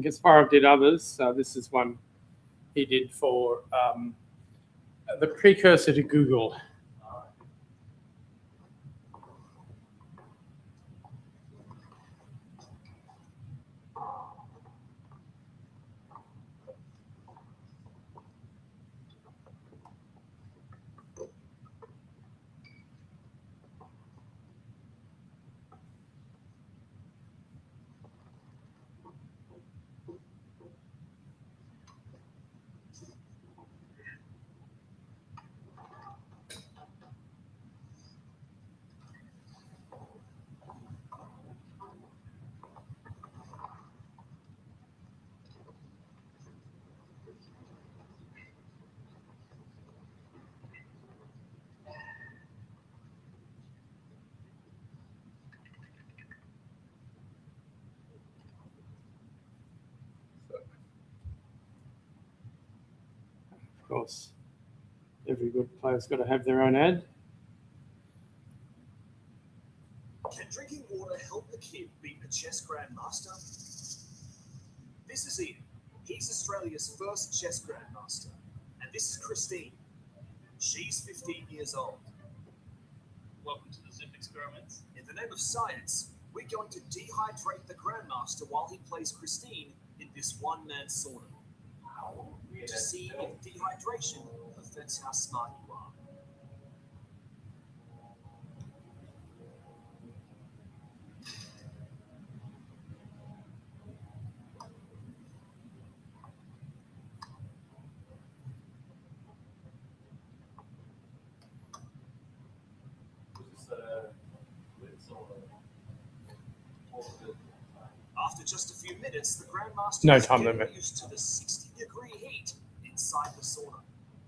Kasparov did others. This is one he did for the precursor to Google. Of course, every good player's got to have their own ad. Can drinking water help the kid beat the chess grandmaster? This is Ian. He's Australia's first chess grandmaster. And this is Christine. She's 15 years old. Welcome to the Zip experiments. In the name of science, we're going to dehydrate the grandmaster while he plays Christine in this one-man sauna. To see if dehydration affects how smart you are. After just a few minutes, the grandmaster No is time getting limit. used to the 60-degree heat inside the sauna.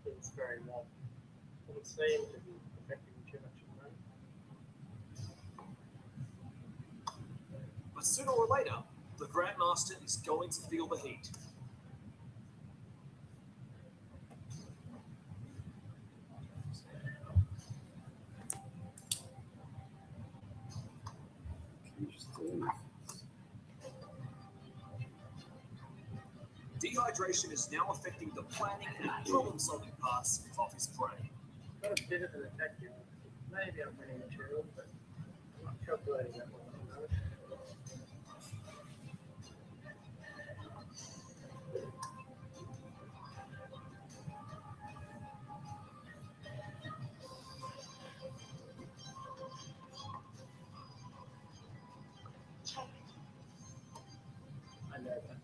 It's very warm. It would seem to be affecting too much of the brain. But sooner or later, the grandmaster is going to feel the heat. Dehydration is now affecting the planning and problem-solving parts of his brain. Got a bit of an effect here. Maybe I'm running material, but I'm not calculating that one. I know that.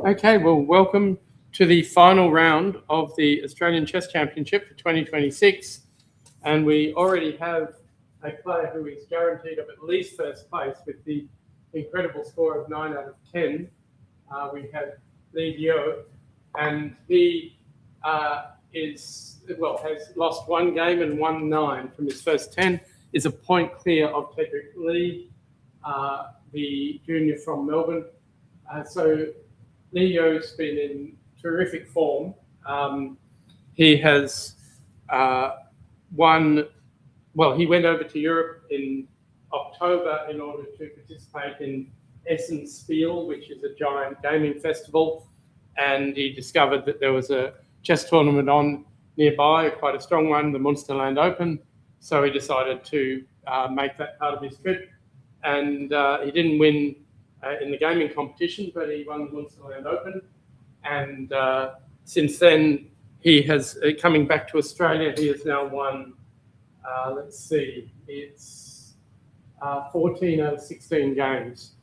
Okay, well, welcome to the final round of the Australian Chess Championship for 2026. And we already have a player who is guaranteed of at least first place with the incredible score of 9 out of 10. We have Li Liu, and he has lost one game and won 9 from his first 10, is a point clear of Tedrick Lee, the junior from Melbourne. So Leo's been in terrific form. He has won, well, he went over to Europe in October in order to participate in Essen Spiel, which is a giant gaming festival. And he discovered that there was a chess tournament on nearby, quite a strong one, the Munsterland Open. So he decided to make that part of his trip. And he didn't win in the gaming competition, but he won the Munsterland Open. And since then, he has, coming back to Australia, he has now won, it's 14 out of 16 games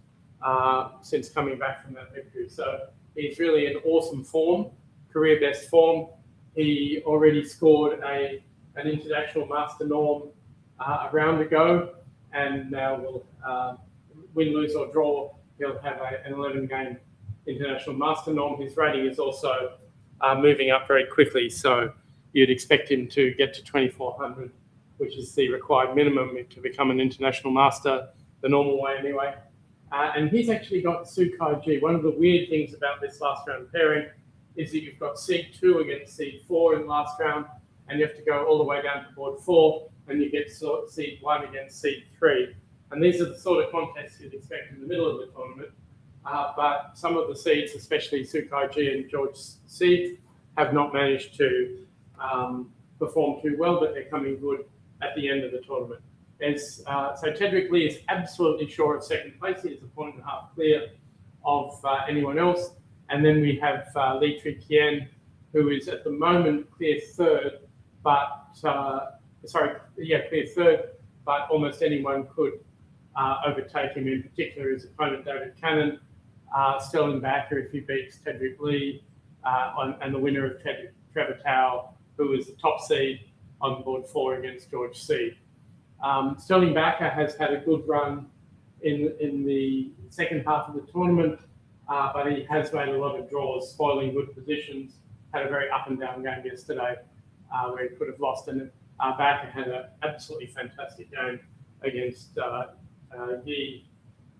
since coming back from that victory. So he's really in awesome form, career best form. He already scored an international master norm a round ago, and now will win, lose or draw, he'll have an 11-game international master norm. His rating is also moving up very quickly. So you'd expect him to get to 2400, which is the required minimum to become an international master, the normal way anyway. And he's actually got Su Kai Ji. One of the weird things about this last round pairing is that you've got seed 2 against seed 4 in the last round, and you have to go all the way down to board 4, and you get seed 1 against seed 3. And these are the sort of contests you'd expect in the middle of the tournament. But some of the seeds, especially Su Kai Ji and George C, have not managed to perform too well, but they're coming good at the end of the tournament. So Tedrick Lee is absolutely sure of second place. He is a point and a half clear of anyone else. And then we have Li Tri Kien, who is at the moment clear third, but clear third, but almost anyone could overtake him. In particular, his opponent David Cannon, Sterling Backer if he beats Tedrick Lee, and the winner of Trevor Tao, who was the top seed on board 4 against George C. Sterling Backer has had a good run in the second half of the tournament, but he has made a lot of draws, spoiling good positions. Had a very up and down game yesterday where he could have lost. And Backer had an absolutely fantastic game against Yi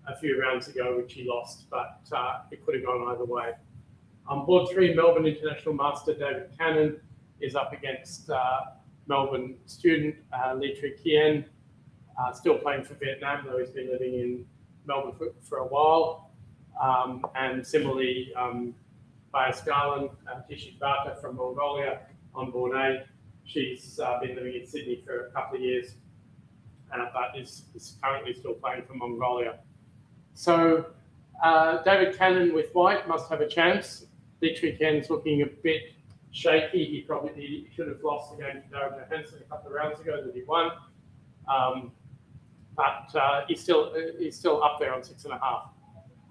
a few rounds ago, which he lost, but it could have gone either way. On board 3, Melbourne International Master David Cannon is up against Melbourne student Li Tri Kien, still playing for Vietnam, though he's been living in Melbourne for a while. And similarly, Bias Garland, Tishi Bata from Mongolia on board 8. She's been living in Sydney for a couple of years, but is currently still playing for Mongolia. So David Cannon with white must have a chance. Li Tri Kien's looking a bit shaky. He should have lost the game to Darren Johansson a couple of rounds ago that he won. But he's still up there on 6.5.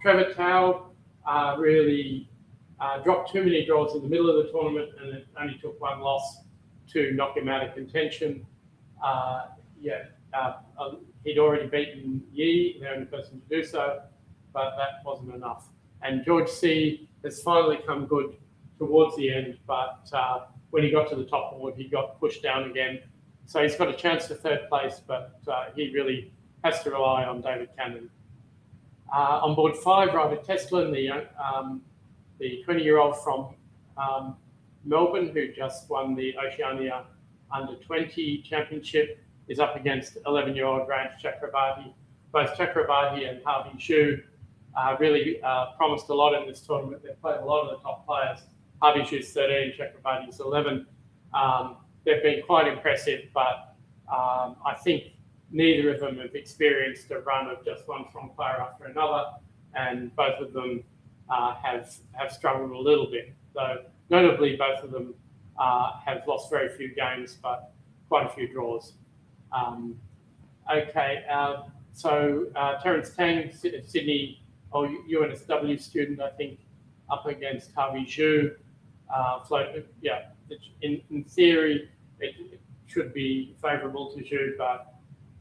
Trevor Tao really dropped too many draws in the middle of the tournament, and it only took one loss to knock him out of contention. He'd already beaten Yi, the only person to do so, but that wasn't enough. And George C has finally come good towards the end, but when he got to the top board, he got pushed down again. So he's got a chance to third place, but he really has to rely on David Cannon. On board 5, Ryder Teslin, the 20-year-old from Melbourne, who just won the Oceania Under-20 Championship, is up against 11-year-old Raj Chakrabarti. Both Chakrabarti and Harvey Xu really promised a lot in this tournament. They've played a lot of the top players. Harvey Xu's 13, Chakrabarti's 11. They've been quite impressive, but I think neither of them have experienced a run of just one strong player after another, and both of them have struggled a little bit. Though notably, both of them have lost very few games, but quite a few draws. So Terence Tang, Sydney UNSW student, I think, up against Harvey Xu. In theory, it should be favourable to Xu, but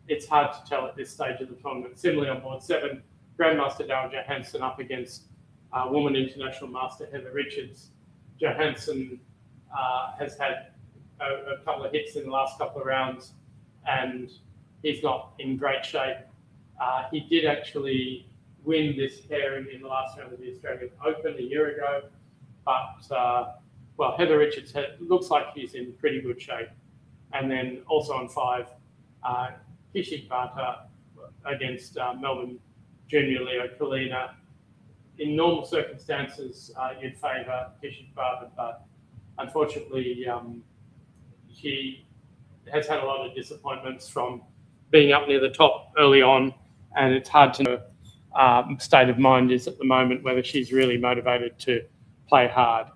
it's hard to tell at this stage of the tournament. Similarly, on board 7, Grandmaster Darren Johansson up against Woman International Master Heather Richards. Johansson has had a couple of hits in the last couple of rounds, and he's not in great shape. He did actually win this pairing in the last round of the Australian Open a year ago, but Heather Richards looks like he's in pretty good shape. And then also on 5, Kishi Bata against Melbourne junior Leo Kalina. In normal circumstances, you'd favour Kishi Bata, but unfortunately, she has had a lot of disappointments from being up near the top early on, and it's hard to know state of mind is at the moment whether she's really motivated to play hard.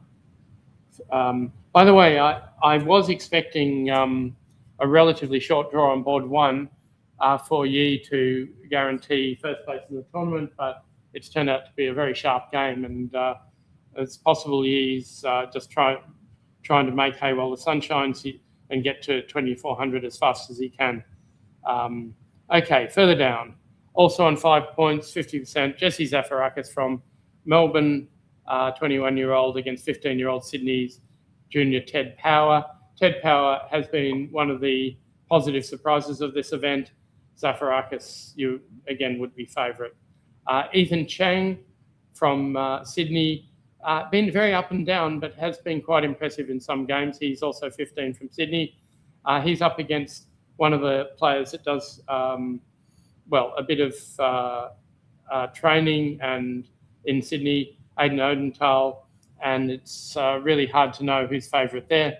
By the way, I was expecting a relatively short draw on board 1 for Yi to guarantee first place in the tournament, but it's turned out to be a very sharp game, and it's possible Yi's just trying to make hay while the sun shines and get to 2400 as fast as he can. Further down, also on 5 points, 50%, Jesse Zafarakis from Melbourne, 21-year-old against 15-year-old Sydney's junior Ted Power. Ted Power has been one of the positive surprises of this event. Zafirakis, you again would be favourite. Ethan Chang from Sydney, been very up and down, but has been quite impressive in some games. He's also 15 from Sydney. He's up against one of the players that does, a bit of training and in Sydney, Aidan Odenthal, and it's really hard to know who's favourite there.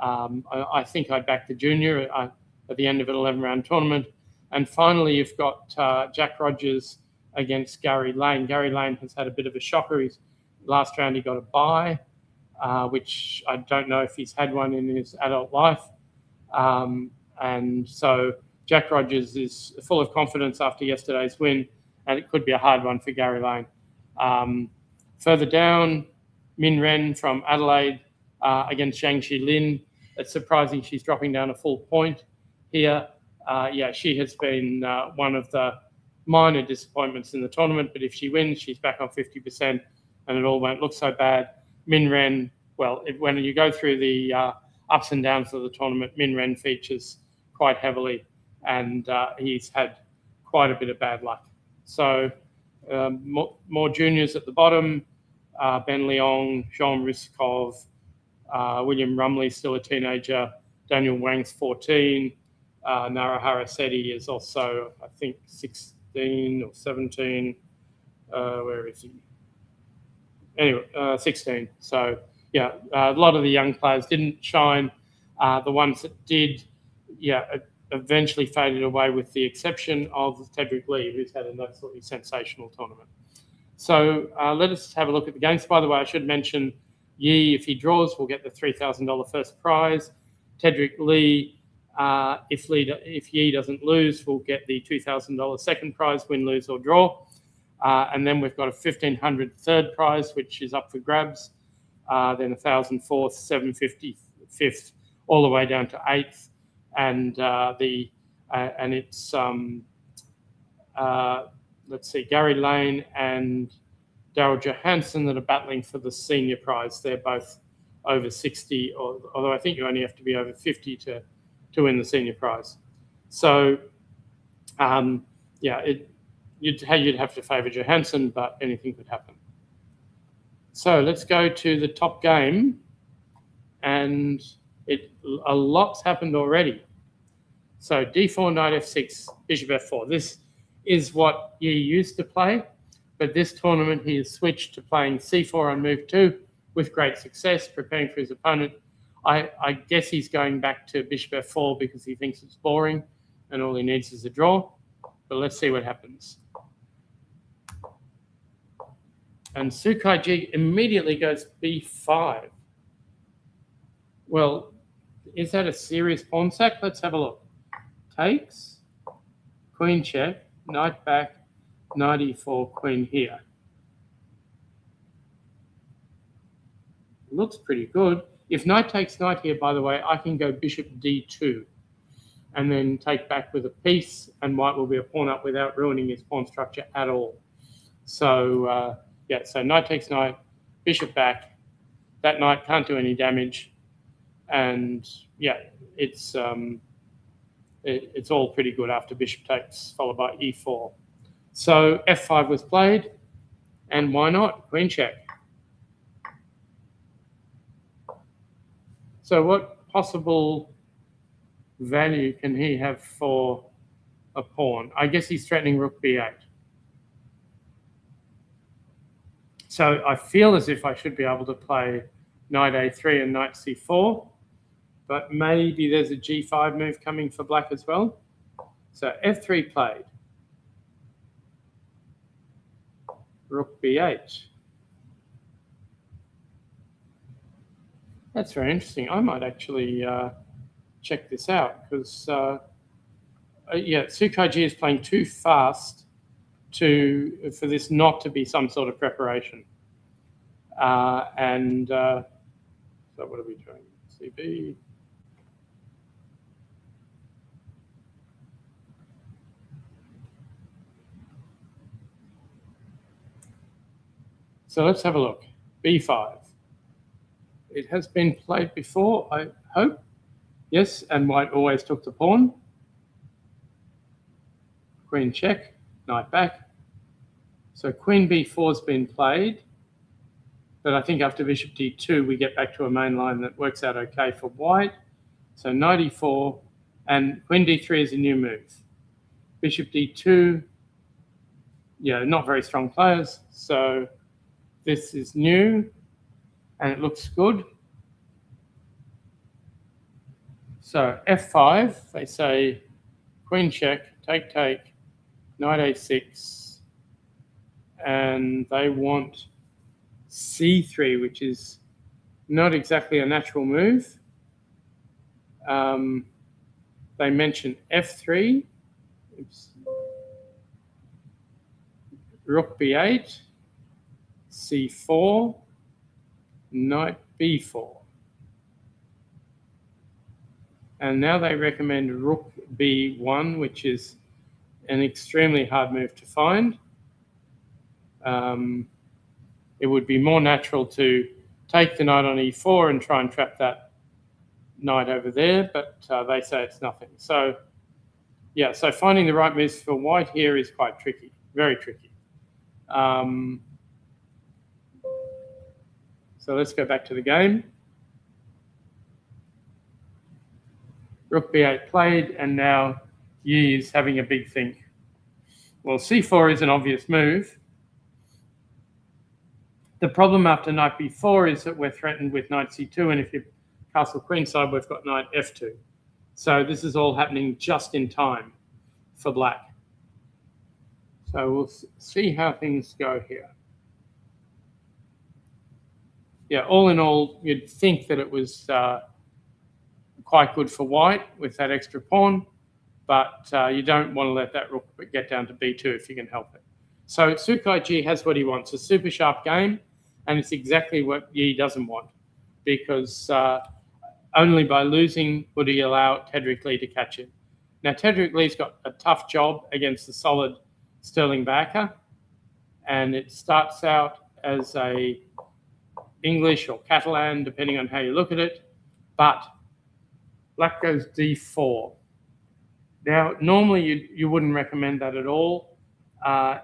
I think I'd back the junior at the end of an 11-round tournament. And finally, you've got Jack Rogers against Gary Lane. Gary Lane has had a bit of a shocker. Last round, he got a bye, which I don't know if he's had one in his adult life. And so Jack Rogers is full of confidence after yesterday's win, and it could be a hard one for Gary Lane. Further down, Min Ren from Adelaide against Zhang Xilin. It's surprising she's dropping down a full point here. She has been one of the minor disappointments in the tournament, but if she wins, she's back on 50%, and it all won't look so bad. Min Ren, when you go through the ups and downs of the tournament, Min Ren features quite heavily, and he's had quite a bit of bad luck. So more juniors at the bottom, Ben Leong, Jean Riskov, William Rumley, still a teenager, Daniel Wang's 14, Narahara Sethi is also, I think, 16 or 17. Where is he? Anyway, 16. So, a lot of the young players didn't shine. The ones that did, eventually faded away, with the exception of Tedrick Lee, who's had an absolutely sensational tournament. So let us have a look at the games. By the way, I should mention Yi, if he draws, will get the $3,000 first prize. Tedrick Lee, if Yi doesn't lose, will get the $2,000 second prize, win, lose, or draw. And then we've got a $1,500 third prize, which is up for grabs. Then $1,000 fourth, $750 fifth, all the way down to eighth. And it's let's see, Gary Lane and Daryl Johansson that are battling for the senior prize. They're both over 60, although I think you only have to be over 50 to win the senior prize. So, you'd have to favour Johansson, but anything could happen. So let's go to the top game, and a lot's happened already. So D4, knight F6, bishop F4. This is what Yi used to play, but this tournament he has switched to playing C4 on move 2 with great success, preparing for his opponent. I guess he's going back to bishop F4 because he thinks it's boring and all he needs is a draw. But let's see what happens. And Sukai Ji immediately goes B5. Well, is that a serious pawn sack? Let's have a look. Takes, queen check, knight back, knight e4, queen here. Looks pretty good. If knight takes knight here, by the way, I can go bishop d2 and then take back with a piece, and white will be a pawn up without ruining his pawn structure at all. So, so knight takes knight, bishop back. That knight can't do any damage. And, it's all pretty good after bishop takes, followed by e4. So f5 was played, and why not? Queen check. So what possible value can he have for a pawn? I guess he's threatening rook b8. So I feel as if I should be able to play knight a3 and knight c4, but maybe there's a g5 move coming for black as well. So f3 played. Rook b8. That's very interesting. I might actually check this out because, Sukai Ji is playing too fast for this not to be some sort of preparation. So what are we doing? CB. So let's have a look. B5. It has been played before. I hope. Yes, and white always took the pawn. Queen check, knight back. So queen b4 has been played. But I think after bishop d2, we get back to a main line that works out okay for white. So knight e4, and queen d3 is a new move. Bishop d2, yeah, not very strong players. So this is new, and it looks good. So f5, they say queen check, take, take, knight a6, and they want c3, which is not exactly a natural move. They mention f3, oops, rook b8, c4, knight b4. And now they recommend rook b1, which is an extremely hard move to find. It would be more natural to take the knight on e4 and try and trap that knight over there, but they say it's nothing. So, yeah, so finding the right moves for white here is quite tricky, very tricky. So let's go back to the game. Rook b8 played, and now Yi is having a big think. Well, c4 is an obvious move. The problem after knight b4 is that we're threatened with knight c2, and if you castle queenside, we've got knight f2. So this is all happening just in time for black. So we'll see how things go here. Yeah, all in all, you'd think that it was quite good for white with that extra pawn, but you don't want to let that rook get down to b2 if you can help it. So Sukai Ji has what he wants, a super sharp game, and it's exactly what Yi doesn't want, because only by losing would he allow Tedrick Lee to catch him. Now, Tedrick Lee's got a tough job against the solid Sterling Backer, and it starts out as a English or Catalan, depending on how you look at it, but black goes d4. Now, normally you wouldn't recommend that at all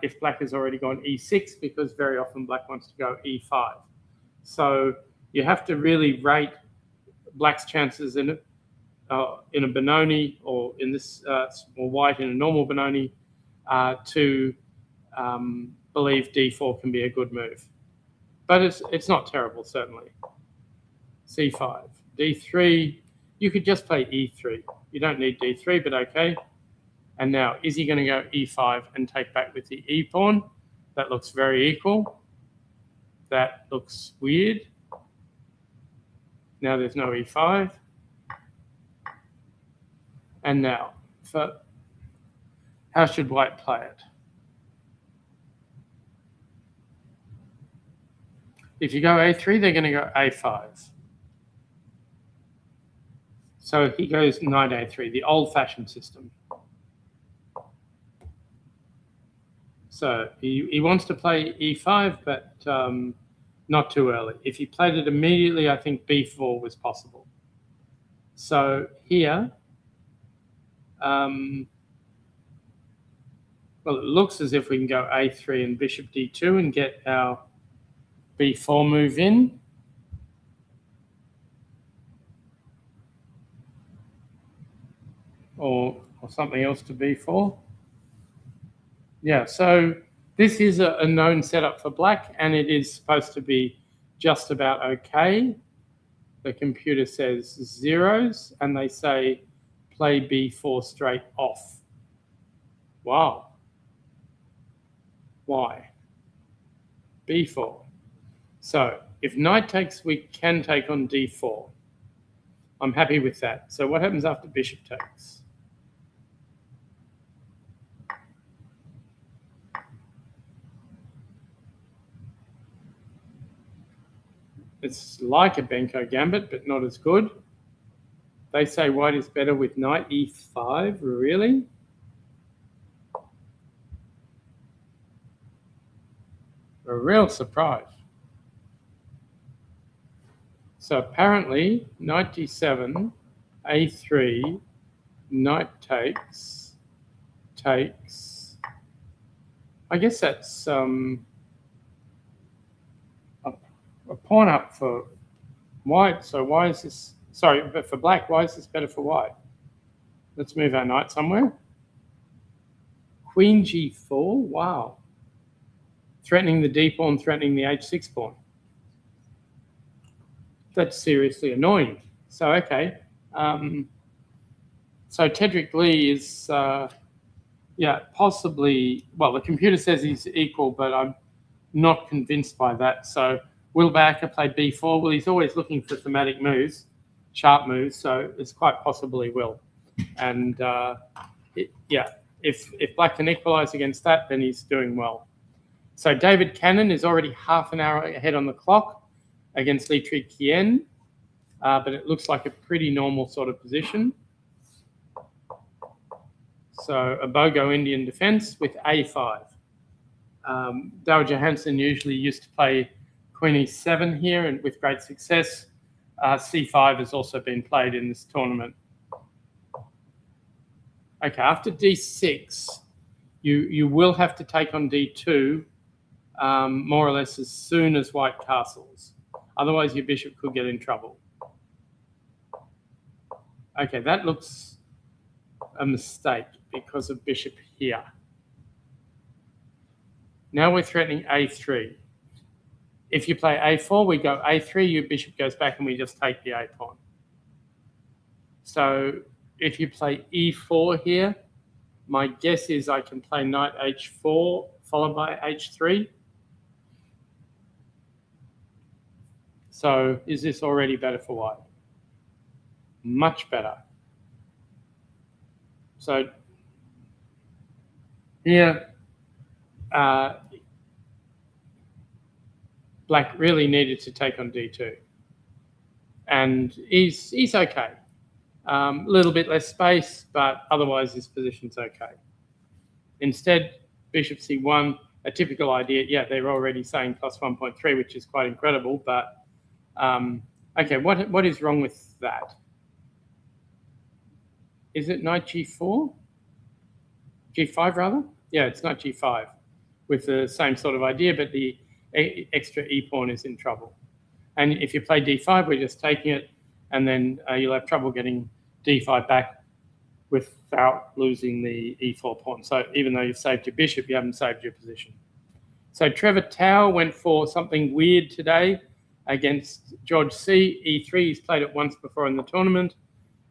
if black has already gone e6, because very often black wants to go e5. So you have to really rate black's chances in a Benoni, or in this, or white in a normal Benoni, to believe d4 can be a good move. But it's not terrible, certainly. c5, d3, you could just play e3. You don't need d3, but okay. And now, is he going to go e5 and take back with the e pawn? That looks very equal. That looks weird. Now there's no e5. And now, how should white play it? If you go a3, they're going to go a5. So he goes knight a3, the old-fashioned system. So he wants to play e5, but not too early. If he played it immediately, I think b4 was possible. So here, well, it looks as if we can go a3 and bishop d2 and get our b4 move in. Or something else to b4. Yeah, so this is a known setup for black, and it is supposed to be just about okay. The computer says zeros, and they say play b4 straight off. Wow. Why? b4. So if knight takes, we can take on d4. I'm happy with that. So what happens after bishop takes? It's like a Benko gambit, but not as good. They say white is better with knight e5. Really? A real surprise. So apparently, knight d7, a3, knight takes. I guess that's a pawn up for white. So why is this? Sorry, but for black, why is this better for white? Let's move our knight somewhere. Queen g4. Wow. Threatening the d pawn, threatening the h6 pawn. That's seriously annoying. So okay. So Tedrick Lee is, possibly. Well, the computer says he's equal, but I'm not convinced by that. So Will Barker played b4. Well, he's always looking for thematic moves, sharp moves. So it's quite possible he will. And if black can equalise against that, then he's doing well. So David Cannon is already half an hour ahead on the clock against Li Tri Kien, but it looks like a pretty normal sort of position. So a BOGO Indian defence with a5. Dale Johansson usually used to play Queen e7 here, and with great success. c5 has also been played in this tournament. Okay, after d6, you will have to take on d2 more or less as soon as white castles. Otherwise, your bishop could get in trouble. Okay, that looks a mistake because of bishop here. Now we're threatening a3. If you play a4, we go a3, your bishop goes back and we just take the a pawn. So if you play e4 here, my guess is I can play knight h4 followed by h3. So is this already better for white? Much better. So here, black really needed to take on d2. And he's okay. A little bit less space, but otherwise his position's okay. Instead, bishop c1, a typical idea. Yeah, they're already saying plus 1.3, which is quite incredible. But okay, what is wrong with that? Is it knight g4? G5 rather? Yeah, it's knight g5 with the same sort of idea, but the extra e pawn is in trouble. And if you play d5, we're just taking it, and then you'll have trouble getting d5 back without losing the e4 pawn. So even though you've saved your bishop, you haven't saved your position. So Trevor Tao went for something weird today against George C. e3. He's played it once before in the tournament.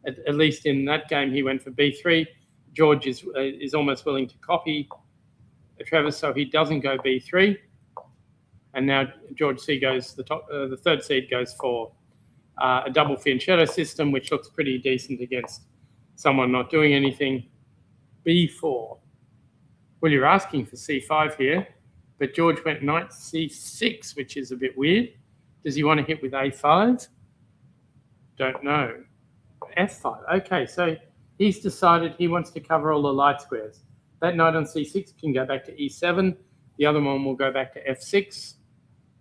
At least in that game, he went for b3. George is almost willing to copy Trevor, so he doesn't go b3. And now George C goes, the third seed goes for a double fianchetto system, which looks pretty decent against someone not doing anything. b4. Well, you're asking for c5 here, but George went knight c6, which is a bit weird. Does he want to hit with a5? Don't know. f5. Okay, so he's decided he wants to cover all the light squares. That knight on c6 can go back to e7. The other one will go back to f6.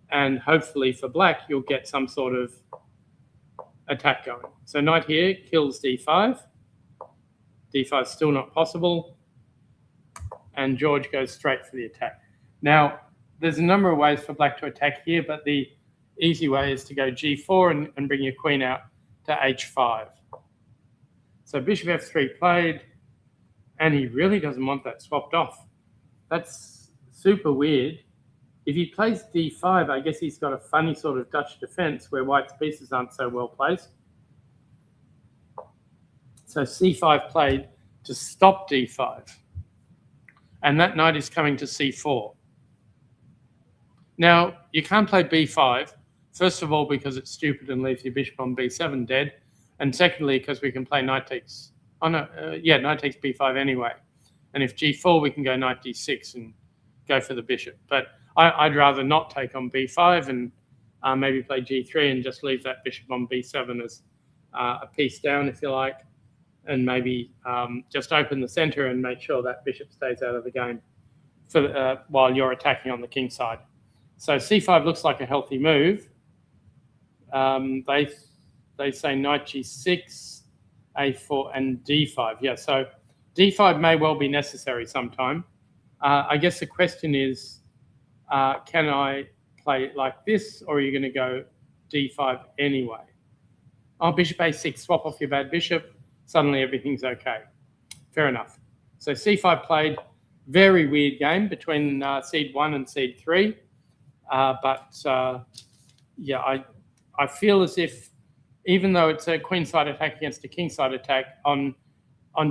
And hopefully for black, you'll get some sort of attack going. So knight here kills d5. d5 is still not possible. And George goes straight for the attack. Now, there's a number of ways for black to attack here, but the easy way is to go g4 and bring your queen out to h5. So bishop f3 played, and he really doesn't want that swapped off. That's super weird. If he plays d5, I guess he's got a funny sort of Dutch defense where white's pieces aren't so well placed. So c5 played to stop d5. And that knight is coming to c4. Now, you can't play b5, first of all, because it's stupid and leaves your bishop on b7 dead. And secondly, because we can play knight takes, knight takes b5 anyway. And if g4, we can go knight d6 and go for the bishop. But I'd rather not take on b5 and maybe play g3 and just leave that bishop on b7 as a piece down, if you like, and maybe just open the center and make sure that bishop stays out of the game for while you're attacking on the king side. So c5 looks like a healthy move. They say knight g6, a4, and d5. Yeah, so d5 may well be necessary sometime. I guess the question is, can I play it like this, or are you going to go d5 anyway? Oh, bishop a6, swap off your bad bishop. Suddenly everything's okay. Fair enough. So c5 played. Very weird game between seed 1 and seed 3. Yeah, I feel as if, even though it's a queenside attack against a kingside attack, on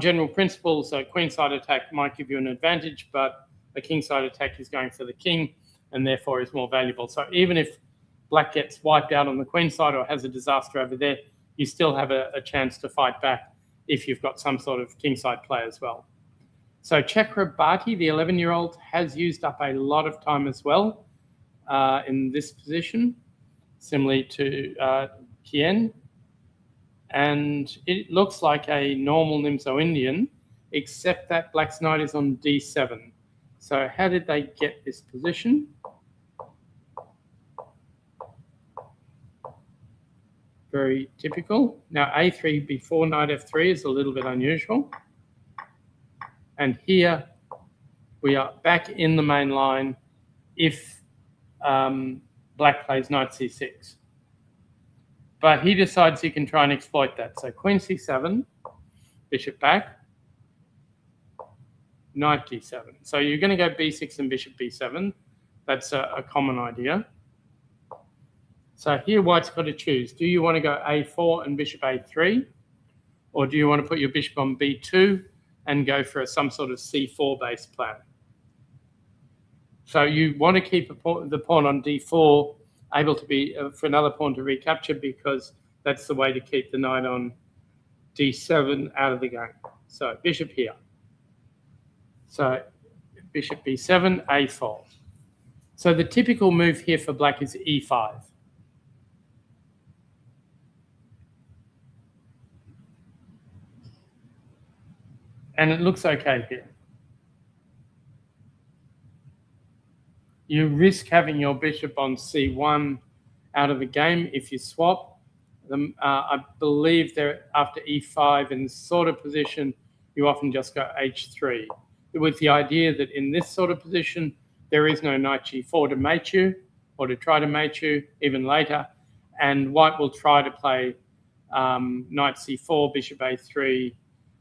general principles, a queenside attack might give you an advantage, but a kingside attack is going for the king and therefore is more valuable. So even if black gets wiped out on the queenside or has a disaster over there, you still have a chance to fight back if you've got some sort of kingside play as well. So Chakrabarti, the 11-year-old, has used up a lot of time as well in this position, similarly to Kien. And it looks like a normal Nimzo Indian, except that black's knight is on d7. So how did they get this position? Very typical. Now a3 before knight f3 is a little bit unusual. And here we are back in the main line if black plays knight c6. But he decides he can try and exploit that. So queen c7, bishop back, knight d7. So you're going to go b6 and bishop b7. That's a common idea. So here white's got to choose. Do you want to go a4 and bishop a3? Or do you want to put your bishop on b2 and go for some sort of c4 based plan? So you want to keep the pawn on d4 able to be for another pawn to recapture, because that's the way to keep the knight on d7 out of the game. So bishop here. So bishop b7, a4. So the typical move here for black is e5. And it looks okay here. You risk having your bishop on c1 out of the game if you swap. I believe that after e5 in this sort of position, you often just go h3, with the idea that in this sort of position, there is no knight g4 to mate you, or to try to mate you even later, and white will try to play knight c4, bishop a3,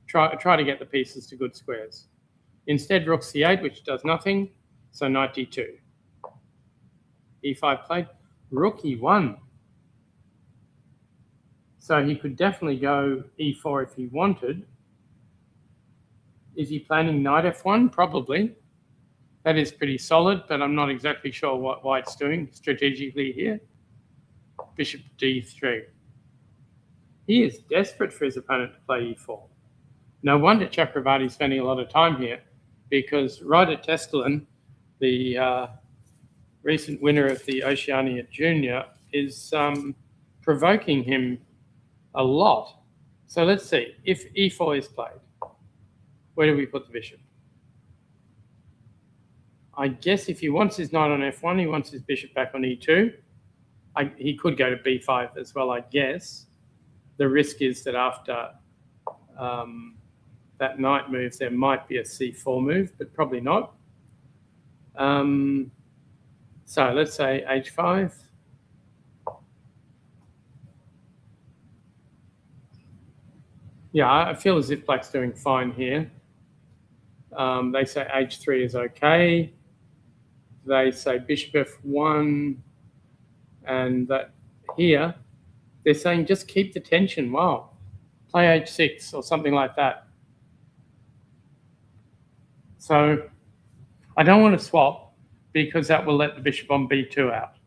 try to get the pieces to good squares. Instead, rook c8, which does nothing, so knight d2. e5 played, rook e1. So he could definitely go e4 if he wanted. Is he planning knight f1? Probably. That is pretty solid, but I'm not exactly sure what white's doing strategically here. Bishop d3. He is desperate for his opponent to play e4. No wonder Chakrabarti's spending a lot of time here, because Ryder Testolin, the recent winner of the Oceania Junior, is provoking him a lot. So let's see. If e4 is played, where do we put the bishop? I guess if he wants his knight on f1, he wants his bishop back on e2. He could go to b5 as well, I guess. The risk is that after that knight moves, there might be a c4 move, but probably not. So let's say h5. Yeah, I feel as if black's doing fine here. They say h3 is okay. They say bishop f1, and that here they're saying just keep the tension. Wow, play h6 or something like that. So I don't want to swap, because that will let the bishop on b2 out.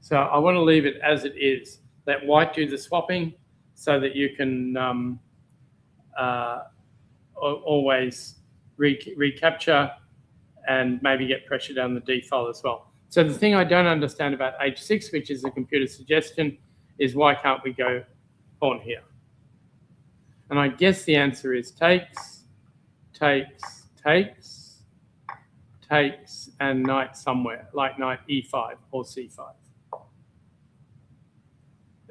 So I want to leave it as it is. Let white do the swapping so that you can always recapture and maybe get pressure down the d file as well. So the thing I don't understand about h6, which is a computer suggestion, is why can't we go pawn here? And I guess the answer is takes, takes, takes, takes, and knight somewhere, like knight e5 or c5.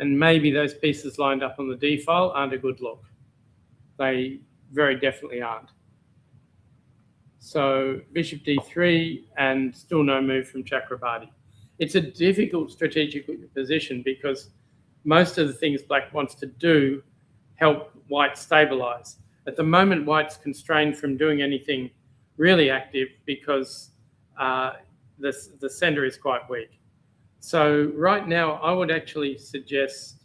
and maybe those pieces lined up on the D file aren't a good look. They very definitely aren't. So bishop d3 and still no move from Chakrabarti. It's a difficult strategic position because most of the things black wants to do help white stabilize. At the moment, white's constrained from doing anything really active because the center is quite weak. So right now, I would actually suggest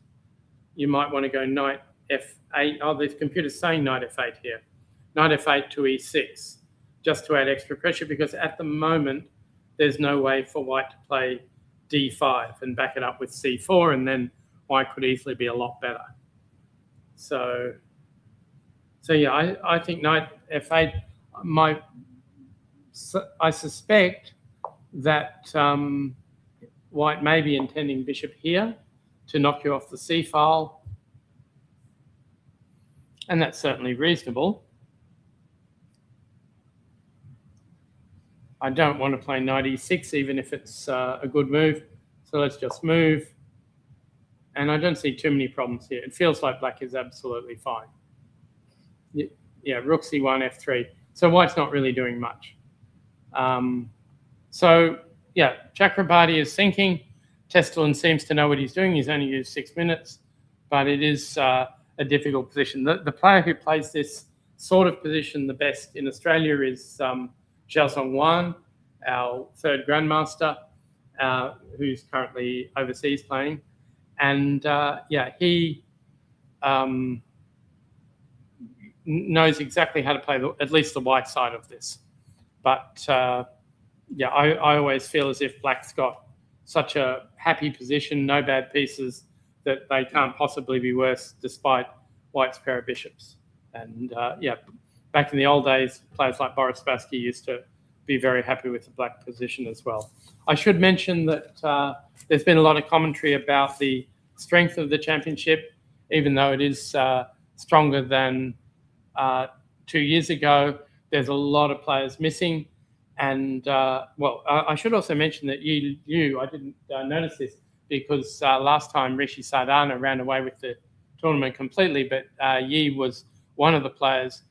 you might want to go knight f8. Oh, the computer's saying knight f8 here. Knight f8 to e6, just to add extra pressure, because at the moment, there's no way for white to play d5 and back it up with c4, and then white could easily be a lot better. So yeah, I think knight f8, I suspect that white may be intending bishop here to knock you off the c file, and that's certainly reasonable. I don't want to play knight e6, even if it's a good move. So let's just move. And I don't see too many problems here. It feels like black is absolutely fine. Yeah, rook c1, f3. So white's not really doing much. So yeah, Chakrabarti is sinking. Testelin seems to know what he's doing. He's only used 6 minutes, but it is a difficult position. The player who plays this sort of position the best in Australia is Xiaozong Wan, our third grandmaster, who's currently overseas playing. And yeah, he knows exactly how to play at least the white side of this. But yeah, I always feel as if black's got such a happy position, no bad pieces, that they can't possibly be worse despite white's pair of bishops. And yeah, back in the old days, players like Boris Spassky used to be very happy with the black position as well. I should mention that there's been a lot of commentary about the strength of the championship, even though it is stronger than 2 years ago. There's a lot of players missing. And, well, I should also mention that I didn't notice this because last time Rishi Sardana ran away with the tournament completely, but Yi was one of the players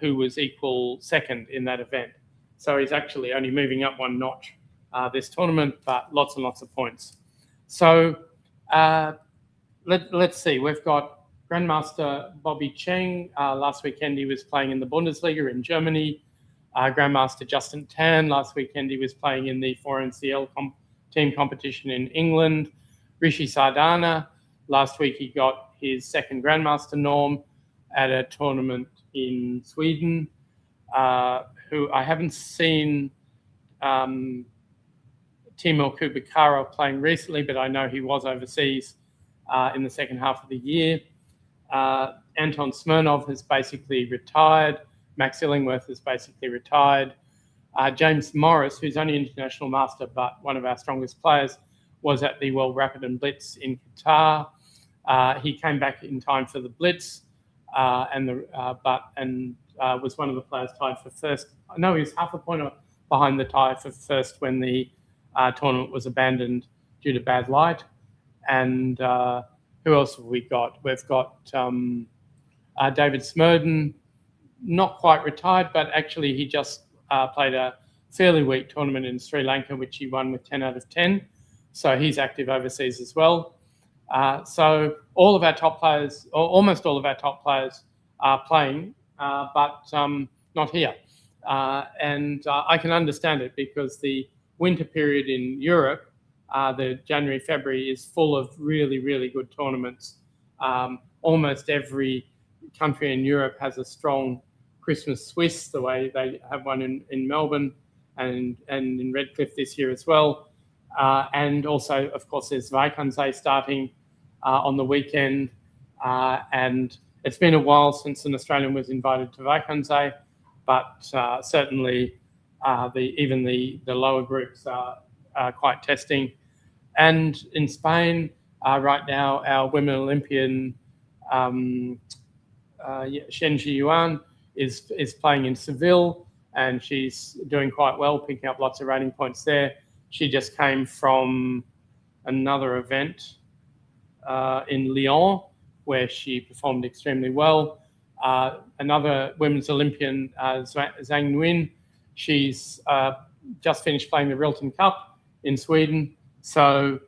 who was equal second in that event. So he's actually only moving up one notch this tournament, but lots and lots of points. So let's see. We've got Grandmaster Bobby Cheng. Last weekend he was playing in the Bundesliga in Germany. Grandmaster Justin Tan. Last weekend he was playing in the 4NCL team competition in England. Rishi Sardana. Last week he got his second Grandmaster norm at a tournament in Sweden. Who I haven't seen Timur Kubakarov playing recently, but I know he was overseas in the second half of the year. Anton Smirnov has basically retired. Max Illingworth has basically retired. James Morris, who's only international master, but one of our strongest players, was at the World Rapid and Blitz in Qatar. He came back in time for the Blitz, was one of the players tied for first. No, he was half a point behind the tie for first when the tournament was abandoned due to bad light. And who else have we got? We've got David Smurden, not quite retired, but actually he just played a fairly weak tournament in Sri Lanka, which he won with 10 out of 10. So he's active overseas as well. So all of our top players, or almost all of our top players, are playing, but not here. And I can understand it because the winter period in Europe, the January, February, is full of really, really good tournaments. Almost every country in Europe has a strong Christmas Swiss, the way they have one in Melbourne and in Redcliffe this year as well. And also, of course, there's Weichensee starting on the weekend. And it's been a while since an Australian was invited to Weichensee, but certainly even the lower groups are quite testing. And in Spain, right now, our women Olympian Shen Jiyuan is playing in Seville, and she's doing quite well, picking up lots of rating points there. She just came from another event. in Lyon, where she performed extremely well. Another women's Olympian, Zhang Nguyen, she's just finished playing the Rilton Cup in Sweden. So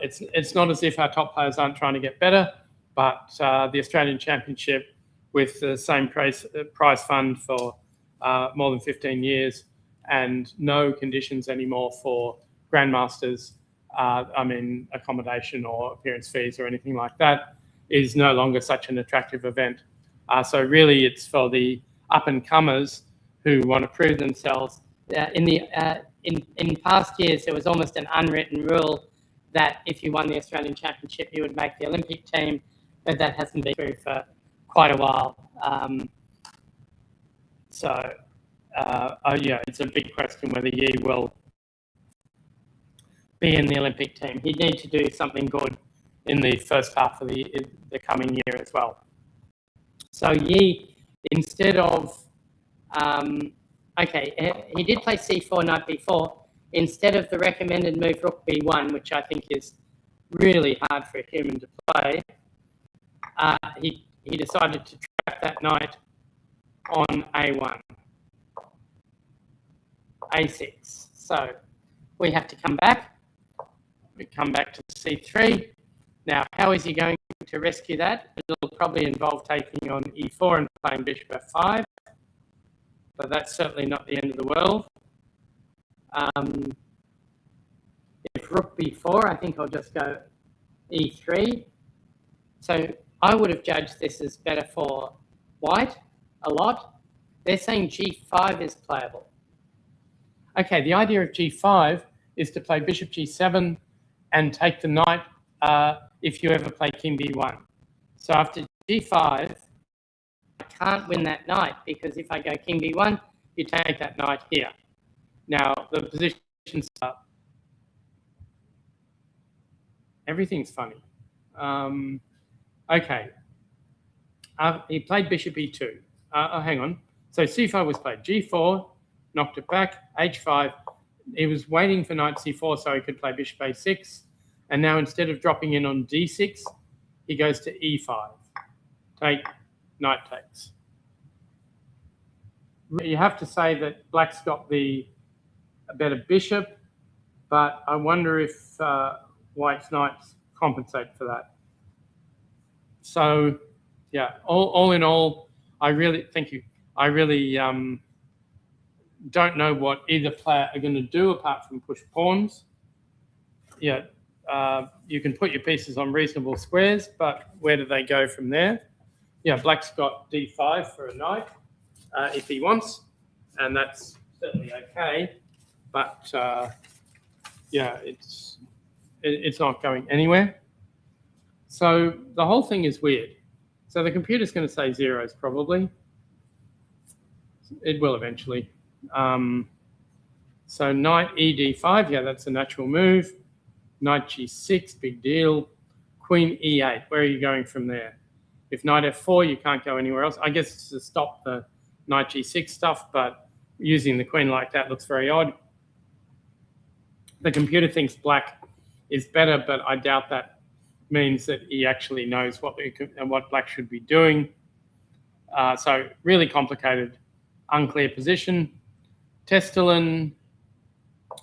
it's not as if our top players aren't trying to get better, but the Australian Championship, with the same prize fund for more than 15 years and no conditions anymore for grandmasters, accommodation or appearance fees or anything like that, is no longer such an attractive event. So really it's for the up-and-comers who want to prove themselves. In past years, there was almost an unwritten rule that if you won the Australian Championship, you would make the Olympic team, but that hasn't been true for quite a while. It's a big question whether Yi will be in the Olympic team. He'd need to do something good in the first half of the coming year as well. So Yi, instead of, he did play c4, knight b4. Instead of the recommended move rook b1, which I think is really hard for a human to play, he decided to trap that knight on a1, a6. So we have to come back. We come back to c3. Now, how is he going to rescue that? It'll probably involve taking on e4 and playing bishop f5, but that's certainly not the end of the world. If rook b4, I think I'll just go e3. So I would have judged this as better for white a lot. They're saying g5 is playable. Okay, the idea of g5 is to play bishop g7 and take the knight if you ever play king b1. So after g5, I can't win that knight, because if I go king b1, you take that knight here. Now, the position's up. Everything's funny. Okay. He played bishop e2. Hang on. So c5 was played. g4, knocked it back. h5. He was waiting for knight c4 so he could play bishop a6. And now instead of dropping in on d6, he goes to e5. Take, knight takes. You have to say that black's got a better bishop, but I wonder if white's knights compensate for that. So, yeah, all in all, I really don't know what either player are going to do apart from push pawns. Yeah, you can put your pieces on reasonable squares, but where do they go from there? Yeah, black's got d5 for a knight if he wants, and that's certainly okay. But yeah, it's not going anywhere. So the whole thing is weird. So the computer's going to say zeros probably. It will eventually. So knight ed5, yeah, that's a natural move. Knight g6, big deal. Queen e8, where are you going from there? If knight f4, you can't go anywhere else. I guess it's to stop the knight g6 stuff, but using the queen like that looks very odd. The computer thinks black is better, but I doubt that means that he actually knows what black should be doing. So really complicated, unclear position. Testolin,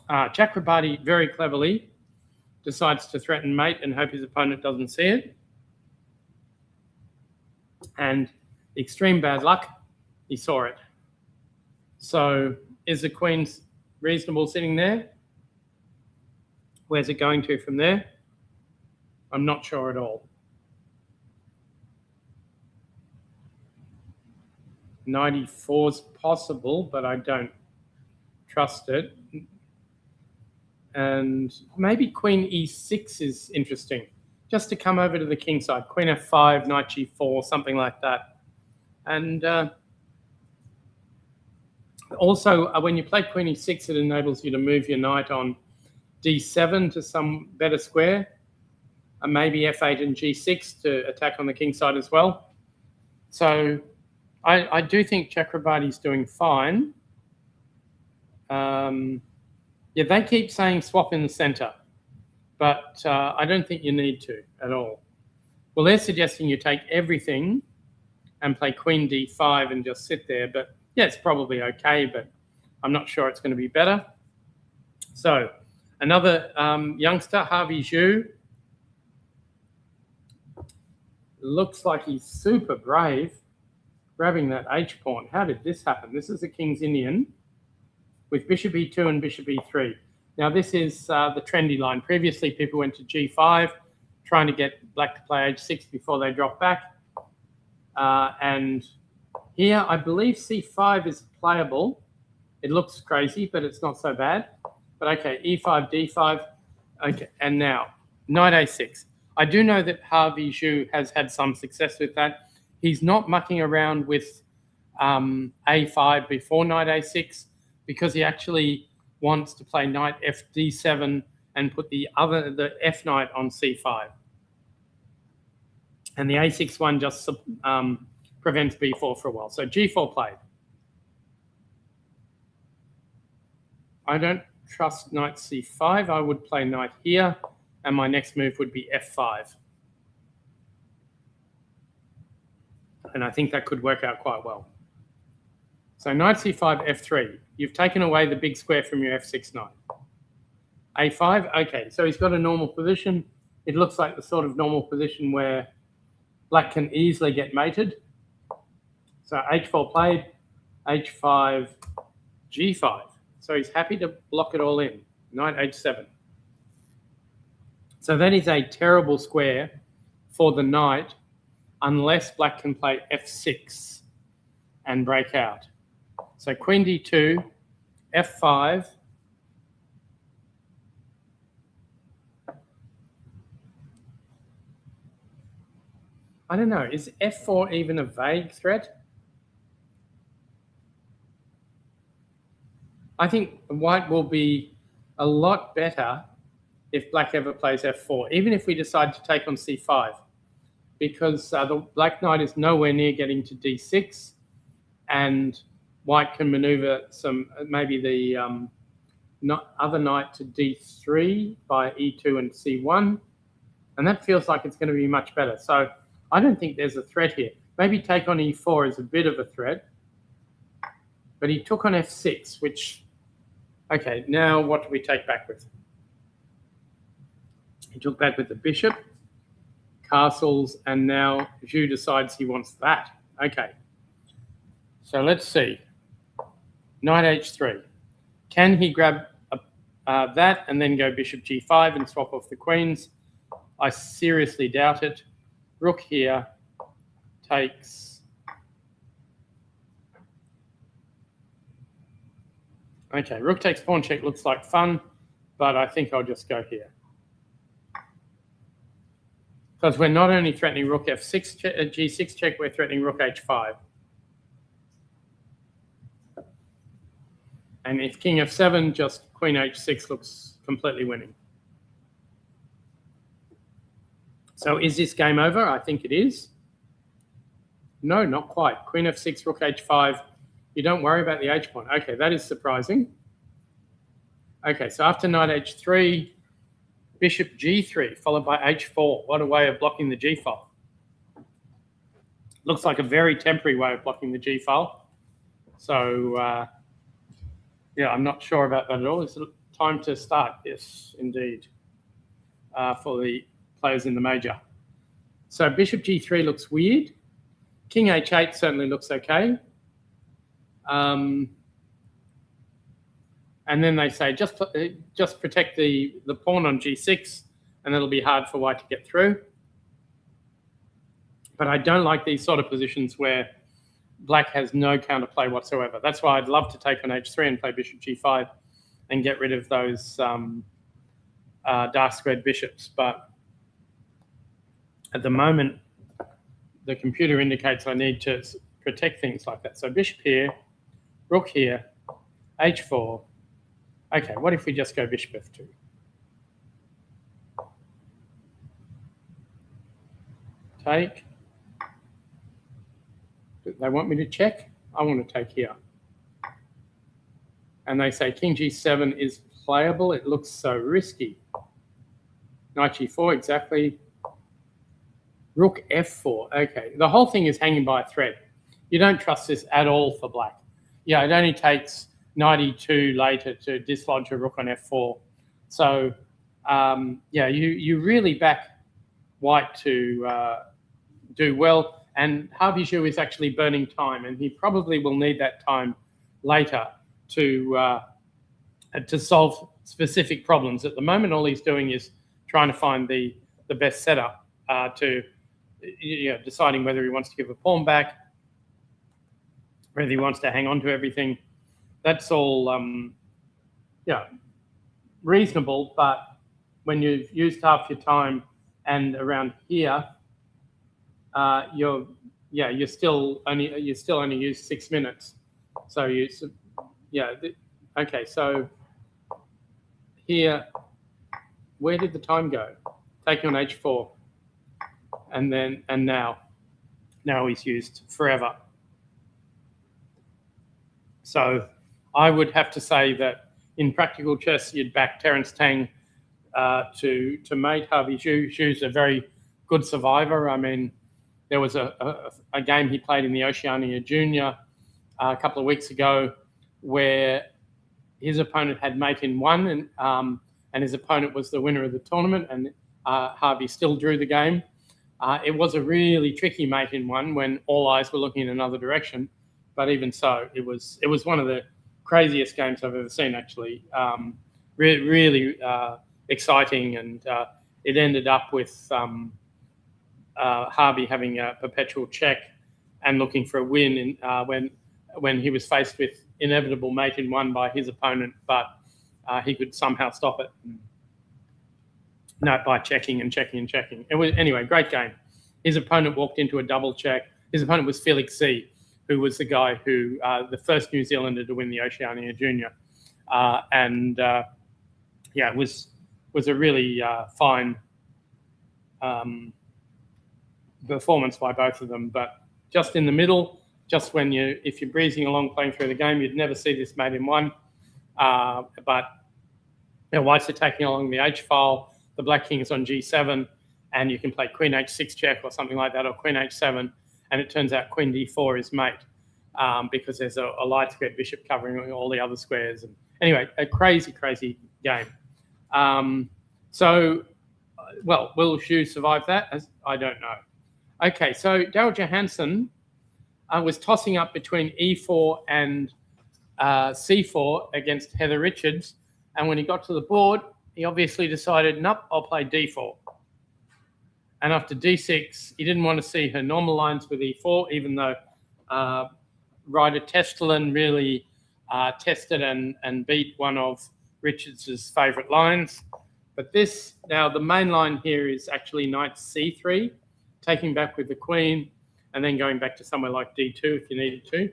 Chakrabarty very cleverly decides to threaten mate and hope his opponent doesn't see it. And extreme bad luck, he saw it. So is the queen reasonable sitting there? Where's it going to from there? I'm not sure at all. Knight e4 is possible, but I don't trust it. And maybe queen e6 is interesting, just to come over to the king side. Queen f5, knight g4, something like that. And also, when you play queen e6, it enables you to move your knight on d7 to some better square, and maybe f8 and g6 to attack on the king side as well. So I do think Chakrabarty's doing fine. Yeah, they keep saying swap in the center. but I don't think you need to at all. Well, they're suggesting you take everything and play queen d5 and just sit there. But yeah, it's probably okay, but I'm not sure it's going to be better. So another youngster, Harvey Zhu, looks like he's super brave, grabbing that h-pawn. How did this happen? This is a King's Indian with bishop e2 and bishop e3. Now this is the trendy line. Previously, people went to g5, trying to get black to play h6 before they drop back. And here, I believe c5 is playable. It looks crazy, but it's not so bad. But okay, e5, d5. Okay, and now knight a6. I do know that Harvey Zhu has had some success with that. He's not mucking around with a5 before knight a6 because he actually wants to play knight fd7 and put the f knight on c5. And the a6 one just prevents b4 for a while. So g4 played. I don't trust knight c5. I would play knight here, and my next move would be f5. And I think that could work out quite well. So knight c5, f3. You've taken away the big square from your f6 knight. a5, okay, so he's got a normal position. It looks like the sort of normal position where black can easily get mated. So h4 played, h5, g5. So he's happy to block it all in, knight h7. So that is a terrible square for the knight unless black can play f6 and break out. So queen d2, f5, I don't know, is f4 even a vague threat? I think white will be a lot better if black ever plays f4, even if we decide to take on c5, because the black knight is nowhere near getting to d6, and white can maneuver some, maybe the other knight to d3 by e2 and c1, and that feels like it's going to be much better. So I don't think there's a threat here. Maybe take on e4 is a bit of a threat, but he took on f6, which, okay, now what do we take back with? He took back with the bishop, castles, and now Zhu decides he wants that. Okay, so let's see. Knight h3. Can he grab that and then go bishop g5 and swap off the queens? I seriously doubt it. Rook here takes. Okay, rook takes pawn check looks like fun, but I think I'll just go here. Because we're not only threatening rook f6, g6 check, we're threatening rook h5. And if king f7, just queen h6 looks completely winning. So is this game over? I think it is. No, not quite. Queen f6, rook h5. You don't worry about the h-pawn. Okay, that is surprising. Okay, so after knight h3, bishop g3, followed by h4. What a way of blocking the g file. Looks like a very temporary way of blocking the g file. So, yeah, I'm not sure about that at all. Is it time to start? Yes, indeed, for the players in the major. So bishop g3 looks weird. King h8 certainly looks okay. And then they say just protect the pawn on g6, and it'll be hard for white to get through. But I don't like these sort of positions where black has no counterplay whatsoever. That's why I'd love to take on h3 and play bishop g5 and get rid of those dark squared bishops. But at the moment, the computer indicates I need to protect things like that. So bishop here, rook here, h4. Okay, what if we just go bishop f2? Take. They want me to check? I want to take here. And they say king g7 is playable. It looks so risky. Knight G4, exactly. Rook F4. Okay, the whole thing is hanging by a thread. You don't trust this at all for black. Yeah, it only takes Knight E2 later to dislodge a rook on F4. So, yeah, you really back white to do well. And Harvey Zhu is actually burning time, and he probably will need that time later to solve specific problems. At the moment, all he's doing is trying to find the best setup deciding whether he wants to give a pawn back, whether he wants to hang on to everything. That's all, reasonable. But when you've used half your time and around here, you still only use 6 minutes. So okay. So here, where did the time go? Taking on H4, and now he's used forever. So I would have to say that in practical chess, you'd back Terence Tang to mate Harvey Zhu. Zhu's a very good survivor. I mean, there was a game he played in the Oceania Junior a couple of weeks ago where his opponent had mate in 1, and his opponent was the winner of the tournament, and Harvey still drew the game. It was a really tricky mate in 1 when all eyes were looking in another direction, but even so, it was one of the craziest games I've ever seen, actually. Really exciting, and it ended up with Harvey having a perpetual check and looking for a win when he was faced with inevitable mate in 1 by his opponent, but he could somehow stop it. No, by checking and checking and checking. It was, anyway, great game. His opponent walked into a double check. His opponent was Felix C, who was the guy who the first New Zealander to win the Oceania Junior, it was a really fine performance by both of them. But just in the middle, just if you're breezing along playing through the game, you'd never see this mate in 1. But white's attacking along the H file. The black king is on G7, and you can play Queen H6 check or something like that, or Queen H7, and it turns out Queen D4 is mate because there's a light squared bishop covering all the other squares. And anyway, a crazy, crazy game. Will Zhu survive that? I don't know. Okay, so Daryl Johansen was tossing up between E4 and C4 against Heather Richards, and when he got to the board, he obviously decided, nope, I'll play D4. And after D6, he didn't want to see her normal lines with E4, even though Ryder Testelen really tested and beat one of Richards's favourite lines. But now the main line here is actually Knight C3, taking back with the Queen, and then going back to somewhere like D2 if you needed to.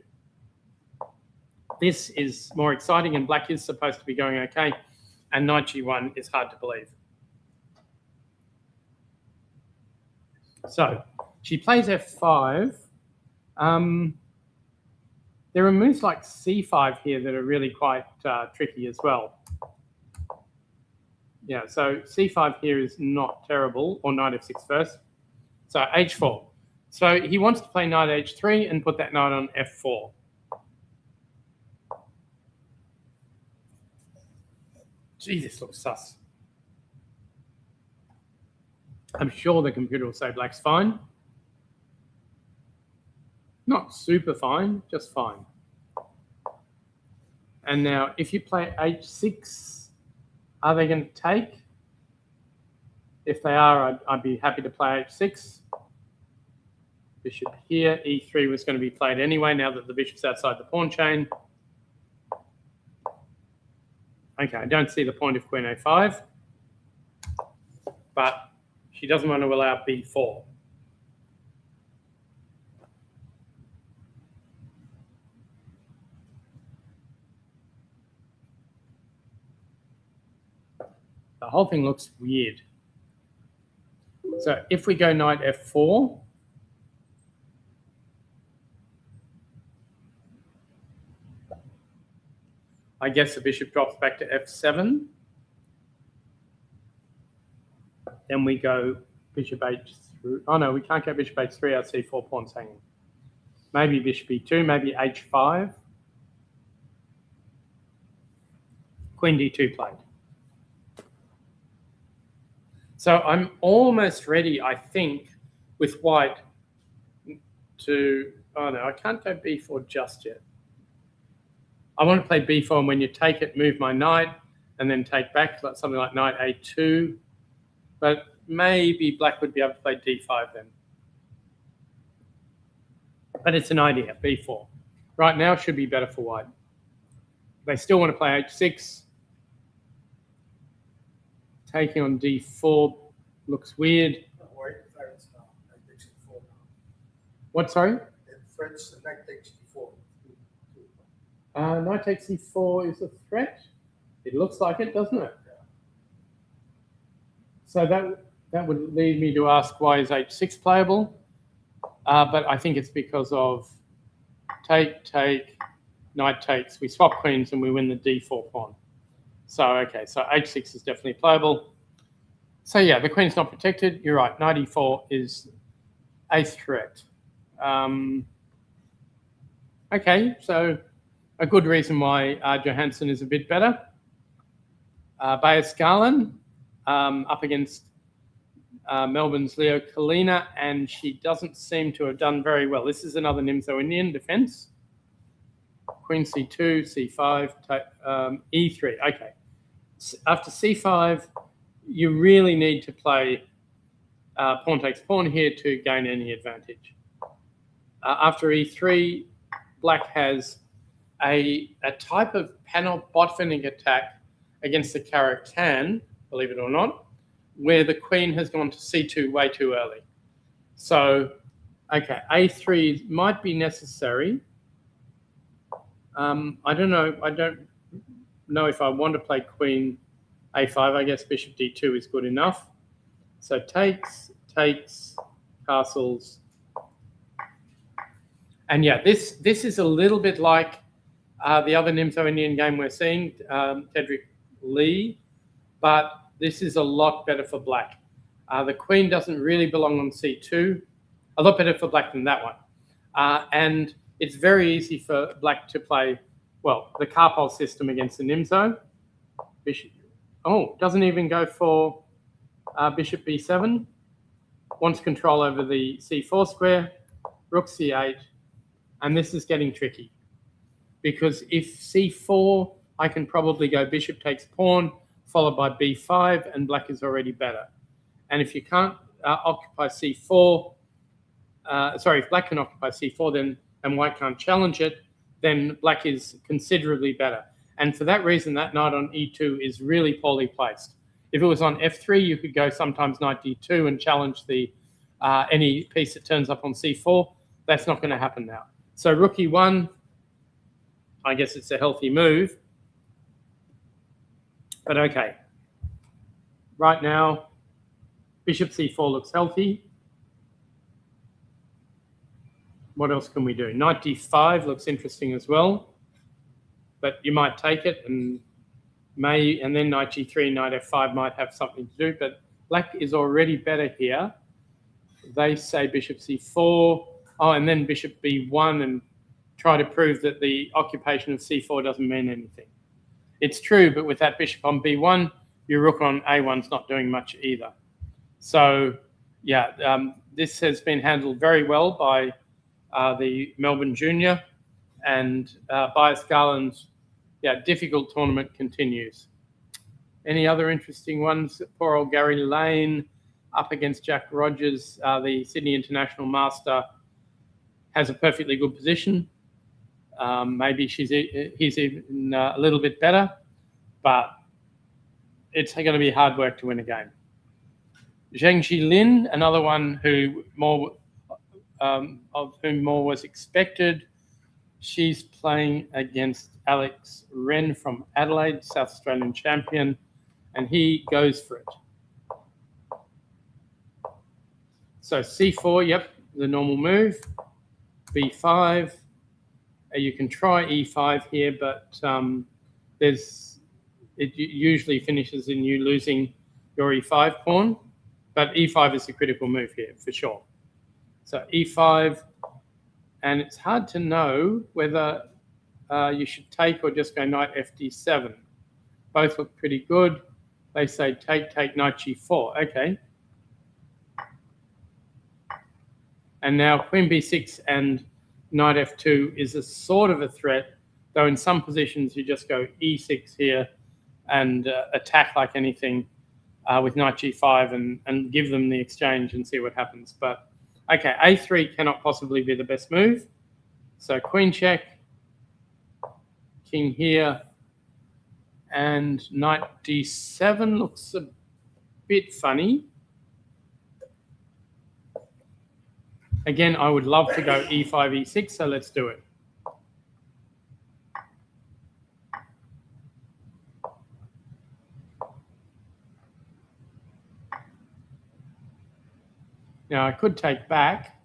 This is more exciting, and black is supposed to be going okay, and Knight G1 is hard to believe. So she plays F5. There are moves like C5 here that are really quite tricky as well. Yeah, so C5 here is not terrible, or Knight F6 first. So H4. So he wants to play Knight H3 and put that knight on F4. Gee, this looks sus. I'm sure the computer will say black's fine. Not super fine, just fine. And now, if you play H6, are they going to take? If they are, I'd be happy to play H6. Bishop here. E3 was going to be played anyway, now that the bishop's outside the pawn chain. Okay, I don't see the point of Queen A5, but she doesn't want to allow B4. The whole thing looks weird. So if we go Knight F4, I guess the bishop drops back to F7. Then we go bishop h3. Oh no, we can't go bishop h3. Our c4 pawn's hanging. Maybe bishop e2, maybe h5. Queen d2 played. So I'm almost ready, I think, with white to... Oh no, I can't go b4 just yet. I want to play b4, and when you take it, move my knight, and then take back something like knight a2. But maybe black would be able to play d5 then. But it's an idea, b4. Right now should be better for white. They still want to play h6. Taking on d4 looks weird. What, sorry? French, the knight takes d4. Knight takes c4 is a threat. It looks like it, doesn't it? Yeah. So that would lead me to ask, why is h6 playable? But I think it's because of take, knight takes. We swap queens and we win the d4 pawn. So, okay, so h6 is definitely playable. So, yeah, the queen's not protected. You're right, knight e4 is a threat. Okay, so a good reason why Johansson is a bit better. Bayer-Skalin up against Melbourne's Leo Kalina, and she doesn't seem to have done very well. This is another Nimzo-Indian defense. Queen c2, c5, e3. Okay. After c5, you really need to play pawn takes pawn here to gain any advantage. After e3, black has a type of panel bottom attack against the Caro-Kann, believe it or not, where the queen has gone to c2 way too early. So, okay, a3 might be necessary. I don't know if I want to play queen a5. I guess bishop d2 is good enough. So takes, castles. And yeah, this is a little bit like the other Nimzo-Indian game we're seeing, Tedrick Lee, but this is a lot better for black. The queen doesn't really belong on c2. A lot better for black than that one. And it's very easy for black to play, well, the Karpov system against the Nimzo. Bishop, doesn't even go for bishop b7. Wants control over the c4 square, rook c8, and this is getting tricky. Because if c4, I can probably go bishop takes pawn, followed by b5, and black is already better. And if you can't occupy c4, if black can occupy c4 then and white can't challenge it, then black is considerably better. And for that reason, that knight on e2 is really poorly placed. If it was on f3, you could go sometimes knight d2 and challenge the any piece that turns up on c4. That's not going to happen now. So rook e1, I guess it's a healthy move. But okay. Right now, bishop c4 looks healthy. What else can we do? Knight d5 looks interesting as well. But you might take it and then knight g3, knight f5 might have something to do. But black is already better here. They say bishop c4. Oh, and then bishop b1 and try to prove that the occupation of c4 doesn't mean anything. It's true, but with that bishop on b1, your rook on a1's not doing much either. So, yeah, this has been handled very well by the Melbourne Junior, and Bayer-Skalin's difficult tournament continues. Any other interesting ones? Poor old Gary Lane up against Jack Rogers, the Sydney International Master, has a perfectly good position. Maybe he's even a little bit better, but it's going to be hard work to win a game. Zheng Jilin, another one who of whom more was expected. She's playing against Alex Wren from Adelaide, South Australian champion, and he goes for it. So c4, yep, the normal move. b5. You can try e5 here, but it usually finishes in you losing your e5 pawn. But e5 is the critical move here for sure. So e5, and it's hard to know whether you should take or just go knight fd7. Both look pretty good. They say take, knight g4. Okay. And now queen b6 and knight f2 is a sort of a threat, though in some positions you just go e6 here and attack like anything with knight g5 and give them the exchange and see what happens. But okay, a3 cannot possibly be the best move. So queen check, king here, and knight d7 looks a bit funny. Again, I would love to go e5, e6, so let's do it. Now, I could take back,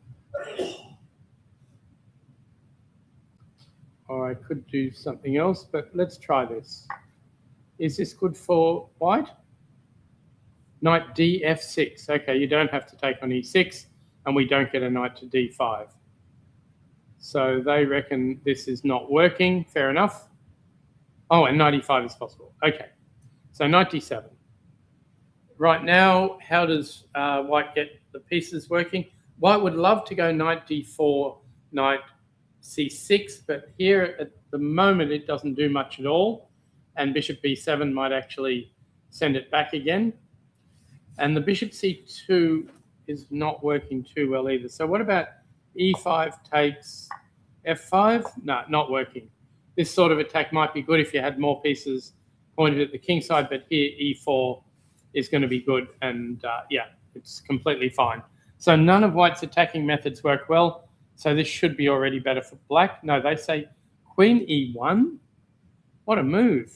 or I could do something else, but let's try this. Is this good for white? Knight df6. Okay, you don't have to take on e6, and we don't get a knight to d5. So they reckon this is not working. Fair enough. Oh, and knight e5 is possible. Okay, so knight d7. Right now, how does white get the pieces working? White would love to go knight d4, knight c6, but here at the moment it doesn't do much at all, and bishop b7 might actually send it back again. And the bishop c2 is not working too well either. So what about e5 takes f5? No, not working. This sort of attack might be good if you had more pieces pointed at the king side, but here e4 is going to be good, and yeah, it's completely fine. So none of white's attacking methods work well, so this should be already better for black. No, they say queen e1. What a move.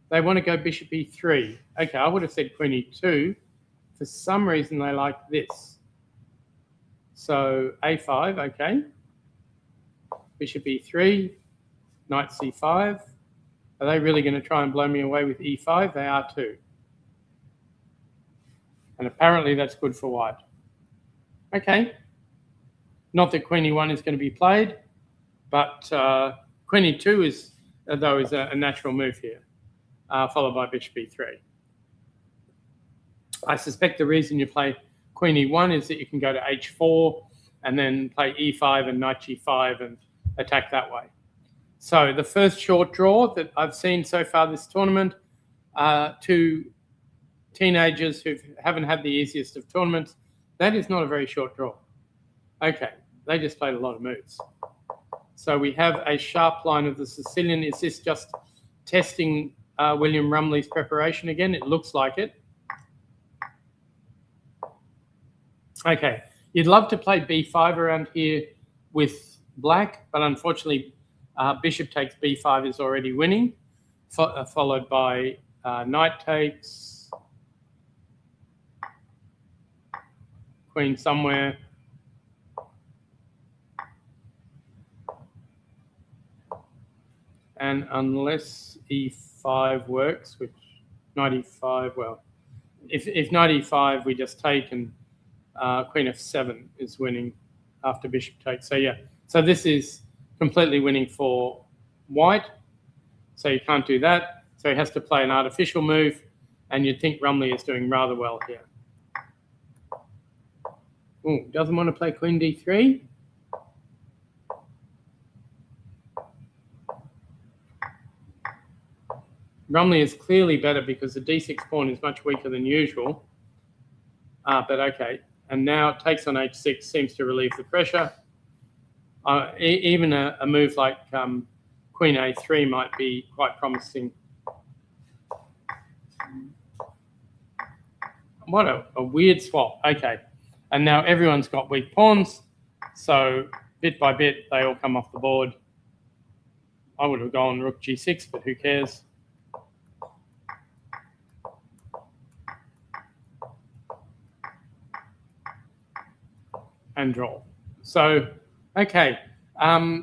They want to go bishop e3. Okay, I would have said queen e2. For some reason, they like this. So a5, okay. Bishop e3, knight c5. Are they really going to try and blow me away with e5? They are too. And apparently that's good for white. Okay. Not that queen e1 is going to be played, but queen e2 is, though, is a natural move here, followed by bishop e3. I suspect the reason you play queen e1 is that you can go to h4 and then play e5 and knight g5 and attack that way. So the first short draw that I've seen so far this tournament, two teenagers who haven't had the easiest of tournaments, that is not a very short draw. Okay, they just played a lot of moves. So we have a sharp line of the Sicilian. Is this just testing William Rumley's preparation again? It looks like it. Okay, you'd love to play b5 around here with black, but unfortunately bishop takes b5 is already winning, followed by knight takes, queen somewhere, and unless e5 works, which knight e5, well, if knight e5 we just take, and queen f7 is winning after bishop takes. So yeah, so this is completely winning for white. So you can't do that. So he has to play an artificial move, and you'd think Rumley is doing rather well here. Ooh, doesn't want to play queen d3. Rumley is clearly better because the d6 pawn is much weaker than usual. But okay. And now it takes on h6, seems to relieve the pressure. Even a move like queen a3 might be quite promising. What a weird swap. Okay. And now everyone's got weak pawns. So bit by bit, they all come off the board. I would have gone rook g6, but who cares? And draw. So, okay,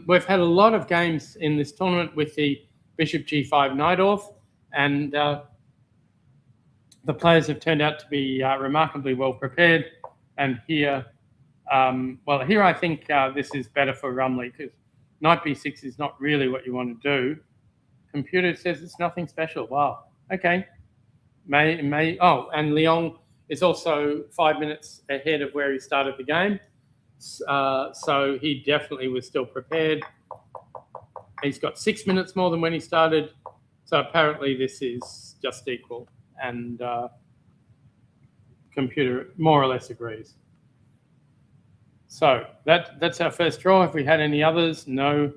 we've had a lot of games in this tournament with the bishop g5 knight off, and the players have turned out to be remarkably well prepared. And here, here I think this is better for Rumley because knight b6 is not really what you want to do. Computer says it's nothing special. Wow. Okay. And Leon is also 5 minutes ahead of where he started the game. So he definitely was still prepared. He's got 6 minutes more than when he started. So apparently this is just equal. And computer more or less agrees. So that's our first draw. Have we had any others? No.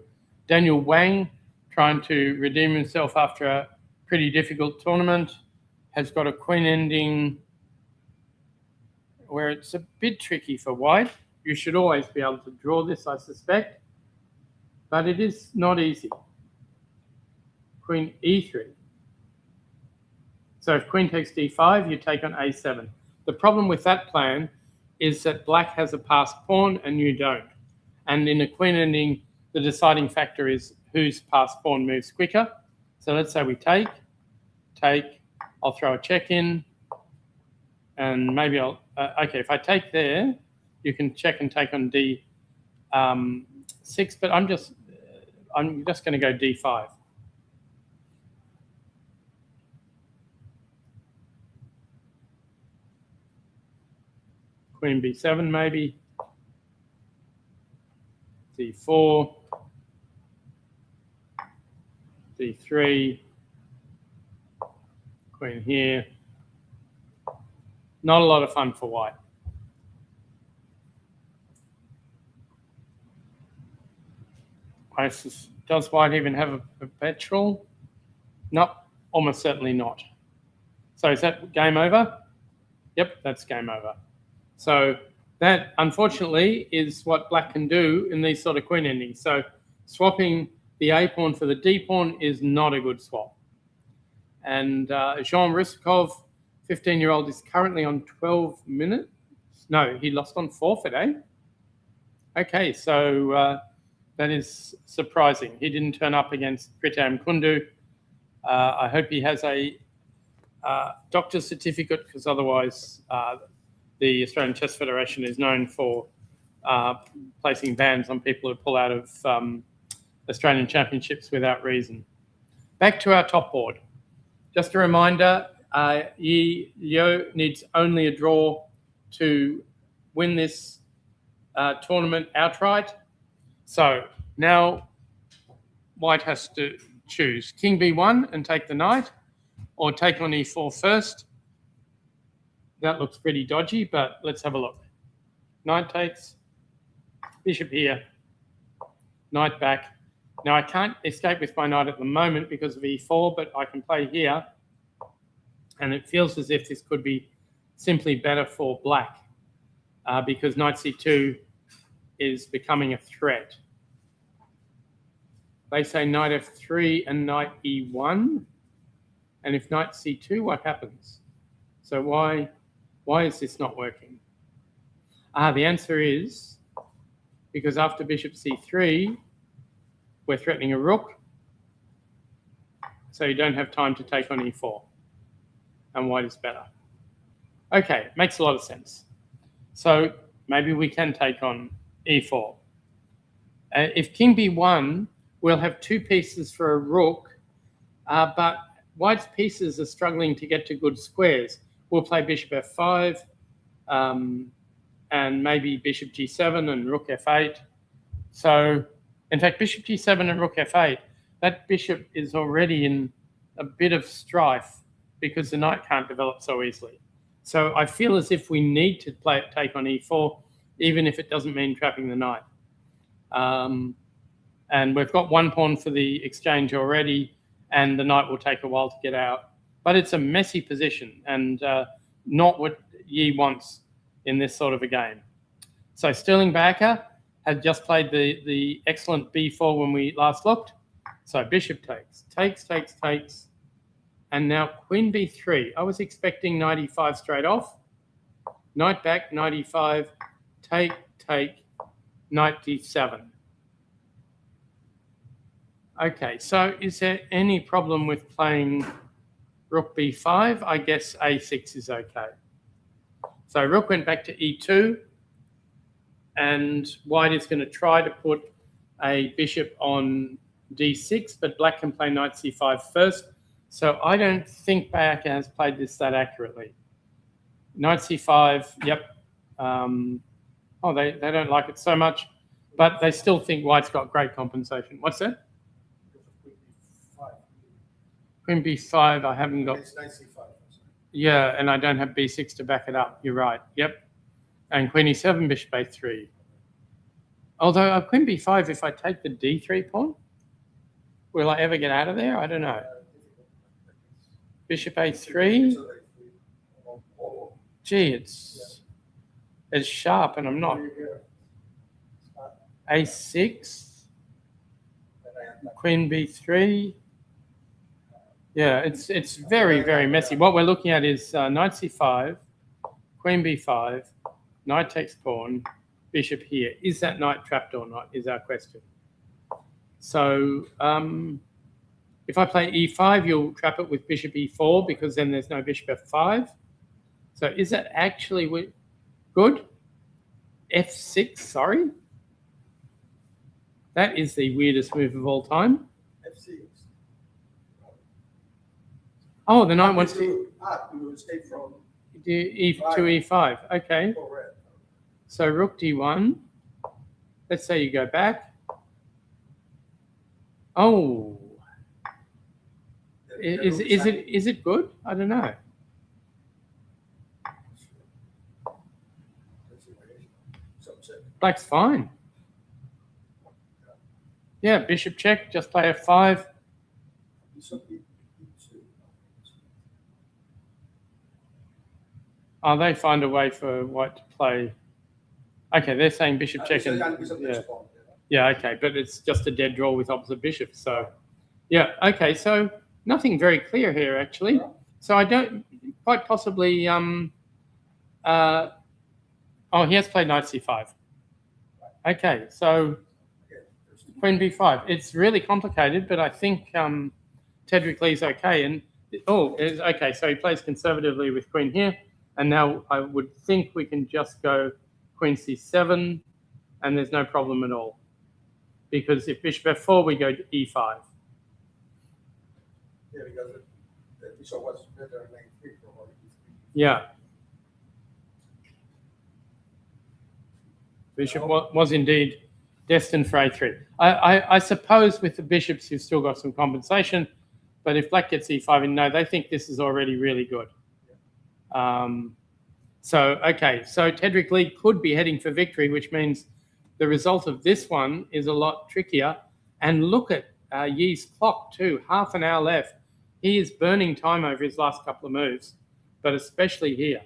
Daniel Wang, trying to redeem himself after a pretty difficult tournament, has got a queen ending where it's a bit tricky for white. You should always be able to draw this, I suspect, but it is not easy. Queen e3. So if queen takes d5, you take on a7. The problem with that plan is that black has a passed pawn and you don't. And in a queen ending, the deciding factor is whose passed pawn moves quicker. So let's say we take. I'll throw a check in, and maybe I'll. Okay, if I take there, you can check and take on d6. But I'm just going to go d5. Queen b7 maybe. d4. d3. Queen here. Not a lot of fun for white. Does white even have a perpetual? No, almost certainly not. So is that game over? Yep, that's game over. So that, unfortunately, is what black can do in these sort of queen endings. So swapping the A pawn for the D pawn is not a good swap. And Jean Ryskov, 15-year-old, is currently on 12 minutes. No, he lost on forfeit, eh? Okay, so that is surprising. He didn't turn up against Pritam Kundu. I hope he has a doctor's certificate, because otherwise the Australian Chess Federation is known for placing bans on people who pull out of Australian championships without reason. Back to our top board. Just a reminder, Yi Liu needs only a draw to win this tournament outright. So now white has to choose king b1 and take the knight, or take on e4 first. That looks pretty dodgy, but let's have a look. Knight takes, bishop here, knight back. Now I can't escape with my knight at the moment because of e4, but I can play here. And it feels as if this could be simply better for black because knight c2 is becoming a threat. They say knight f3 and knight e1. And if knight c2, what happens? So why is this not working? The answer is because after bishop c3, we're threatening a rook. So you don't have time to take on e4. And white is better. Okay, makes a lot of sense. So maybe we can take on e4. If king b1, we'll have two pieces for a rook, but white's pieces are struggling to get to good squares. We'll play bishop f5, and maybe bishop g7 and rook f8. So, in fact, bishop g7 and rook f8, that bishop is already in a bit of strife because the knight can't develop so easily. So I feel as if we need to take on e4, even if it doesn't mean trapping the knight. And we've got one pawn for the exchange already, and the knight will take a while to get out. But it's a messy position and not what Yi wants in this sort of a game. So Sterling Baker had just played the excellent b4 when we last looked. So bishop takes, and now queen b3. I was expecting knight e5 straight off. Knight back, knight e5, take, knight d7. Okay, so is there any problem with playing Rook b5, I guess a6 is okay. So rook went back to e2, and white is going to try to put a bishop on d6, but black can play knight c5 first. So I don't think Bayaka has played this that accurately. Knight c5, yep. They don't like it so much, but they still think white's got great compensation. What's that? Queen b5, I haven't got. It's knight c5. Yeah, and I don't have b6 to back it up. You're right. Yep. And queen e7, bishop a3. Although queen b5, if I take the d3 pawn, will I ever get out of there? I don't know. Bishop a3. Gee, it's sharp, and I'm not. A6. Queen b3. Yeah, it's very, very messy. What we're looking at is knight c5, queen b5, knight takes pawn, bishop here. Is that knight trapped or not is our question. So if I play e5, you'll trap it with bishop e4 because then there's no bishop f5. So is that actually good? f6, sorry. That is the weirdest move of all time. f6. Oh, the knight wants to You escape from do e2 e5. Okay. red. So rook d1. Let's say you go back. Oh, is it good? I don't know. Black's fine. Yeah, bishop check. Just play f5. Oh, they find a way for white to play. Okay, they're saying bishop check. Yeah, okay, but it's just a dead draw with opposite bishops. So, yeah, okay, so nothing very clear here, actually. So I don't, quite possibly, he has played knight c5. Okay, so queen b5. It's really complicated, but I think Tedrick Lee's okay. And, okay, so he plays conservatively with queen here. And now I would think we can just go queen c7, and there's no problem at all. Because if bishop f4, we go to e5. Yeah, because the bishop was better than knight 3 for Yeah. Bishop was indeed destined for a3. I suppose with the bishops, you've still got some compensation. But if black gets e5, and no, they think this is already really good. So Tedrick Lee could be heading for victory, which means the result of this one is a lot trickier. And look at Yi's clock too, half an hour left. He is burning time over his last couple of moves, but especially here.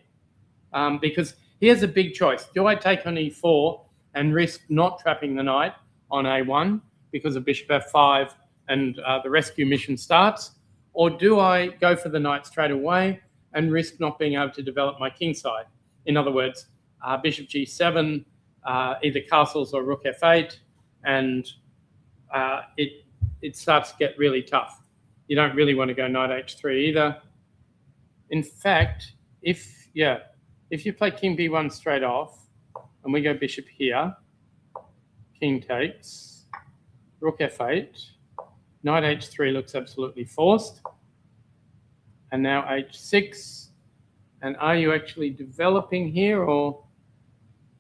Because he has a big choice. Do I take on e4 and risk not trapping the knight on a1 because of bishop f5 and the rescue mission starts? Or do I go for the knight straight away and risk not being able to develop my king side? In other words, bishop g7, either castles or rook f8, and it starts to get really tough. You don't really want to go knight h3 either. In fact, if you play king b1 straight off, and we go bishop here, king takes, rook f8, knight h3 looks absolutely forced, and now h6. And are you actually developing here, or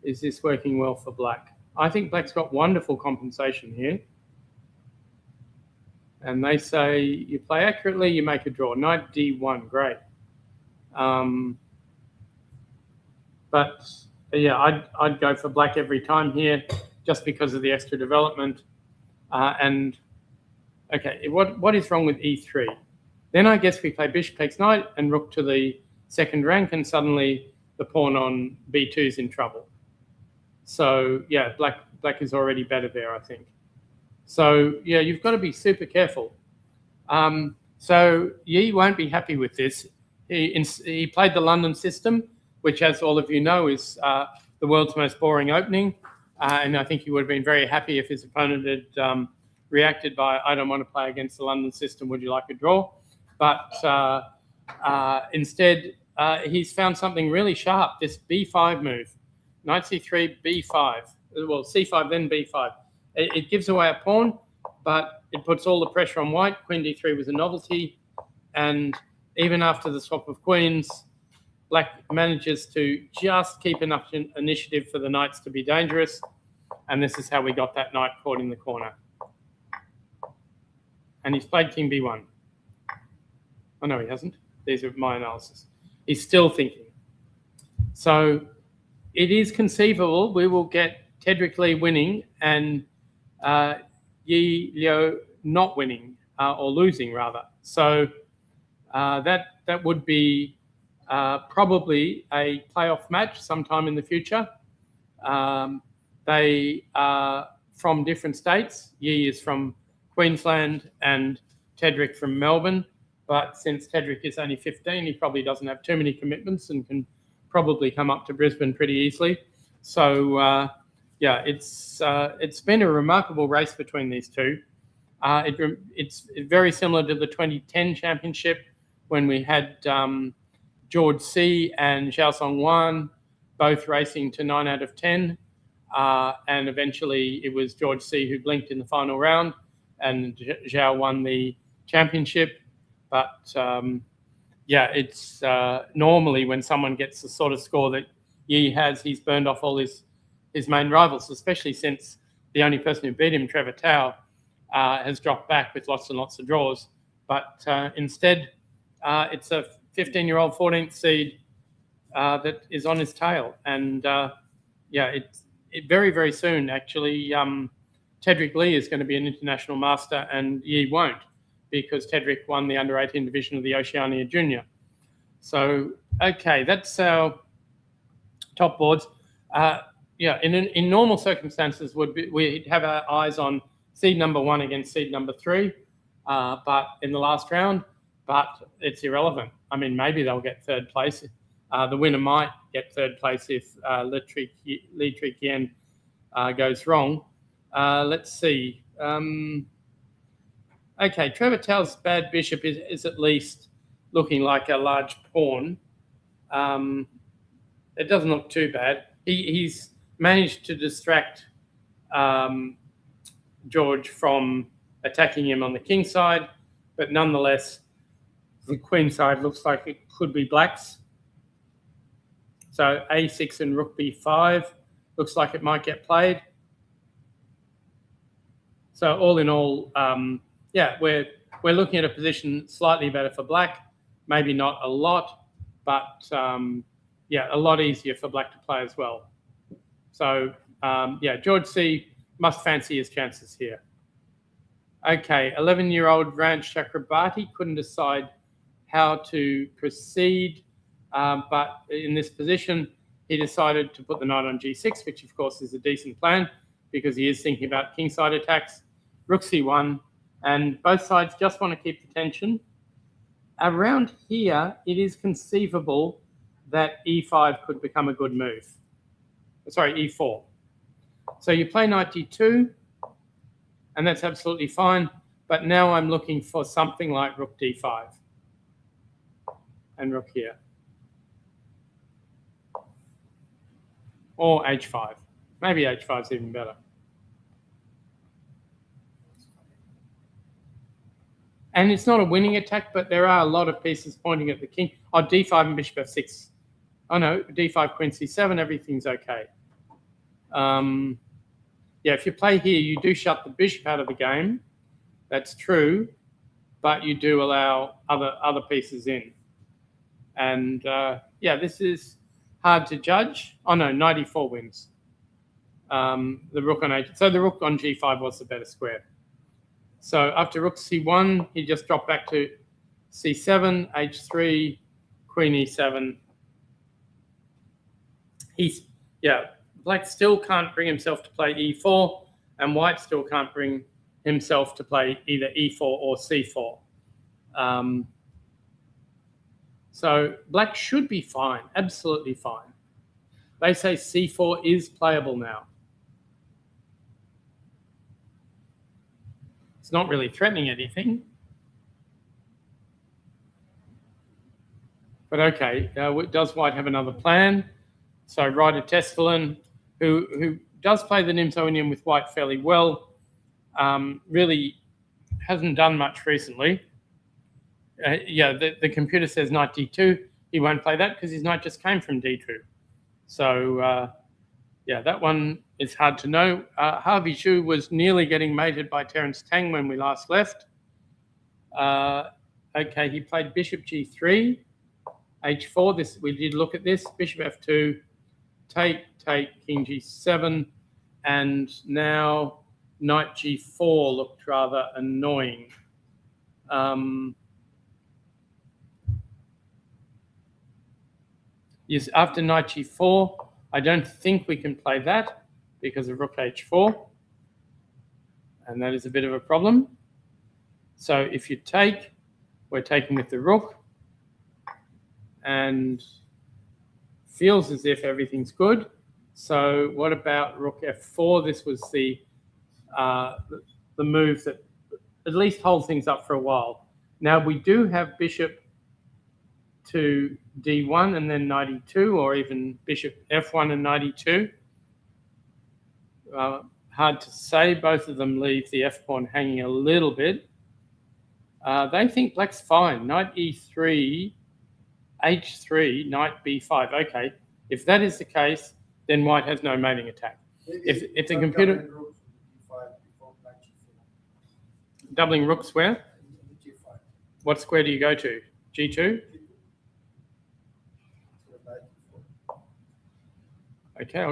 is this working well for black? I think black's got wonderful compensation here. And they say you play accurately, you make a draw. Knight d1, great. But yeah, I'd go for black every time here just because of the extra development. And okay, what is wrong with e3? Then I guess we play bishop takes knight and rook to the second rank, and suddenly the pawn on b2 is in trouble. So yeah, black is already better there, I think. So yeah, you've got to be super careful. So Yi won't be happy with this. He played the London system, which, as all of you know, is the world's most boring opening. And I think he would have been very happy if his opponent had reacted by, I don't want to play against the London system, would you like a draw? But Instead, he's found something really sharp, this b5 move. Knight c3, b5. Well, c5, then b5. It gives away a pawn, but it puts all the pressure on white. Queen d3 was a novelty. And even after the swap of queens, black manages to just keep enough initiative for the knights to be dangerous. And this is how we got that knight caught in the corner. And he's played king b1. Oh, no, he hasn't. These are my analysis. He's still thinking. So it is conceivable we will get Tedrick Lee winning and Yi Liu not winning, or losing, rather. So that would be probably a playoff match sometime in the future. They are from different states. Yi is from Queensland and Tedrick from Melbourne. But since Tedrick is only 15, he probably doesn't have too many commitments and can probably come up to Brisbane pretty easily. So, yeah, it's been a remarkable race between these two. It's very similar to the 2010 championship when we had George C. and Zhao Songwan both racing to 9 out of 10. And eventually it was George C. who blinked in the final round and Zhao won the championship. But yeah, it's normally when someone gets the sort of score that Yi has, he's burned off all his main rivals, especially since the only person who beat him, Trevor Tao, has dropped back with lots and lots of draws. But instead, it's a 15-year-old 14th seed that is on his tail. And yeah, it very, very soon, actually, Tedrick Lee is going to be an international master and Yi won't, because Tedrick won the under-18 division of the Oceania Junior. So, okay, that's our top boards. Yeah, in normal circumstances, we'd have our eyes on seed number 1 against seed number 3, but in the last round, but it's irrelevant. I mean, maybe they'll get third place. The winner might get third place if Li Triqian goes wrong. Let's see. Okay, Trevor Tao's bad bishop is at least looking like a large pawn. It doesn't look too bad. He's managed to distract George from attacking him on the king side, but nonetheless, the queen side looks like it could be black's. So a6 and rook b5 looks like it might get played. So all in all, yeah, we're looking at a position slightly better for black, maybe not a lot, but yeah, a lot easier for black to play as well. So yeah, George C must fancy his chances here. Okay, 11-year-old Ranch Chakrabarti couldn't decide how to proceed, but in this position, he decided to put the knight on g6, which of course is a decent plan because he is thinking about kingside attacks. Rook c1, and both sides just want to keep the tension. Around here, it is conceivable that e5 could become a good move. Sorry, e4. So you play knight d2, and that's absolutely fine. But now I'm looking for something like rook d5 and rook here. Or h5. Maybe h5 is even better. And it's not a winning attack, but there are a lot of pieces pointing at the king. Oh, d5 and bishop f6. Oh, no, d5, queen c7, everything's okay. Yeah, if you play here, you do shut the bishop out of the game. That's true, but you do allow other pieces in. And, yeah, this is hard to judge. Oh, no, knight e4 wins. The rook on h. So the rook on g5 was the better square. So after rook c1, he just dropped back to c7, h3, queen e7. Yeah, black still can't bring himself to play e4, and white still can't bring himself to play either e4 or c4. So black should be fine, absolutely fine. They say c4 is playable now. It's not really threatening anything. But okay, does White have another plan? So Ryder Testolin, who does play the Nimzo with White fairly well, really hasn't done much recently. The computer says knight d2. He won't play that because his knight just came from d2. So, that one is hard to know. Harvey Zhu was nearly getting mated by Terence Tang when we last left. Okay, he played bishop g3, h4. We did look at this. Bishop f2, take, king g7, and now knight g4 looked rather annoying. Yes, after knight g4, I don't think we can play that because of rook h4, and that is a bit of a problem. So if you take, we're taking with the rook, and feels as if everything's good. So what about rook f4? This was the move that at least holds things up for a while. Now we do have bishop to d1 and then knight e2, or even bishop f1 and knight e2. Hard to say. Both of them leave the f-pawn hanging a little bit. They think black's fine. Knight e3, h3, knight b5. Okay, if that is the case, then white has no mating attack. If the computer... Doubling rooks where? What square do you go to? G2? Okay,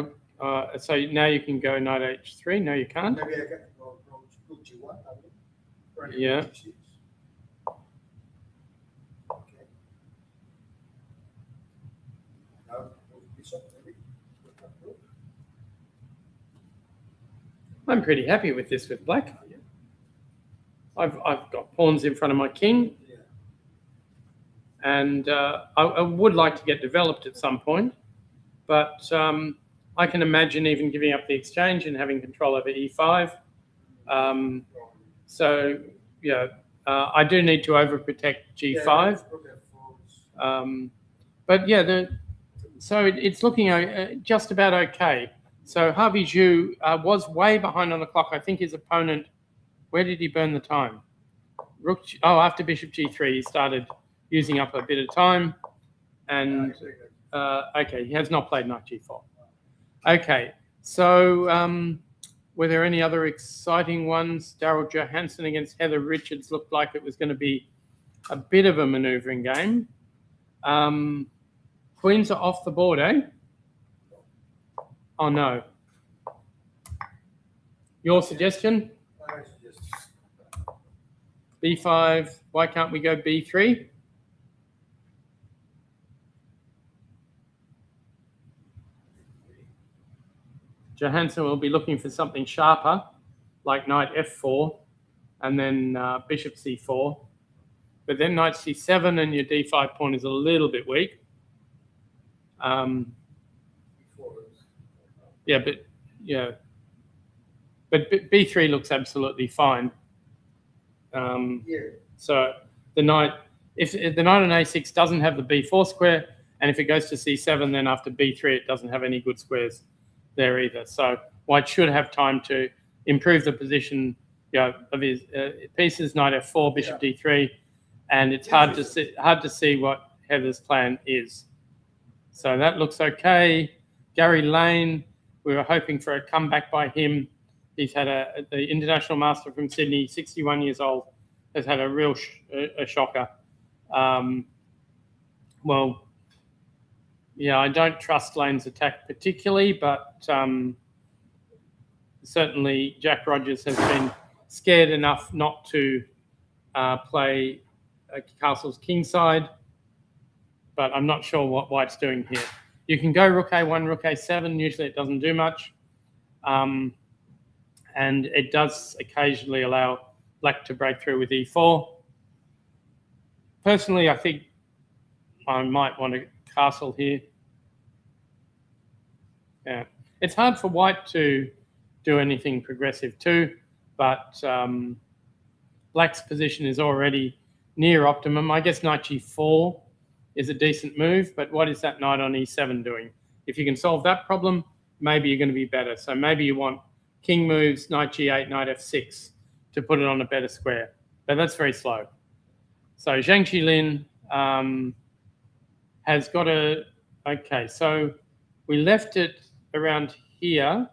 so now you can go knight h3. No, you can't. Maybe I can go rook g1. Yeah. Okay. Now bishop maybe. I'm pretty happy with this with black. I've got pawns in front of my king, Yeah. and I would like to get developed at some point, but I can imagine even giving up the exchange and having control over e5. So yeah, I do need to overprotect g5. But yeah, so it's looking just about okay. So Harvey Zhu was way behind on the clock. I think his opponent, where did he burn the time? After bishop g3, he started using up a bit of time. And okay, he has not played knight g4. Okay, so were there any other exciting ones? Daryl Johansson against Heather Richards looked like it was going to be a bit of a maneuvering game. Queens are off the board, eh? Oh, no. Your suggestion? B5. Why can't we go B3? Johansson will be looking for something sharper, like knight f4, and then bishop c4. But then knight c7 and your d5 pawn is a little bit weak. But b3 looks absolutely fine. So the knight, if the knight on a6 doesn't have the b4 square, and if it goes to c7, then after b3 it doesn't have any good squares there either. So white should have time to improve the position of his pieces. Knight f4, bishop d3, and it's hard to see what Heather's plan is. So that looks okay. Gary Lane, we were hoping for a comeback by him. He's had the international master from Sydney, 61 years old, has had a real shocker. I don't trust Lane's attack particularly, but certainly Jack Rogers has been scared enough not to play Castle's kingside, but I'm not sure what White's doing here. You can go rook a1, rook a7. Usually it doesn't do much. And it does occasionally allow black to break through with e4. Personally, I think I might want to castle here. Yeah, it's hard for white to do anything progressive too, but black's position is already near optimum. I guess knight g4 is a decent move, but what is that knight on e7 doing? If you can solve that problem, maybe you're going to be better. So maybe you want king moves, knight g8, knight f6 to put it on a better square. But that's very slow. So Zhang Qilin has got a... Okay, so we left it around here.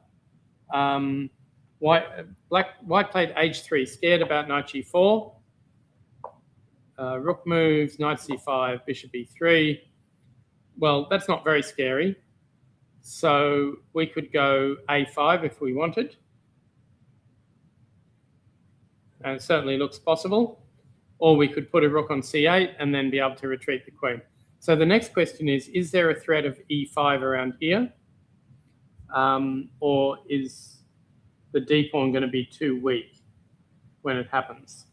White played h3, scared about knight g4. Rook moves, knight c5, bishop e3. Well, that's not very scary. So we could go a5 if we wanted. And it certainly looks possible. Or we could put a rook on c8 and then be able to retreat the queen. So the next question is there a threat of e5 around here? Or is the d pawn going to be too weak when it happens?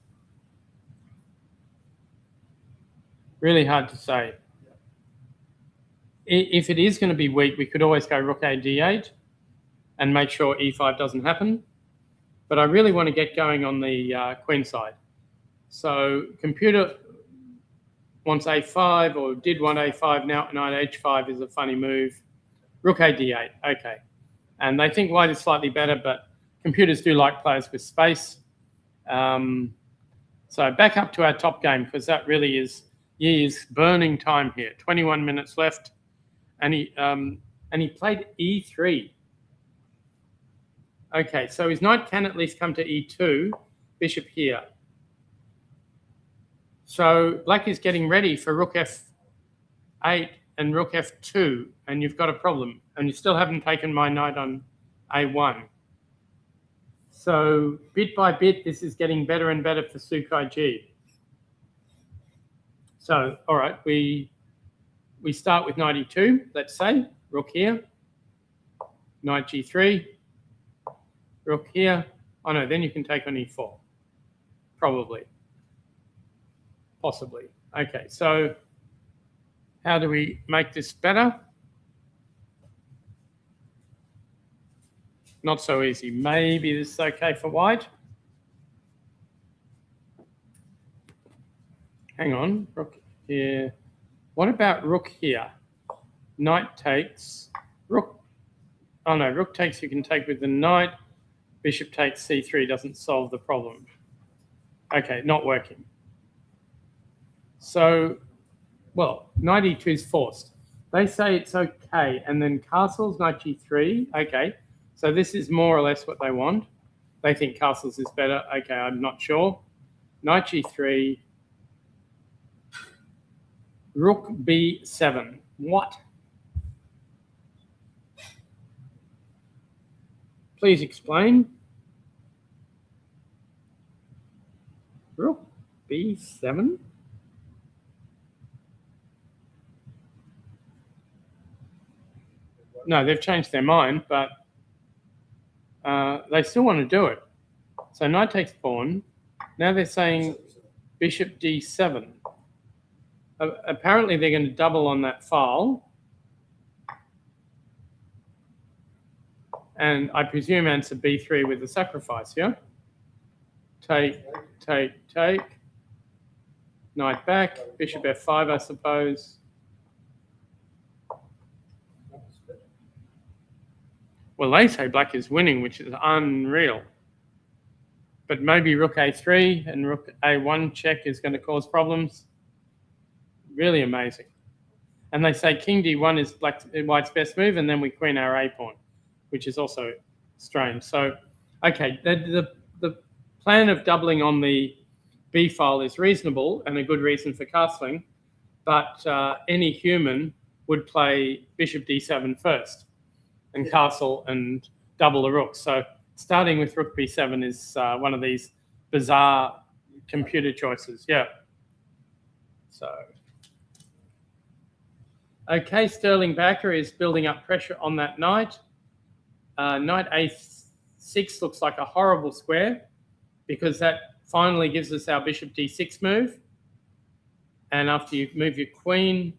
Really hard to say. If it is going to be weak, we could always go rook a d8 and make sure e5 doesn't happen. But I really want to get going on the queen side. So computer wants a5 or did want a5. Now knight h5 is a funny move. Rook a d8. Okay. And they think white is slightly better, but computers do like players with space. So back up to our top game, because that really is years burning time here. 21 minutes left. And he played e3. Okay, so his knight can at least come to e2, bishop here. So black is getting ready for rook f8 and rook f2, and you've got a problem. And you still haven't taken my knight on a1. So bit by bit, this is getting better and better for Sukai G. So, all right, we start with knight e2, let's say, rook here, knight g3, rook here. Oh no, then you can take on e4, probably, possibly. Okay, so how do we make this better? Not so easy. Maybe this is okay for white. Hang on, rook here. What about rook here? Knight takes, rook. Oh no, rook takes you can take with the knight. Bishop takes c3 doesn't solve the problem. Okay, not working. So, well, knight e2 is forced. They say it's okay, and then castles, knight g3, okay. So this is more or less what they want. They think castles is better. Okay, I'm not sure. Knight g3, rook b7. What? Please explain. Rook b7? No, they've changed their mind, but they still want to do it. So knight takes pawn. Now they're saying bishop d7. Apparently they're going to double on that file. And I presume answer b3 with the sacrifice, yeah? Take, take, take. Knight back. Bishop f5, I suppose. Well, they say black is winning, which is unreal. But maybe rook a3 and rook a1 check is going to cause problems. Really amazing. And they say king d1 is white's best move, and then we queen our a pawn, which is also strange. So, okay, the plan of doubling on the b file is reasonable and a good reason for castling, but any human would play bishop d7 first and castle and double the rook. So starting with rook b7 is one of these bizarre computer choices. Yeah. So, okay, Sterling Backer is building up pressure on that knight. Knight a6 looks like a horrible square because that finally gives us our bishop d6 move. And after you move your queen,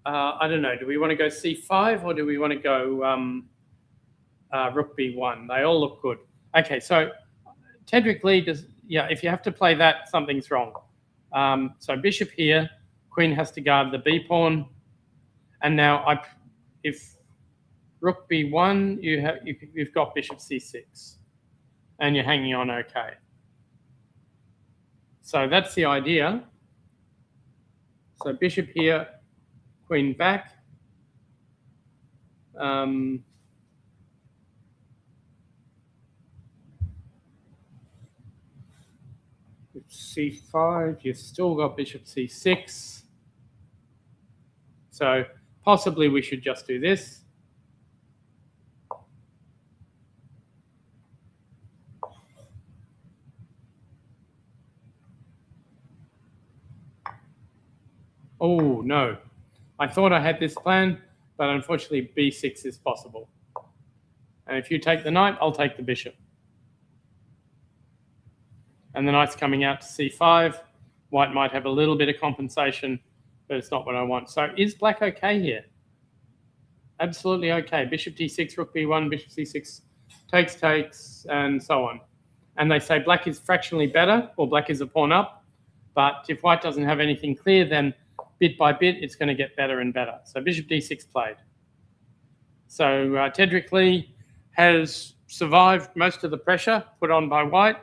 I don't know, do we want to go c5 or do we want to go rook b1? They all look good. Okay, so Tedrick Lee does, yeah, if you have to play that, something's wrong. So bishop here, Queen has to guard the B pawn. And now if rook B1, you've got bishop C6. And you're hanging on okay. So that's the idea. So bishop here, queen back. C5, you've still got bishop C6. So possibly we should just do this. Oh, no. I thought I had this plan, but unfortunately B6 is possible. And if you take the knight, I'll take the bishop. And the knight's coming out to C5. White might have a little bit of compensation, but it's not what I want. So is black okay here? Absolutely okay. Bishop D6, rook B1, bishop C6, takes, and so on. And they say black is fractionally better, or black is a pawn up. But if white doesn't have anything clear, then bit by bit, it's going to get better and better. So bishop D6 played. So Tedrick Lee has survived most of the pressure put on by white.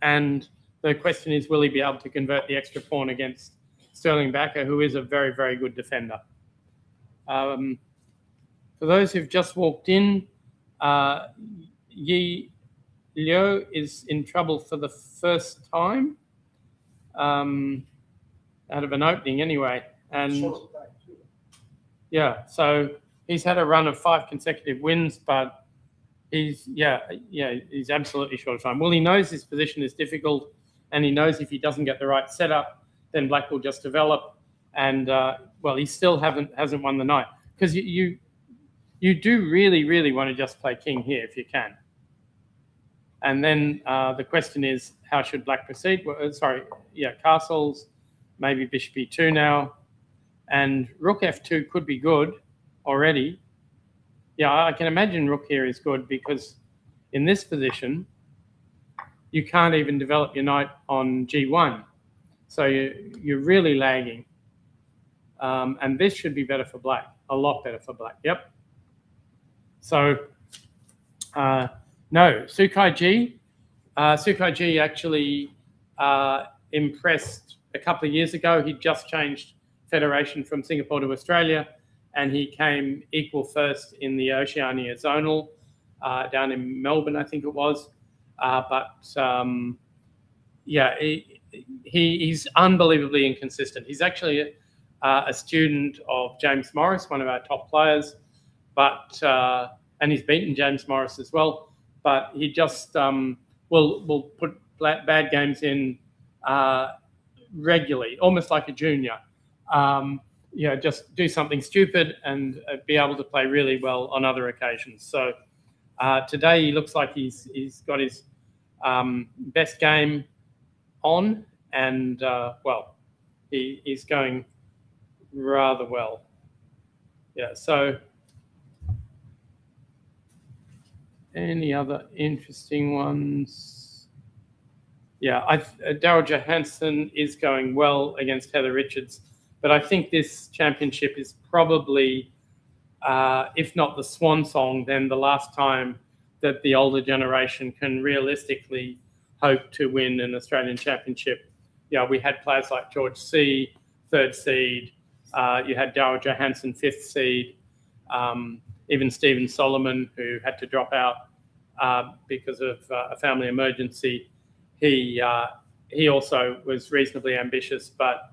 And the question is, will he be able to convert the extra pawn against Sterling Bakker, who is a very, very good defender? For those who've just walked in, Yi Liu is in trouble for the first time out of an opening anyway. And yeah, so he's had a run of 5 consecutive wins, but he's absolutely short of time. Well, he knows his position is difficult, and he knows if he doesn't get the right setup, then black will just develop. And well, he still hasn't won the knight, because you do really want to just play king here if you can. And then the question is, how should black proceed? Well, castles, maybe bishop e2 now, and rook f2 could be good already. Yeah, I can imagine rook here is good, because in this position, you can't even develop your knight on g1. So you're really lagging. And this should be better for black, a lot better for black. Yep. So, no, Sukai G. Sukai G actually impressed a couple of years ago. He just changed federation from Singapore to Australia, and he came equal first in the Oceania Zonal down in Melbourne, I think it was. He's unbelievably inconsistent. He's actually a student of James Morris, one of our top players, and he's beaten James Morris as well. But he just will put bad games in regularly, almost like a junior. Just do something stupid and be able to play really well on other occasions. So today he looks like he's got his best game on, and he's going rather well. Yeah. So any other interesting ones? Yeah, Daryl Johansson is going well against Heather Richards. But I think this championship is probably, if not the swan song, then the last time that the older generation can realistically hope to win an Australian championship. Yeah, we had players like George C., 3rd seed. You had Daryl Johansson, 5th seed. Even Stephen Solomon, who had to drop out because of a family emergency. He also was reasonably ambitious, but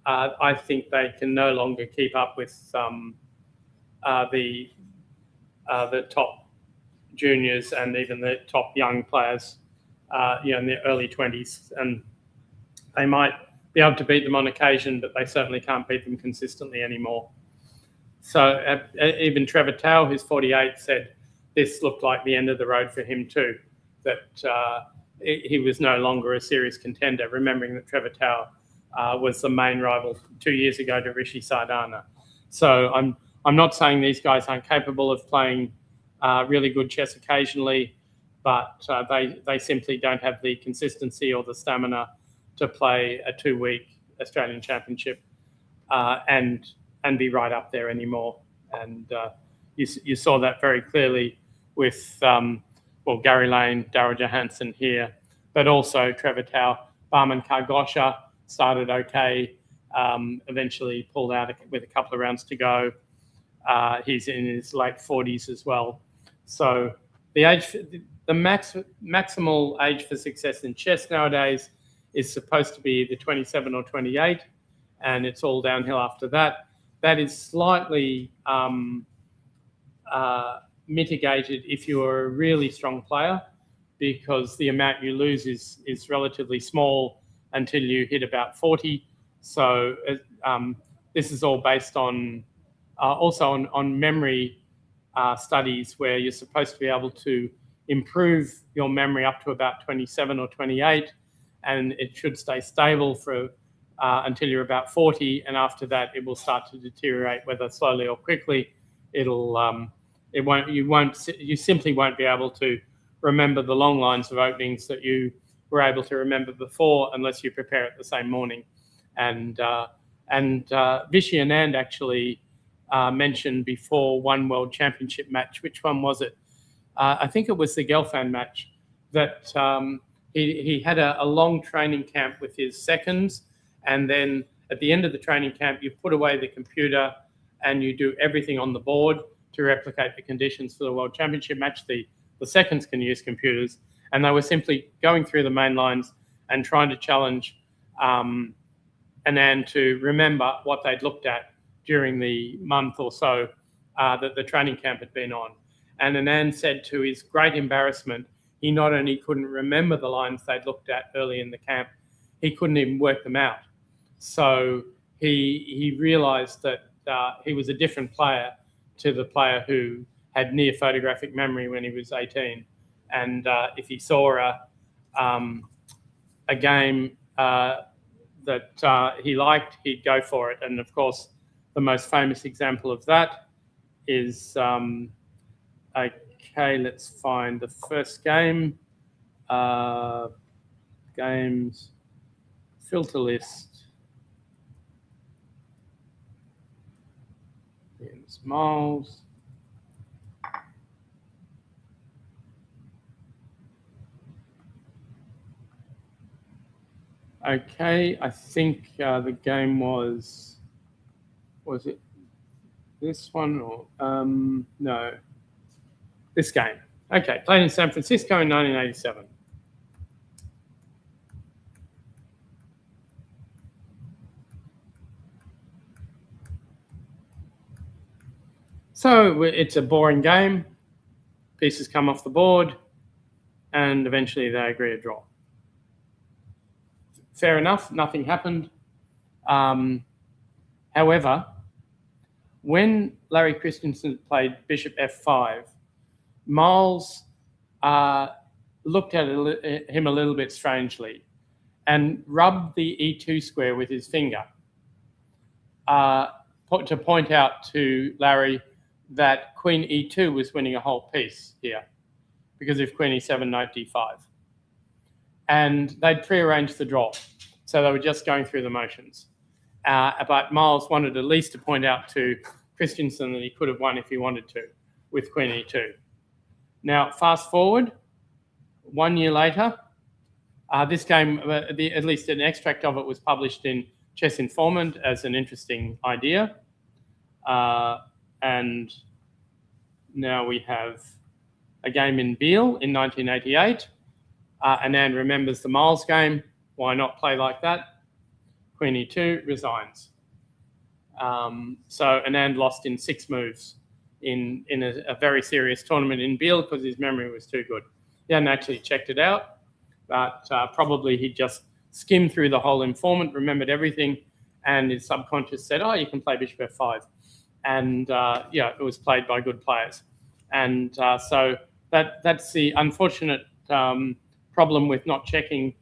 I think they can no longer keep up with the top juniors and even the top young players, in their early 20s. And they might be able to beat them on occasion, but they certainly can't beat them consistently anymore. So even Trevor Tao, who's 48, said this looked like the end of the road for him too, that he was no longer a serious contender, remembering that Trevor Tao was the main rival 2 years ago to Rishi Sardana. So I'm not saying these guys aren't capable of playing really good chess occasionally, but they simply don't have the consistency or the stamina to play a 2-week Australian Championship and be right up there anymore. And you saw that very clearly with Gary Lane, Darryl Johansson here, but also Trevor Tao. Barman Kargosha started okay, eventually pulled out with a couple of rounds to go. He's in his late 40s as well. So the maximal age for success in chess nowadays is supposed to be the 27 or 28, and it's all downhill after that. That is slightly mitigated if you are a really strong player, because the amount you lose is relatively small until you hit about 40. So this is all based on also on memory studies, where you're supposed to be able to improve your memory up to about 27 or 28, and it should stay stable for until you're about 40, and after that it will start to deteriorate, whether slowly or quickly. You simply won't be able to remember the long lines of openings that you were able to remember before, unless you prepare it the same morning. And Vishy Anand actually mentioned before one world championship match. Which one was it? I think it was the Gelfand match, that he had a long training camp with his seconds, and then at the end of the training camp, you put away the computer and you do everything on the board to replicate the conditions for the world championship match. The seconds can use computers, and they were simply going through the main lines and trying to challenge Anand to remember what they'd looked at during the month or so that the training camp had been on. And Anand said, to his great embarrassment, he not only couldn't remember the lines they'd looked at early in the camp, he couldn't even work them out. So he realized that he was a different player to the player who had near photographic memory when he was 18. And if he saw a game that he liked, he'd go for it. And of course, the most famous example of that is, okay, let's find the first game. Games, filter list. Here's Miles. Okay, I think the game was it this one or no, this game. Okay, played in San Francisco in 1987. So it's a boring game. Pieces come off the board, and eventually they agree to draw. Fair enough, nothing happened. However, when Larry Christensen played Bishop F5, Miles looked at him a little bit strangely and rubbed the E2 square with his finger to point out to Larry that Queen E2 was winning a whole piece here, because if Queen E7, Knight D5. And they'd prearranged the draw, so they were just going through the motions. But Miles wanted at least to point out to Christensen that he could have won if he wanted to with Queen E2. Now, fast forward 1 year later, this game, at least an extract of it, was published in Chess Informant as an interesting idea. And now we have a game in Biel in 1988. Anand remembers the Miles game. Why not play like that? Queen E2, resigns. So Anand lost in 6 moves in a very serious tournament in Biel because his memory was too good. He hadn't actually checked it out, but probably he just skimmed through the whole informant, remembered everything, and his subconscious said, oh, you can play Bishop F5. And yeah, it was played by good players. And so that's the unfortunate problem with not checking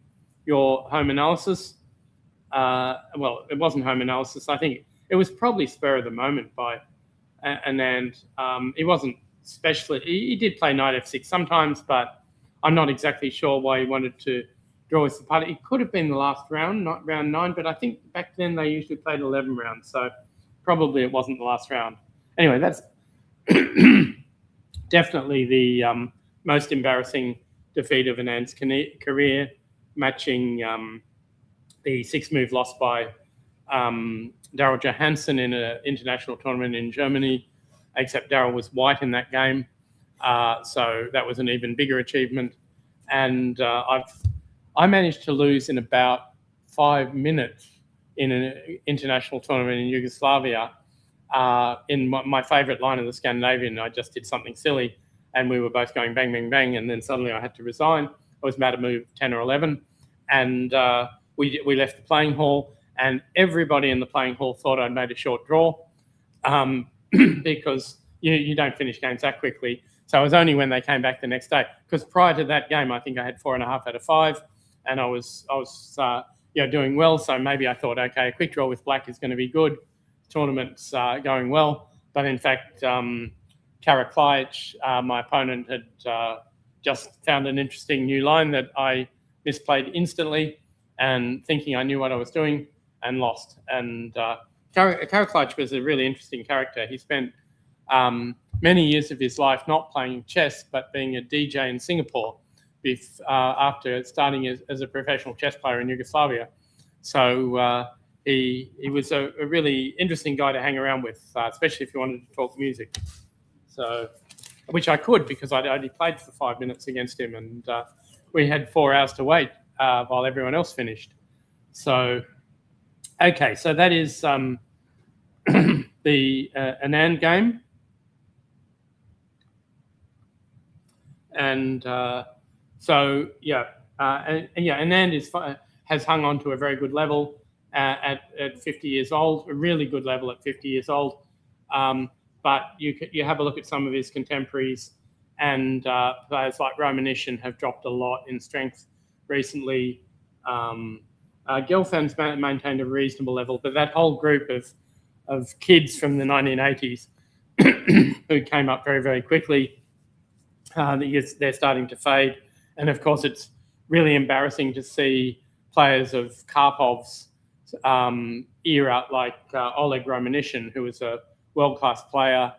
your home analysis. Well, it wasn't home analysis. I think it was probably spur of the moment by Anand. He wasn't especially, he did play Knight F6 sometimes, but I'm not exactly sure why he wanted to draw with Zapata. It could have been the last round, not round 9, but I think back then they usually played 11 rounds, so probably it wasn't the last round. Anyway, that's definitely the most embarrassing defeat of Anand's career, matching the 6-move loss by Daryl Johansson in an international tournament in Germany, except Daryl was white in that game. So that was an even bigger achievement. And I managed to lose in about 5 minutes in an international tournament in Yugoslavia. In my favourite line of the Scandinavian, I just did something silly and we were both going bang, bang, bang. And then suddenly I had to resign. I was about to move 10 or 11. And we left the playing hall and everybody in the playing hall thought I'd made a short draw because you don't finish games that quickly. So it was only when they came back the next day. Because prior to that game, I think I had 4.5 out of 5 and I was doing well. So maybe I thought, okay, a quick draw with black is going to be good. Tournament's going well. But in fact, Kara Klajic, my opponent, had just found an interesting new line that I misplayed instantly and thinking I knew what I was doing and lost. And Kara Klajic was a really interesting character. He spent many years of his life not playing chess, but being a DJ in Singapore after starting as a professional chess player in Yugoslavia. So he was a really interesting guy to hang around with, especially if you wanted to talk music. So, which I could because I'd only played for 5 minutes against him, and we had 4 hours to wait while everyone else finished. So, okay, so that is the Anand game. And Anand has hung on to a very good level at 50 years old, a really good level at 50 years old. But you have a look at some of his contemporaries, and players like Romanishin have dropped a lot in strength recently. Gelfand's maintained a reasonable level, but that whole group of kids from the 1980s who came up very, very quickly, they're starting to fade. And of course, it's really embarrassing to see players of Karpov's era, like Oleg Romanishin, who was a world-class player.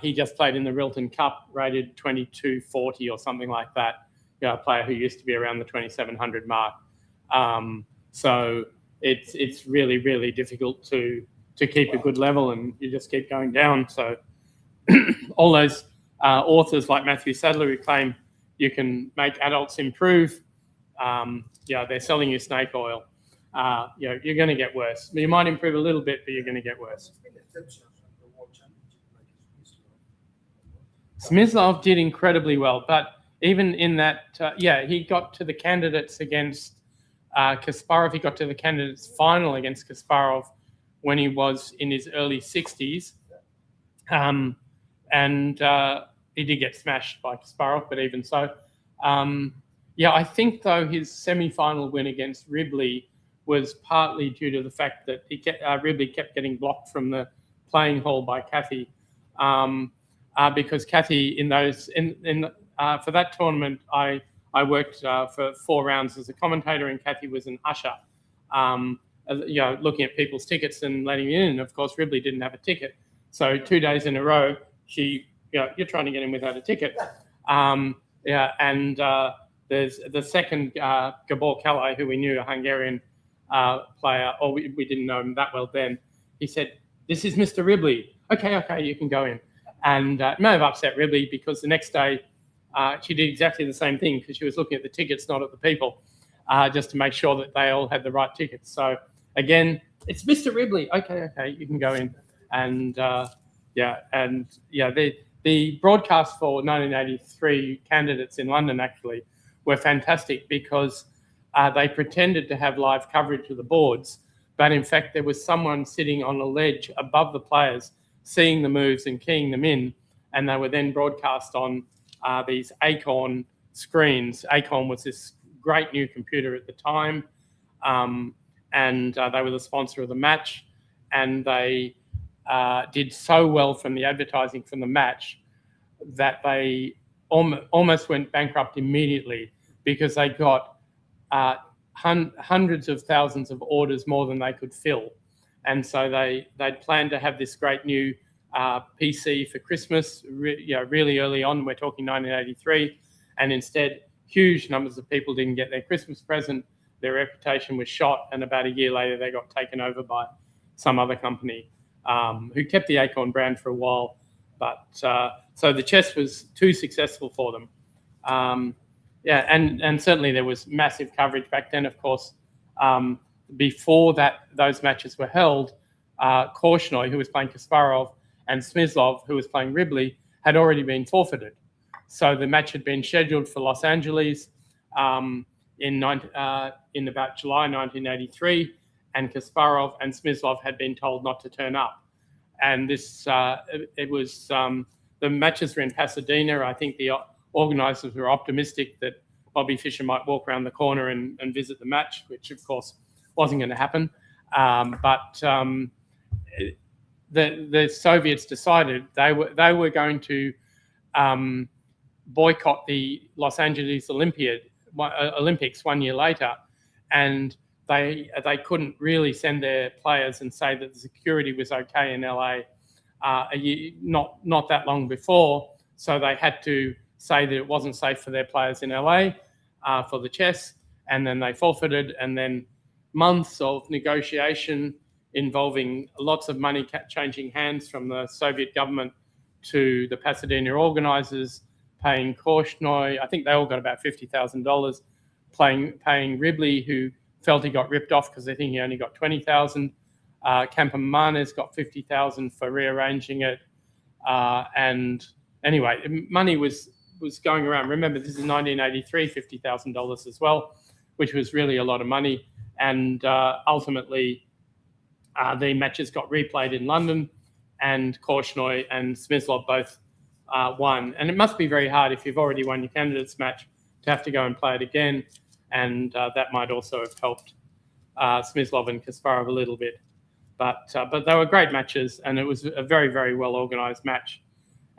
He just played in the Rilton Cup, rated 2240 or something like that. A player who used to be around the 2700 mark. So it's really, really difficult to keep a good level, and you just keep going down. So all those authors like Matthew Sadler who claim you can make adults improve, they're selling you snake oil. You're going to get worse. You might improve a little bit, but you're going to get worse. Smyslov did incredibly well, but even in that, he got to the candidates against Kasparov. He got to the candidates final against Kasparov when he was in his early 60s. And he did get smashed by Kasparov, but even so. I think, though, his semi-final win against Ribley was partly due to the fact that Ribley kept getting blocked from the playing hall by Kathy. Because Kathy, for that tournament, I worked for 4 rounds as a commentator, and Kathy was an usher, looking at people's tickets and letting them in. And of course, Ribley didn't have a ticket, so 2 days in a row, you're trying to get in without a ticket. There's the second Gabor Kalai, who we knew, a Hungarian player, or we didn't know him that well then. He said, "This is Mr. Ribley. Okay, you can go in." And it may have upset Ribley because the next day she did exactly the same thing because she was looking at the tickets, not at the people, just to make sure that they all had the right tickets. So again, it's Mr. Ribley. Okay, you can go in. And the broadcast for 1983 candidates in London actually were fantastic because they pretended to have live coverage of the boards, but in fact there was someone sitting on a ledge above the players seeing the moves and keying them in, and they were then broadcast on these Acorn screens. Acorn was this great new computer at the time, and they were the sponsor of the match, and they did so well from the advertising from the match that they almost went bankrupt immediately because they got hundreds of thousands of orders more than they could fill. And so they'd planned to have this great new PC for Christmas, really early on. We're talking 1983. And instead, huge numbers of people didn't get their Christmas present. Their reputation was shot. And about a year later, they got taken over by some other company who kept the Acorn brand for a while. But so the chess was too successful for them. And certainly there was massive coverage back then, of course. Before those matches were held, Korchnoi, who was playing Kasparov, and Smyslov, who was playing Ribley, had already been forfeited. So the match had been scheduled for Los Angeles in about July 1983, and Kasparov and Smyslov had been told not to turn up. And this it was the matches were in Pasadena. I think the organisers were optimistic that Bobby Fischer might walk around the corner and visit the match, which of course wasn't going to happen. But the Soviets decided they were going to boycott the Los Angeles Olympics 1 year later, and they couldn't really send their players and say that the security was okay in LA not that long before. So they had to say that it wasn't safe for their players in LA for the chess, and then they forfeited, and then months of negotiation involving lots of money changing hands from the Soviet government to the Pasadena organisers, paying Korchnoi. I think they all got about $50,000, paying Ribley, who felt he got ripped off because they think he only got $20,000. Campomanes got $50,000 for rearranging it. And anyway, money was going around. Remember, this is 1983, $50,000 as well, which was really a lot of money. And ultimately, the matches got replayed in London, and Korchnoi and Smyslov both won. And it must be very hard if you've already won your candidates match to have to go and play it again. And that might also have helped Smyslov and Kasparov a little bit. But they were great matches, and it was a very, very well organised match.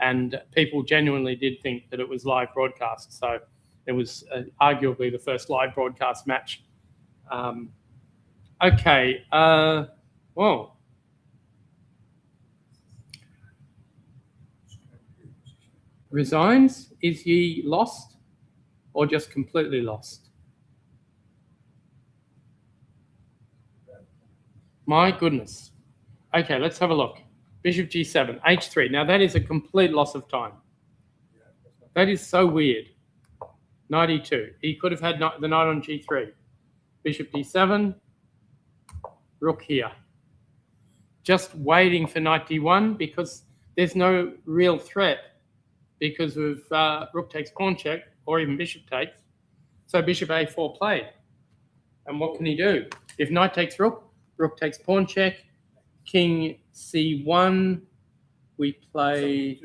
And people genuinely did think that it was live broadcast. So it was arguably the first live broadcast match. Okay. Whoa. Resigns? Is ye lost or just completely lost? My goodness. Okay, let's have a look. Bishop G7, H3. Now that is a complete loss of time. That is so weird. Knight E2. He could have had the knight on G3. Bishop D7. Rook here. Just waiting for knight D1 because there's no real threat because of rook takes pawn check or even bishop takes. So bishop A4 played. And what can he do? If knight takes rook, rook takes pawn check, king C1, we play,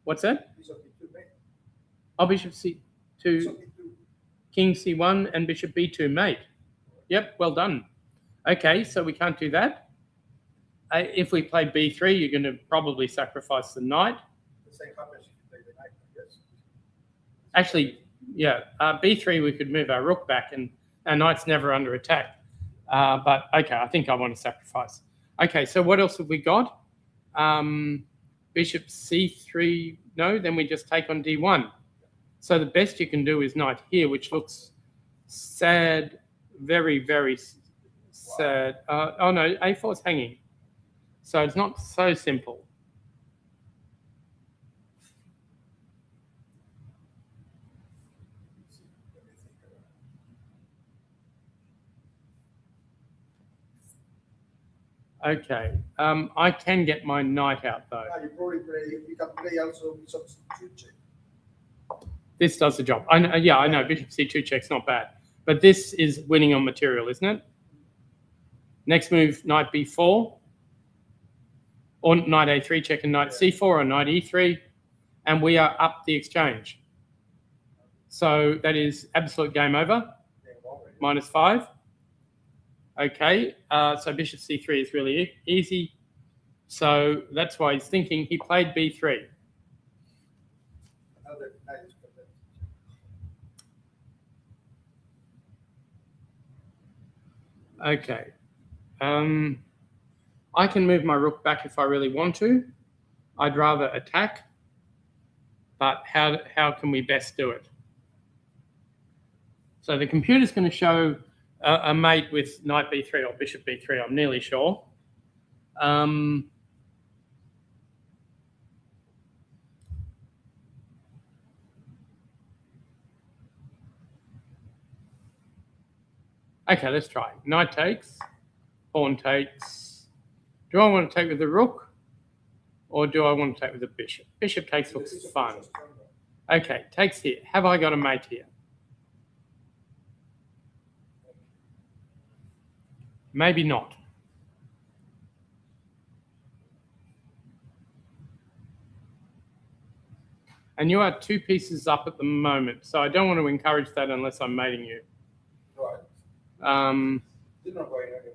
what's that? Oh, bishop C2, king C1 and bishop B2 mate. Yep, well done. Okay, so we can't do that. If we play B3, you're going to probably sacrifice the knight. The same happens if you play the knight, I guess. Actually, yeah, B3 we could move our rook back and our knight's never under attack. But okay, I think I want to sacrifice. Okay, so what else have we got? Bishop C3, no, then we just take on D1. So the best you can do is knight here, which looks sad, very, very sad. Oh no, A4 is hanging. So it's not so simple. Okay, I can get my knight out though. You probably play, you can play also bishop C2 check. This does the job. I know bishop C2 check's not bad, but this is winning on material, isn't it? Next move, knight B4, or knight A3 check and knight C4 or knight E3, and we are up the exchange. So that is absolute game over, -5. Okay, so bishop C3 is really easy. So that's why he's thinking. He played B3. Okay. I can move my rook back if I really want to. I'd rather attack, but how can we best do it? So the computer's going to show a mate with knight b3 or bishop b3, I'm nearly sure. Okay, let's try. Knight takes, pawn takes. Do I want to take with the rook, or do I want to take with the bishop? Bishop takes looks fun. Okay, takes here. Have I got a mate here? Maybe not. And you are 2 pieces up at the moment, so I don't want to encourage that unless I'm mating you. Right. They're not going anywhere.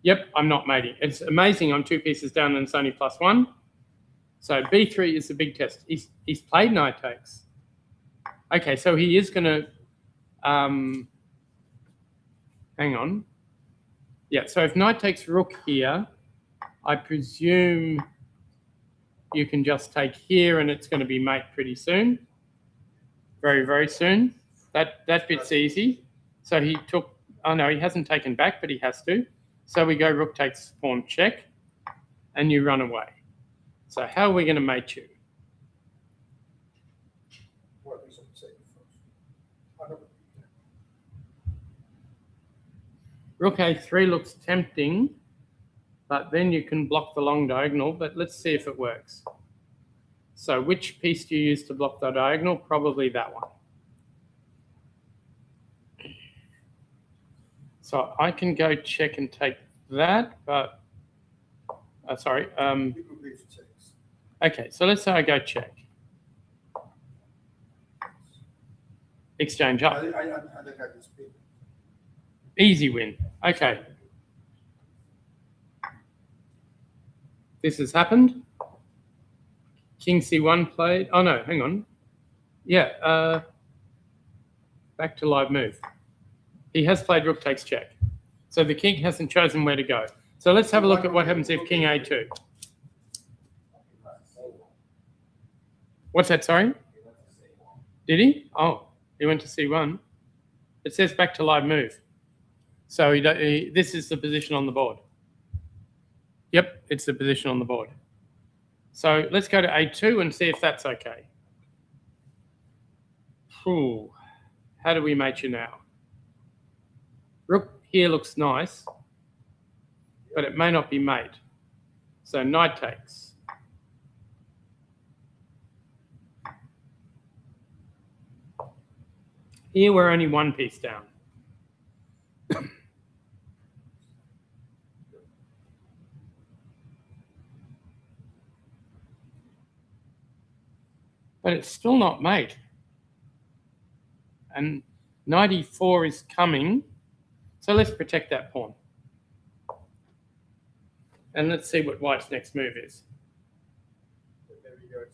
Yep, I'm not mating. It's amazing. I'm 2 pieces down and it's only +1. So b3 is the big test. He's played knight takes. Okay, so he is going to hang on. Yeah, so if knight takes rook here, I presume you can just take here and it's going to be mate pretty soon. Very, very soon. That bit's easy. So he took, oh no, he hasn't taken back, but he has to. So we go rook takes pawn check, and you run away. So how are we going to mate you? Well, do something safe first. I don't know. Rook a3 looks tempting, but then you can block the long diagonal, but let's see if it works. So which piece do you use to block the diagonal? Probably that one. So I can go check and take that, but, sorry. People leave checks. Okay, so let's say I go check. Exchange I up. think I can speak. Easy win. Okay. This has happened. King c1 played. Oh no, hang on. Yeah, back to live move. He has played rook takes check. So the king hasn't chosen where to go. So let's have a look at what happens if king a2. What's that, sorry? Did he? Oh, he went to c1. It says back to live move. So this is the position on the board. Yep, it's the position on the board. So let's go to a2 and see if that's okay. Ooh, how do we mate you now? Rook here looks nice, but it may not be mate. So knight takes. Here we're only 1 piece down. But it's still not mate. And 94 is coming. So let's protect that pawn. And let's see what white's next move is. There we go.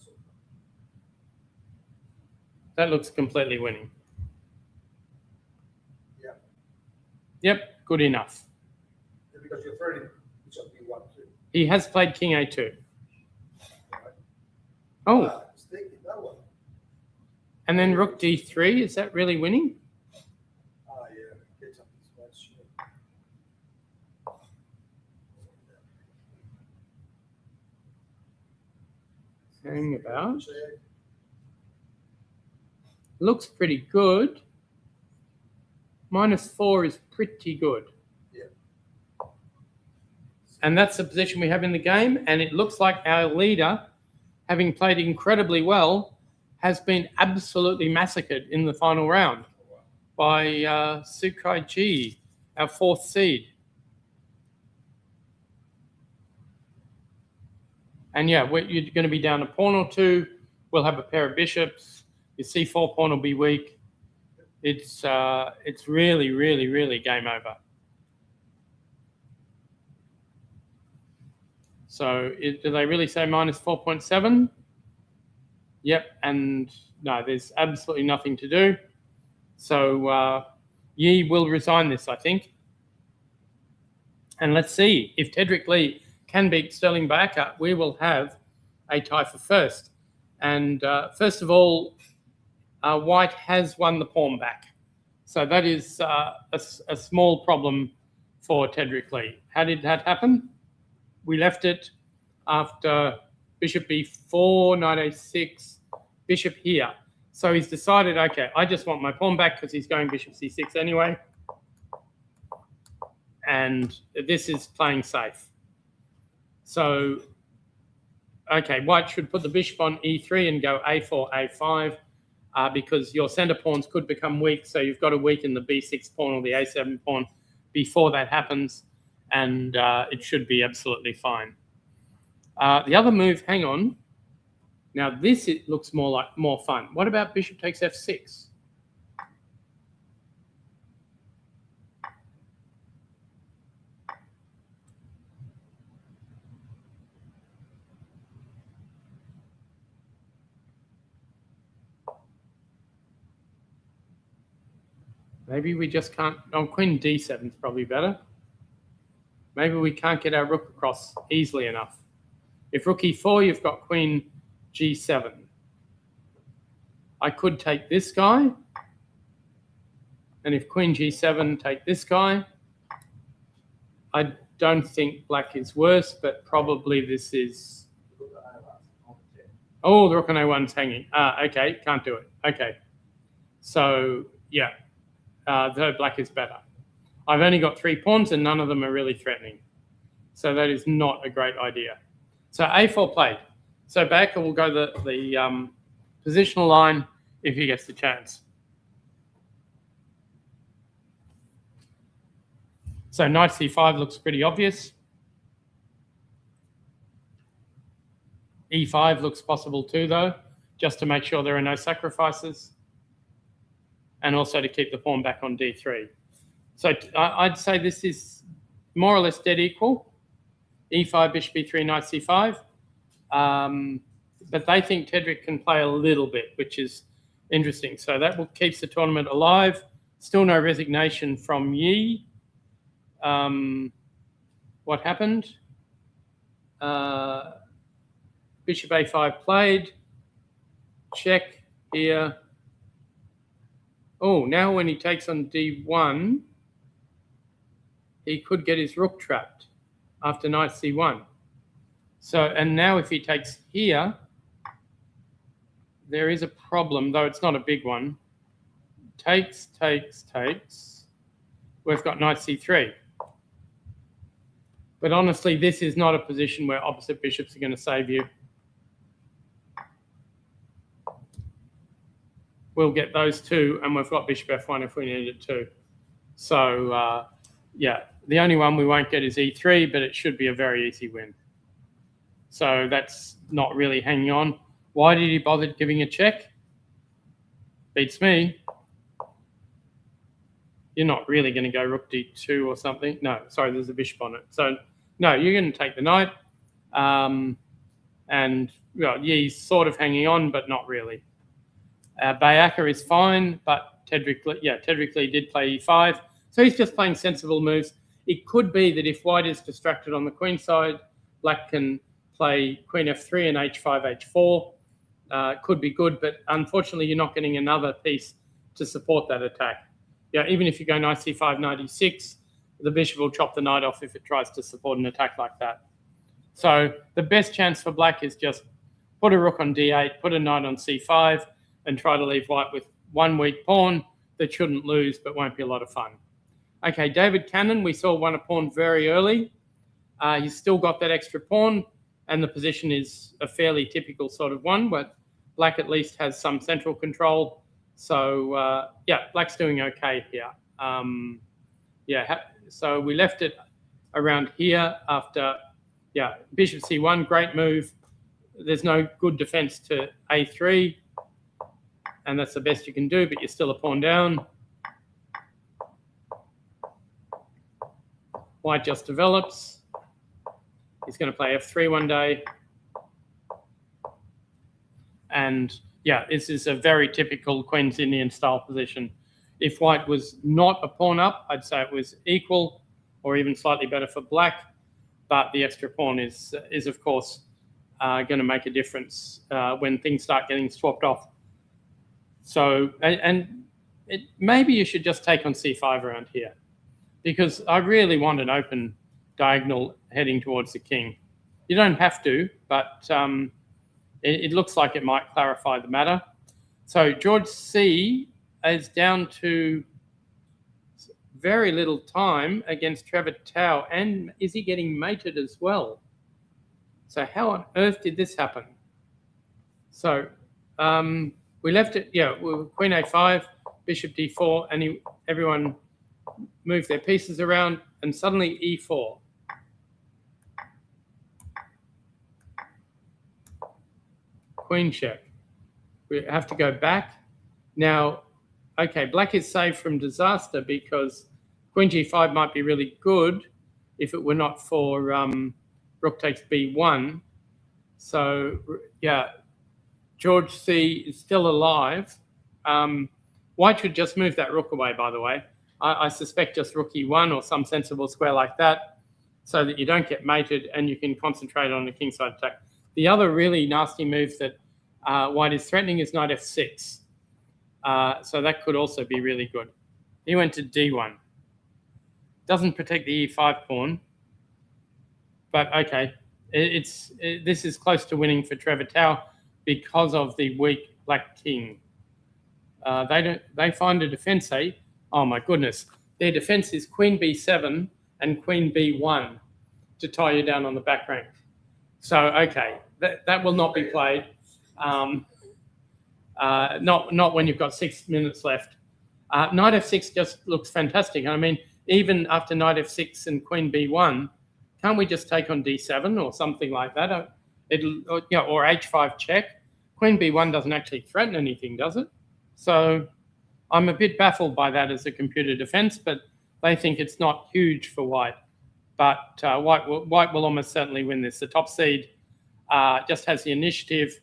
That looks completely winning. Yeah. Yep, good enough. Yeah, because you're threatening bishop b1 too. He has played king a2. Right? Oh, Ah, mistake in that one. and then rook d3. Is that really winning? Ah, yeah. Get up this match. Hang about. Check. Looks pretty good. -4 is pretty good. Yeah. And that's the position we have in the game. And it looks like our leader, having played incredibly well, has been absolutely massacred in the final round by Sukai Ji, our 4th seed. And yeah, you're going to be down a pawn or 2. We'll have a pair of bishops. Your c4 pawn will be weak. It's really, really, really game over. So do they really say -4.7? Yep, and no, there's absolutely nothing to do. So Yi will resign this, I think. And let's see if Tedrick Lee can beat Sterling Baaka, we will have a tie for first. And first of all, White has won the pawn back. So that is a small problem for Tedrick Lee. How did that happen? We left it after bishop b4, knight a6, bishop here. So he's decided, okay, I just want my pawn back because he's going bishop c6 anyway. And this is playing safe. So, okay, White should put the bishop on e3 and go a4, a5, because your center pawns could become weak. So you've got to weaken the b6 pawn or the a7 pawn before that happens. And it should be absolutely fine. The other move, hang on. Now this, it looks more fun. What about bishop takes f6? Maybe we just can't. Oh, queen d7 is probably better. Maybe we can't get our rook across easily enough. If rook e4, you've got queen g7. I could take this guy. And if queen g7, take this guy. I don't think black is worse, but probably this is... Oh, the rook on a1's hanging. Okay, can't do it. Okay. So, yeah. Though black is better. I've only got 3 pawns and none of them are really threatening. So that is not a great idea. So a4 played. So Baaka will go the positional line if he gets the chance. So knight c5 looks pretty obvious. e5 looks possible too, though, just to make sure there are no sacrifices. And also to keep the pawn back on d3. So I'd say this is more or less dead equal. e5, bishop e3, knight c5. But they think Tedrick can play a little bit, which is interesting. So that keeps the tournament alive. Still no resignation from Yi. What happened? Bishop a5 played. Check here. Oh, now when he takes on d1, he could get his rook trapped after knight c1. So, and now if he takes here, there is a problem, though it's not a big one. Takes, takes, takes. We've got knight c3. But honestly, this is not a position where opposite bishops are going to save you. We'll get those two, and we've got bishop f1 if we need it too. So, yeah, the only one we won't get is e3, but it should be a very easy win. So that's not really hanging on. Why did he bother giving a check? Beats me. You're not really going to go rook d2 or something. No, sorry, there's a bishop on it. So, no, you're going to take the knight. And, well, yeah, he's sort of hanging on, but not really. Baaka is fine, but Tedrick Lee did play e5. So he's just playing sensible moves. It could be that if white is distracted on the queen side, black can play queen f3 and h5, h4. Could be good, but unfortunately you're not getting another piece to support that attack. Yeah, even if you go knight c5, knight e6, the bishop will chop the knight off if it tries to support an attack like that. So the best chance for black is just put a rook on d8, put a knight on c5, and try to leave white with one weak pawn that shouldn't lose but won't be a lot of fun. Okay, David Cannon, we saw won a pawn very early. He's still got that extra pawn, and the position is a fairly typical sort of one, but black at least has some central control. So, yeah, black's doing okay here. So we left it around here after, yeah, bishop c1, great move. There's no good defense to a3, and that's the best you can do, but you're still a pawn down. White just develops. He's going to play f3 one day. And yeah, this is a very typical Queen's Indian style position. If white was not a pawn up, I'd say it was equal or even slightly better for black. But the extra pawn is of course, going to make a difference when things start getting swapped off. So, maybe you should just take on c5 around here, because I really want an open diagonal heading towards the king. You don't have to, but it looks like it might clarify the matter. So George C is down to very little time against Trevor Tao, and is he getting mated as well? So how on earth did this happen? So we left it, Queen A5, Bishop D4, and everyone moved their pieces around, and suddenly E4. Queen check. We have to go back. Now, okay, black is saved from disaster because Queen G5 might be really good if it were not for rook takes B1. So, yeah, George C is still alive. White should just move that rook away, by the way. I suspect just rook E1 or some sensible square like that, so that you don't get mated and you can concentrate on the kingside attack. The other really nasty move that white is threatening is knight F6. So that could also be really good. He went to D1. Doesn't protect the E5 pawn, but okay. This is close to winning for Trevor Tao because of the weak black king. They find a defense, eh? Oh my goodness. Their defense is Queen B7 and Queen B1 to tie you down on the back rank. So, okay, that will not be played. Not when you've got 6 minutes left. Knight F6 just looks fantastic. I mean, even after Knight F6 and Queen B1, can't we just take on D7 or something like that? Or H5 check. Queen B1 doesn't actually threaten anything, does it? So I'm a bit baffled by that as a computer defense, but they think it's not huge for white. But white will almost certainly win this. The top seed just has the initiative,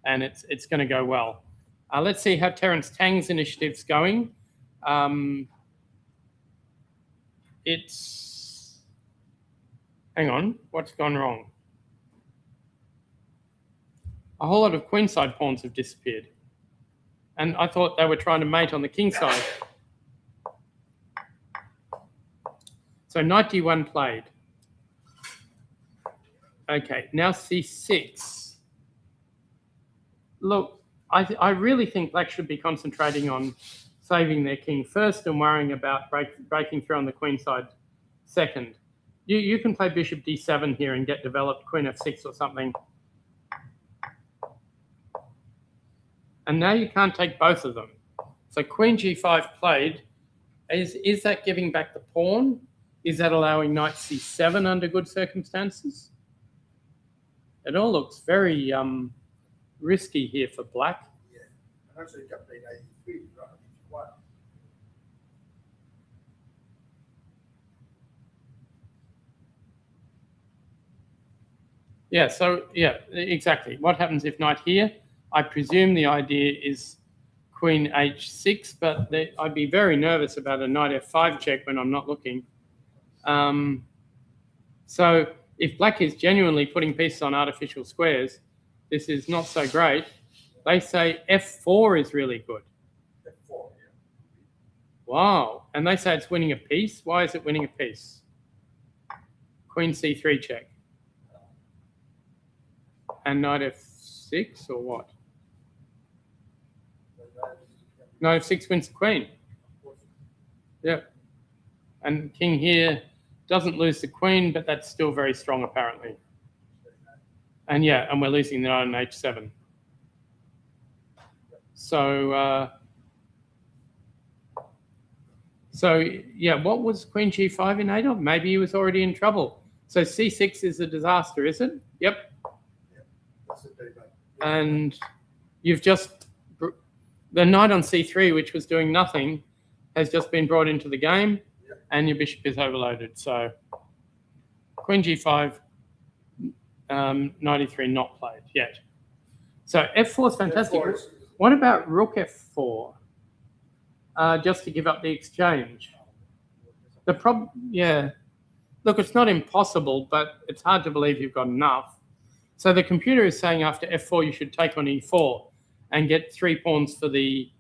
and it's going to go well. Let's see how Terence Tang's initiative's going. Hang on, what's gone wrong? A whole lot of queenside pawns have disappeared. And I thought they were trying to mate on the king side. So knight D1 played. Okay, now C6. Look, I really think black should be concentrating on saving their king first and worrying about breaking through on the queen side second. You can play bishop D7 here and get developed Queen F6 or something. And now you can't take both of them. So Queen G5 played. Is that giving back the pawn? Is that allowing Knight C7 under good circumstances? It all looks very risky here for black. Yeah, and actually kept playing 83, right? What? Yeah, so, yeah, exactly. What happens if knight here? I presume the idea is Queen H6, but I'd be very nervous about a Knight F5 check when I'm not looking. So if black is genuinely putting pieces on artificial squares, this is not so great. They say F4 is really good. F4, yeah. Wow. And they say it's winning a piece. Why is it winning a piece? Queen C3 check. And Knight F6 or what? Knight F6 wins the queen. Yeah. And king here doesn't lose the queen, but that's still very strong apparently. And yeah, and we're losing the knight on H7. So, yeah, what was Queen G5 in Adolf? Maybe he was already in trouble. So C6 is a disaster, is it? Yep. And you've just, the knight on C3, which was doing nothing, has just been brought into the game, and your bishop is overloaded. So Queen G5, knight E3 not played yet. So F4 is fantastic. What about Rook F4? just to give up the exchange. The problem, yeah. Look, it's not impossible, but it's hard to believe you've got enough. So the computer is saying after f4 you should take on e4 and get 3 pawns for the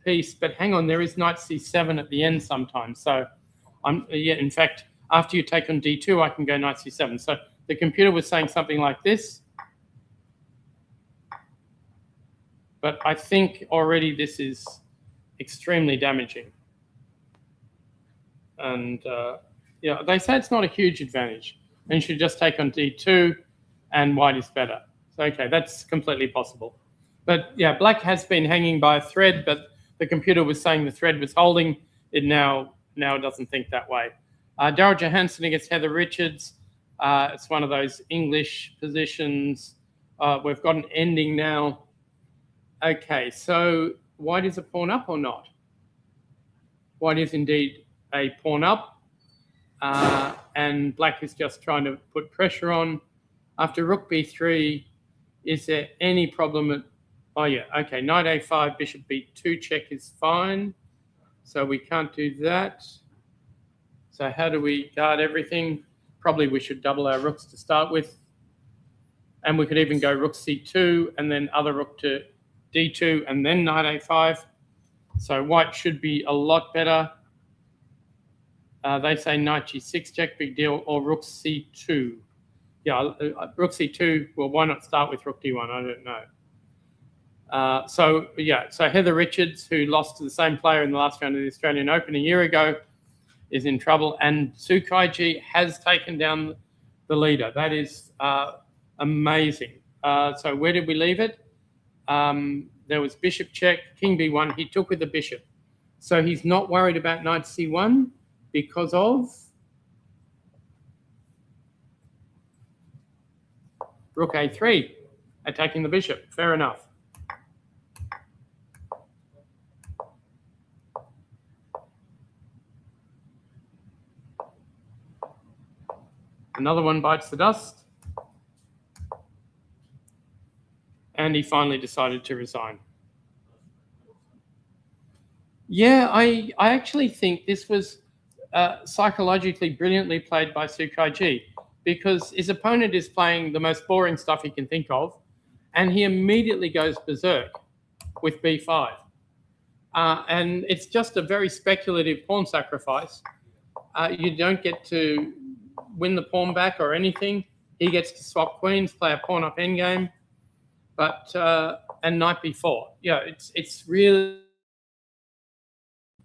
piece. But hang on, there is knight c7 at the end sometimes. So in fact, after you take on d2, I can go knight c7. So the computer was saying something like this. But I think already this is extremely damaging. And yeah, they say it's not a huge advantage. And you should just take on d2 and white is better. So, okay, that's completely possible. But yeah, black has been hanging by a thread, but the computer was saying the thread was holding. It now doesn't think that way. Daryl Johansson against Heather Richards. It's one of those English positions. We've got an ending now. Okay, so white is a pawn up or not? White is indeed a pawn up, and black is just trying to put pressure on. After rook b3, is there any problem at, oh yeah, okay, knight a5, bishop b2 check is fine. So we can't do that. So how do we guard everything? Probably we should double our rooks to start with. And we could even go rook c2 and then other rook to d2 and then knight a5. So white should be a lot better. They say knight g6 check, big deal, or rook c2. Yeah, rook c2, well, why not start with rook d1? I don't know. So yeah, so Heather Richards, who lost to the same player in the last round of the Australian Open a year ago, is in trouble. And Su Kaiji has taken down the leader. That is amazing. So where did we leave it? There was bishop check, king b1. He took with the bishop. So he's not worried about knight c1 because of rook a3, attacking the bishop. Fair enough. Another one bites the dust. And he finally decided to resign. Yeah, I actually think this was psychologically brilliantly played by Su Kaiji, because his opponent is playing the most boring stuff he can think of, and he immediately goes berserk with b5. And it's just a very speculative pawn sacrifice. You don't get to win the pawn back or anything. He gets to swap queens, play a pawn up endgame, but and knight b4. Yeah, it's really.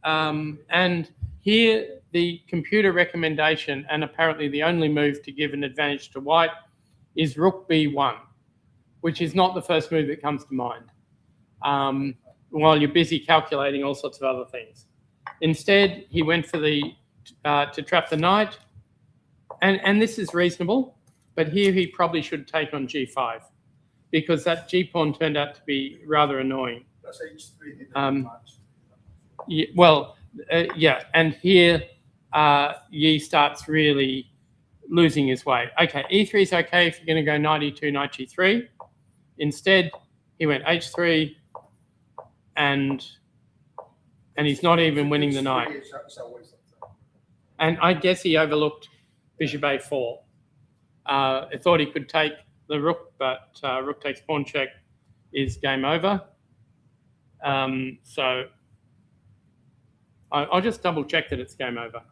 And here the computer recommendation, and apparently the only move to give an advantage to white, is rook b1, which is not the first move that comes to mind while you're busy calculating all sorts of other things. Instead, he went for the to trap the knight, and this is reasonable, but here he probably should take on g5 because that g-pawn turned out to be rather annoying. That's h3 didn't match. Yeah, well, yeah, and here Yi starts really losing his way. Okay, e3 is okay if you're going to go knight e2, knight g3. Instead, he went h3, and he's not even winning the knight. It's a waste of time. And I guess he overlooked bishop a4. I thought he could take the rook, but rook takes pawn check is game over. So I'll just double check that it's game over.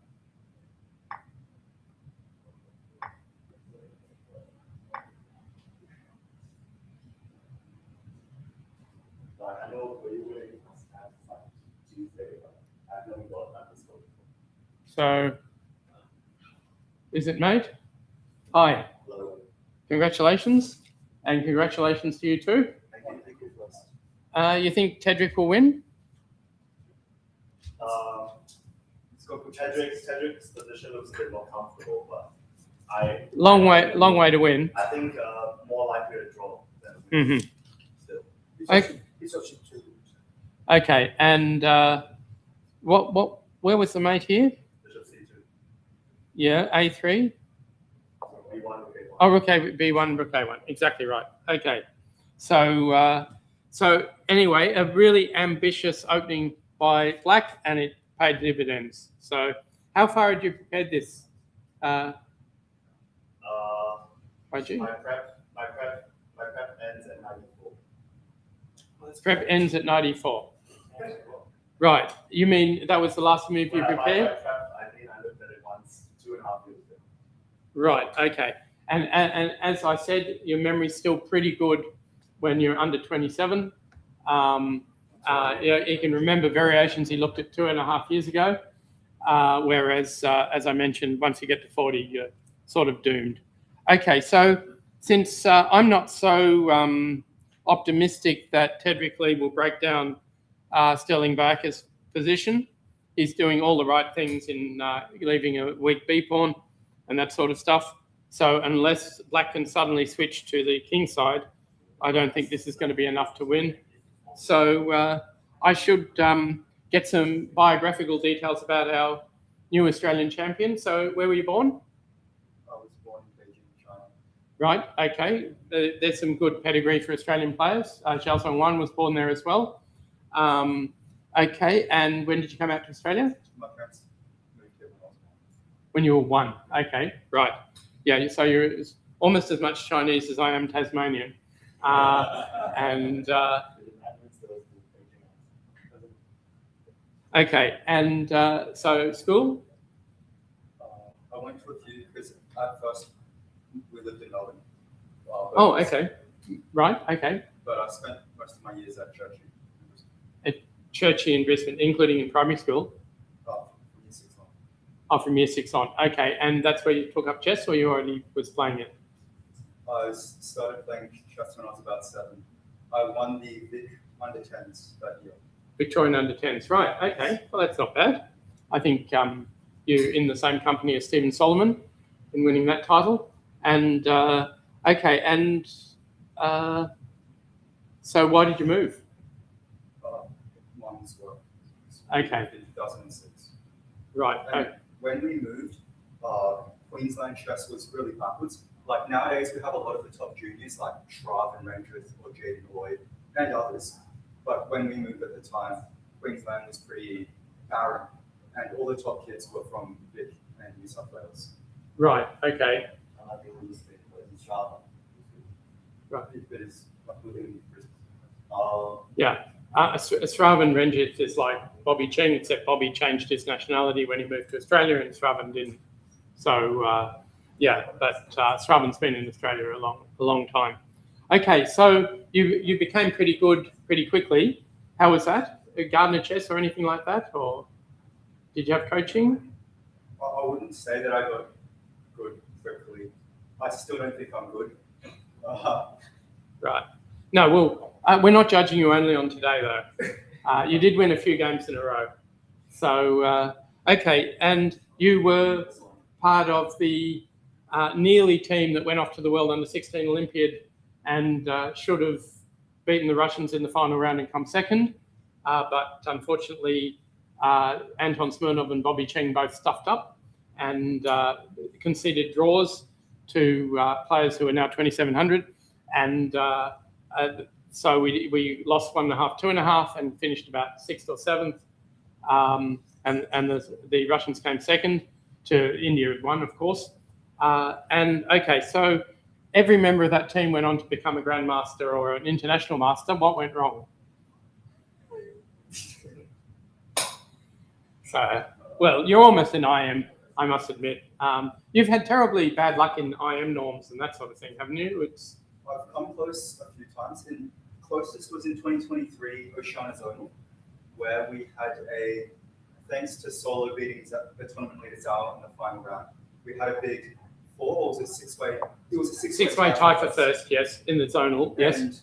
I know where you were at Tuesday, but I've never got that this before. So, is it mate? Hi. Hello. Congratulations, and congratulations to you too. Thank you first. You think Tedrick will win? Let's go for Tedrick's position looks a bit more comfortable, but Long way to win. I think more likely to draw than still. Okay. It's a cheap too. Okay, and where was the mate here? Bishop c2. Yeah, a3. B1, okay. Oh, rook a b1, rook a1. Exactly right. Okay, so So anyway, a really ambitious opening by Black, and it paid dividends. So how far had you prepared this, YG? My prep ends at 94. Prep ends at 94. Right. You mean that was the last move you When I prepared? my prep, I think I looked at it once, 2.5 years ago. Right. Okay. And as I said, your memory's still pretty good when you're under 27. You can remember variations he looked at 2.5 years ago, whereas, as I mentioned, once you get to 40, you're sort of doomed. Okay, so since I'm not so optimistic that Tedrick Lee will break down Sterling Barker's position, he's doing all the right things in leaving a weak B pawn and that sort of stuff. So unless Black can suddenly switch to the king side, I don't think this is going to be enough to win. So I should get some biographical details about our new Australian champion. So where were you born? I was born in Beijing, China. Right, okay. There's some good pedigree for Australian players. Xiao Song-Wan was born there as well. Okay, and when did you come out to Australia? My parents moved here when I was born. When you were 1. Okay, right. Yeah, so you're almost as much Chinese as I am Tasmanian. Okay, and so school? I went to a few because at first we lived in Melbourne. Oh, okay. Right, okay. But I spent most of my years at Churchill. Churchill in Brisbane, including in primary school? From year 6 on. Oh, from year 6 on. Okay, and that's where you took up chess, or you already was playing it? I started playing chess when I was about 7. I won the Vic under 10s that year. Victorian under 10s, right? Okay, well that's not bad. I think you're in the same company as Stephen Solomon in winning that title. And okay, and so why did you move? Mum's work. Okay. In 2006. Right. And when we moved, Queensland chess was really backwards. Like nowadays, we have a lot of the top juniors like Shrav and Rangers or Jaden Lloyd and others. But when we moved at the time, Queensland was pretty barren, and all the top kids were from Vic and New South Wales. Right. Okay. And I think we used to be Shrav. Right. It is like within Brisbane. Yeah. Sravan Renjit is like Bobby Cheng, except Bobby changed his nationality when he moved to Australia, and Sravan didn't. So yeah, but Sravan's been in Australia a long time. Okay, so you became pretty good pretty quickly. How was that? Gardner chess or anything like that, or did you have coaching? I wouldn't say that I got good quickly. I still don't think I'm good. Right. No, well, we're not judging you only on today, though. You did win a few games in a row. So, okay, and you were part of the Nearly team that went off to the World Under-16 Olympiad and should have beaten the Russians in the final round and come second. But unfortunately, Anton Smirnov and Bobby Cheng both stuffed up and conceded draws to players who are now 2,700. And so we lost 1.5, 2.5, and finished about 6th or 7th. And the Russians came second to India had won, of course. And okay, so every member of that team went on to become a grandmaster or an international master. What went wrong? So, well, you're almost an IM, I must admit. You've had terribly bad luck in IM norms and that sort of thing, haven't you? I've come close a few times. Closest was in 2023 Oceania Zonal, where we had thanks to solo beating the tournament leader Zhao in the final round, we had a big 4 or was it 6-way? It was a 6-way tie for first, yes, in the zonal, yes. And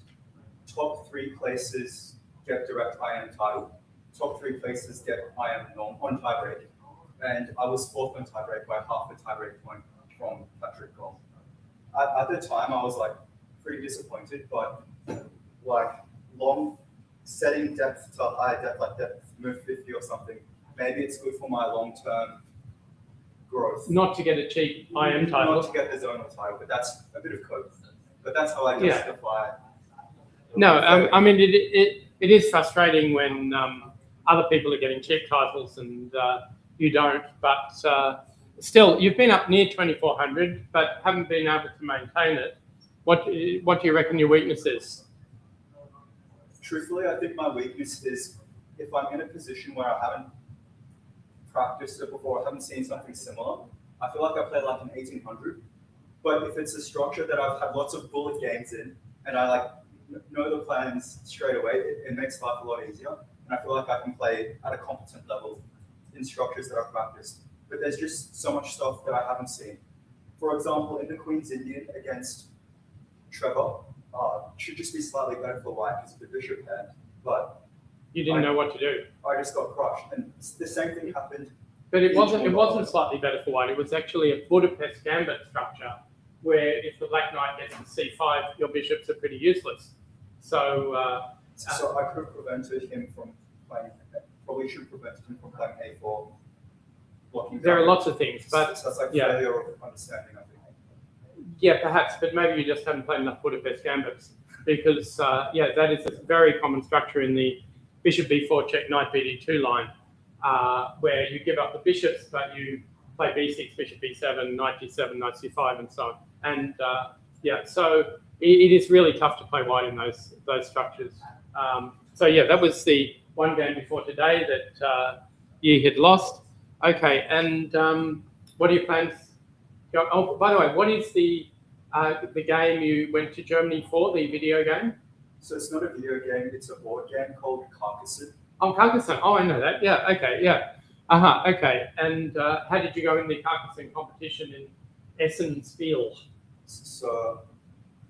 top 3 places get direct IM title. Top 3 places get IM norm on tiebreak. And I was 4th on tiebreak by half a tiebreak point from Patrick Gong. At the time, I was like pretty disappointed, but like long setting depth to high depth, like depth move 50 or something, maybe it's good for my long-term growth. Not to get a cheap IM title. Not to get the zonal title, but that's a bit of code. But that's how I justify No, I mean, it is frustrating when other people are getting cheap titles and you don't. But still, you've been up near 2,400, but haven't been able to maintain it. What do you reckon your weakness is? Truthfully, I think my weakness is if I'm in a position where I haven't practiced it before, I haven't seen something similar, I feel like I play like an 1800. But if it's a structure that I've had lots of bullet games in, and I like know the plans straight away, it makes life a lot easier. And I feel like I can play at a competent level in structures that I've practiced. But there's just so much stuff that I haven't seen. For example, in the Queen's Indian against Trevor, should just be slightly better for white because of the bishop hand. But You didn't know what to do. I just got crushed. And the same thing happened. But it wasn't slightly better for white. It was actually a Budapest gambit structure where if the black knight gets to c5, your bishops are pretty useless. So So I could have prevented him from playing, probably should have prevented him from playing a4, blocking. there are lots of things, but So that's like yeah. failure of understanding, I think. yeah, perhaps, but maybe you just haven't played enough Budapest gambits because that is a very common structure in the bishop b4 check knight bd2 line, where you give up the bishops, but you play b6, bishop b7, knight d7, knight c5, and so on. And so it is really tough to play white in those structures. That was the one game before today that you had lost. Okay, and what are your plans? Oh, by the way, what is the game you went to Germany for, the video game? So it's not a video game, it's a board game called Carcassonne. Oh, Carcassonne. Oh, I know that. Yeah, okay, yeah. Okay. And how did you go in the Carcassonne competition in Essen-Spiel? So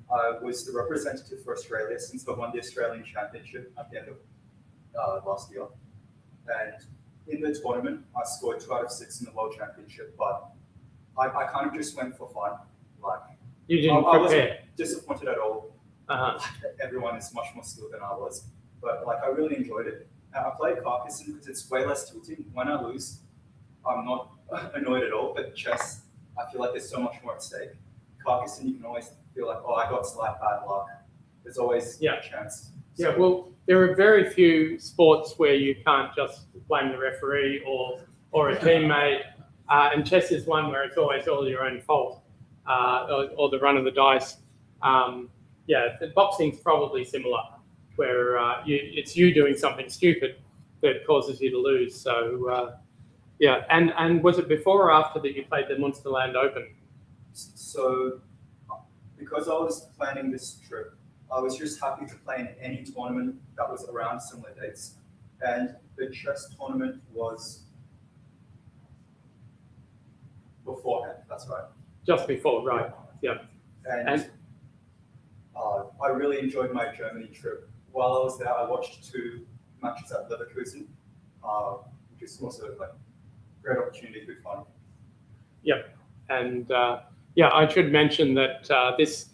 I was the representative for Australia since I won the Australian Championship at the end of last year. And in the tournament, I scored 2 out of 6 in the World Championship, but I kind of just went for fun. Like, You didn't I wasn't prepare. disappointed at all. Everyone is much more skilled than I was, but like I really enjoyed it. And I played Carcassonne because it's way less tilting. When I lose, I'm not annoyed at all. But chess, I feel like there's so much more at stake. Carcassonne, you can always feel like, oh, I got slight bad luck. There's always a chance. Yeah, well, there are very few sports where you can't just blame the referee or a teammate. And chess is one where it's always all your own fault, or the run of the dice. The boxing's probably similar, where it's you doing something stupid that causes you to lose. So, and was it before or after that you played the Munsterland Open? So, because I was planning this trip, I was just happy to play in any tournament that was around similar dates. And the chess tournament was beforehand, that's right. Just before, right, yeah. And I really enjoyed my Germany trip. While I was there, I watched 2 matches at Leverkusen, which is also like a great opportunity, good fun. Yep, and I should mention that this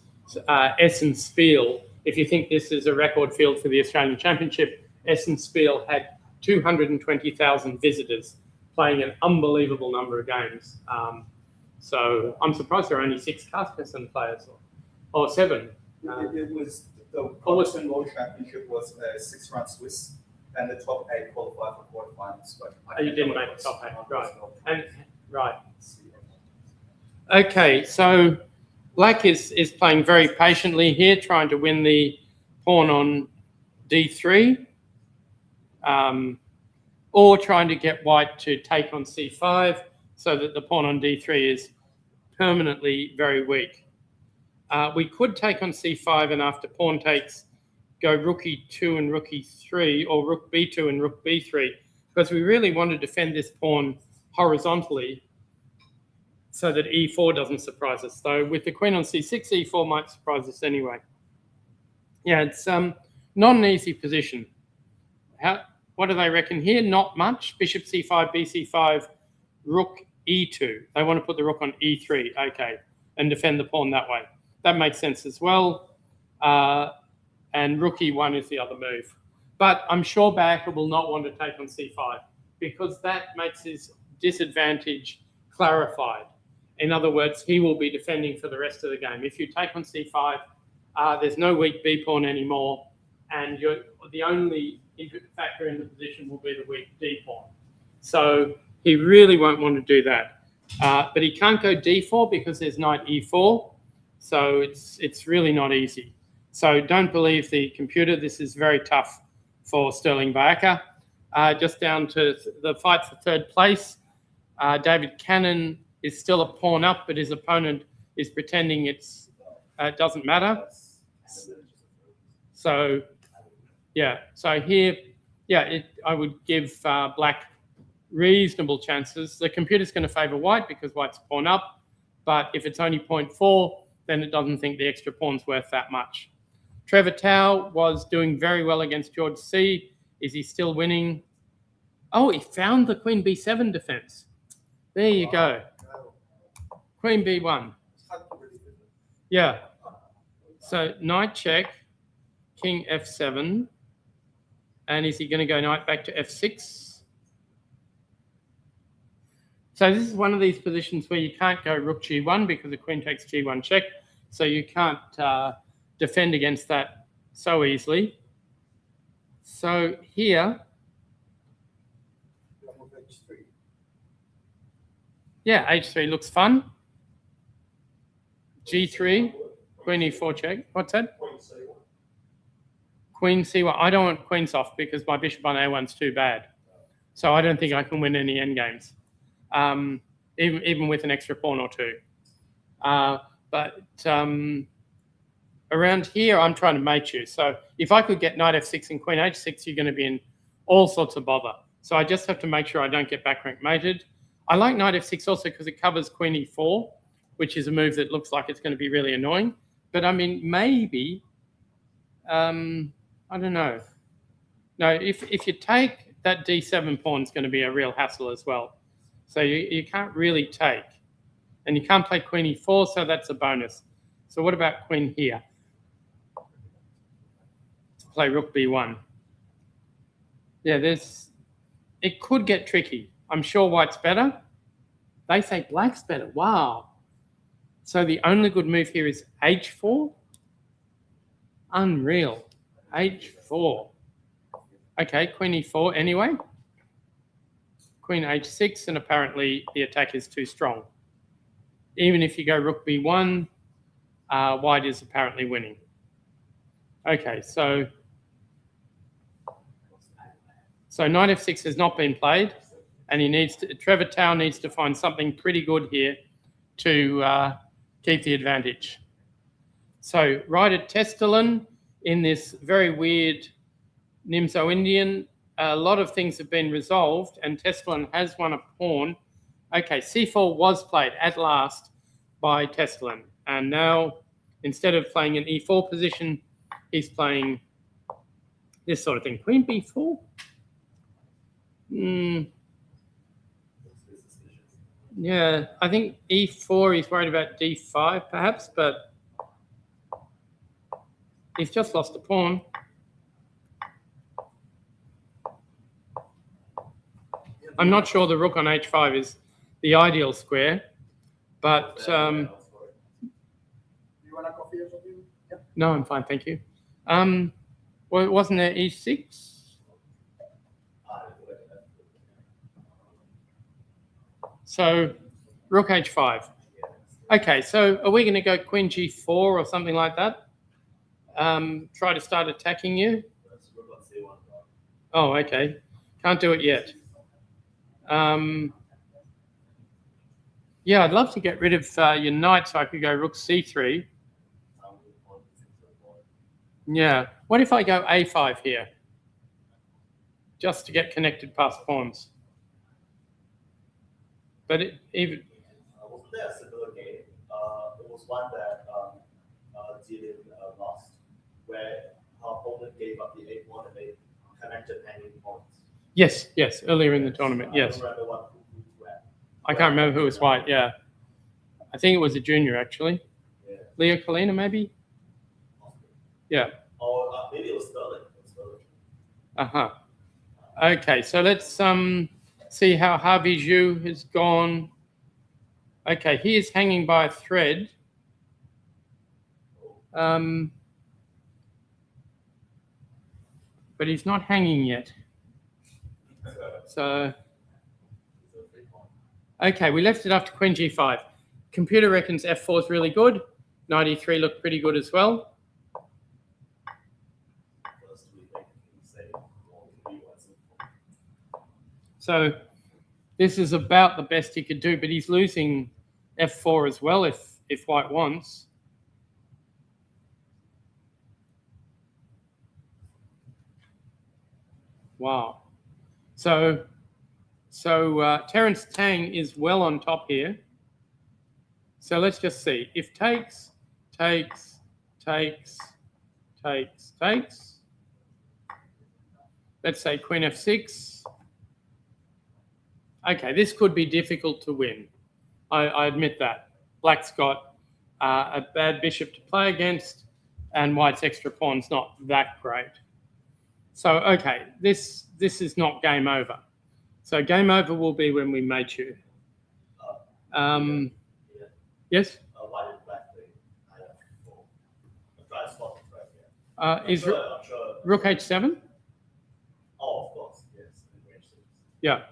Essen-Spiel, if you think this is a record field for the Australian Championship, Essen-Spiel had 220,000 visitors playing an unbelievable number of games. So I'm surprised there are only 6 Carcassonne players, or 7. It was the Carcassonne World Championship was a 6-round Swiss, and the top 8 qualified for quarterfinals. But you didn't make the top 8, right? And right. Okay, so Black is playing very patiently here, trying to win the pawn on d3, or trying to get White to take on c5 so that the pawn on d3 is permanently very weak. We could take on c5 and after pawn takes, go rook e2 and rook e3, or rook b2 and rook b3, because we really want to defend this pawn horizontally so that e4 doesn't surprise us. Though with the queen on c6, e4 might surprise us anyway. Yeah, it's not an easy position. What do they reckon here? Not much. Bishop c5, bc5, rook e2. They want to put the rook on e3, okay, and defend the pawn that way. That makes sense as well. And rook e1 is the other move. But I'm sure Barker will not want to take on c5 because that makes his disadvantage clarified. In other words, he will be defending for the rest of the game. If you take on c5, there's no weak b pawn anymore. and the only factor in the position will be the weak D pawn. So he really won't want to do that. But he can't go D4 because there's knight E4. So it's really not easy. So don't believe the computer. This is very tough for Sterling Baaka. Just down to the fight for third place. David Cannon is still a pawn up, but his opponent is pretending it doesn't matter. So, yeah. So here, yeah, I would give black reasonable chances. The computer's going to favour white because white's a pawn up. But if it's only 0.4, then it doesn't think the extra pawn's worth that much. Trevor Tao was doing very well against George C. Is he still winning? Oh, he found the Queen B7 defense. There you go. Queen B1. Yeah. So knight check, king F7. And is he going to go knight back to F6? So this is one of these positions where you can't go rook G1 because the queen takes G1 check. So you can't defend against that so easily. So here, yeah, H3 looks fun. G3, Queen E4 check. What's that? Queen C1. I don't want queen soft because my bishop on A1's too bad. So I don't think I can win any endgames, even with an extra pawn or two. But around here, I'm trying to mate you. So if I could get knight F6 and queen H6, you're going to be in all sorts of bother. So I just have to make sure I don't get back rank mated. I like knight F6 also because it covers queen E4, which is a move that looks like it's going to be really annoying. But I mean, maybe, I don't know. No, if you take that D7 pawn, it's going to be a real hassle as well. So you can't really take. And you can't play queen E4, so that's a bonus. So what about queen here? To play rook B1. Yeah, it could get tricky. I'm sure white's better. They say black's better. Wow. So the only good move here is H4? Unreal. H4. Okay, queen E4 anyway. Queen H6, and apparently the attack is too strong. Even if you go rook B1, white is apparently winning. Okay, so knight F6 has not been played, and Trevor Tao needs to find something pretty good here to keep the advantage. So right at Testalen, in this very weird Nimzo Indian, a lot of things have been resolved, and Testalen has won a pawn. Okay, C4 was played at last by Testalen, and now instead of playing an E4 position, he's playing this sort of thing. Queen B4? Yeah, I think E4, he's worried about D5 perhaps, but he's just lost a pawn. I'm not sure the rook on H5 is the ideal square, but You want a coffee or something? Yeah. no, I'm fine, thank you. Well, wasn't there E6? So rook H5. Okay, so are we going to go queen G4 or something like that? Try to start attacking you? Oh, okay. Can't do it yet. Yeah, I'd love to get rid of your knight so I could go rook C3. Yeah. What if I go A5 here? Just to get connected past pawns. But even... Wasn't there a similar game? It was one that Jillian lost, where her opponent gave up the A1 and they connected hanging pawns. Yes, earlier in the tournament, yes. I can't remember who was white, yeah. I think it was a junior, actually. Yeah. Leo Kalina, maybe? Yeah. Or maybe it was Sterling. Uh-huh. Okay, so let's see how Harvey Zhu has gone. Okay, he is hanging by a thread. but he's not hanging yet. So, okay, we left it after Queen G5. Computer reckons F4 is really good. 93 looked pretty good as well. So this is about the best he could do, but he's losing F4 as well if white wants. Wow. So Terence Tang is well on top here. So let's just see. If takes, let's say Queen F6. Okay, this could be difficult to win. I admit that. Black's got a bad bishop to play against, and white's extra pawn's not that great. So, okay, this is not game over. So game over will be when we mate you. Yes? Is Rook H7? Oh, of course, yes. Yeah.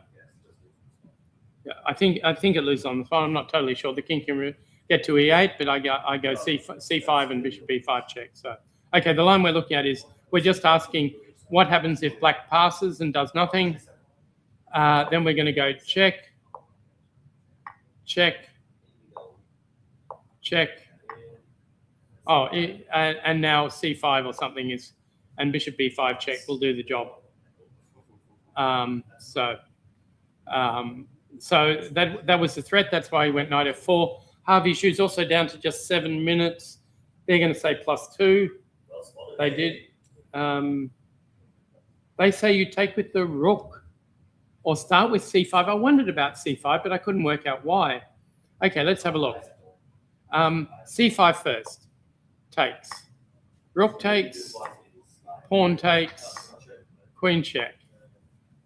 Yeah, I think it loses on the phone. I'm not totally sure. The king can get to E8, but I go C5 and bishop B5 check. So, okay, the line we're looking at is we're just asking what happens if black passes and does nothing. Then we're going to go check, check, check. Oh, and now C5 or something is, and bishop B5 check will do the job. So that was the threat. That's why he went knight F4. Harvey Shu's also down to just 7 minutes. They're going to say +2. They did. They say you take with the rook or start with C5. I wondered about C5, but I couldn't work out why. Okay, let's have a look. C5 first. Takes. Rook takes. Pawn takes. Queen check.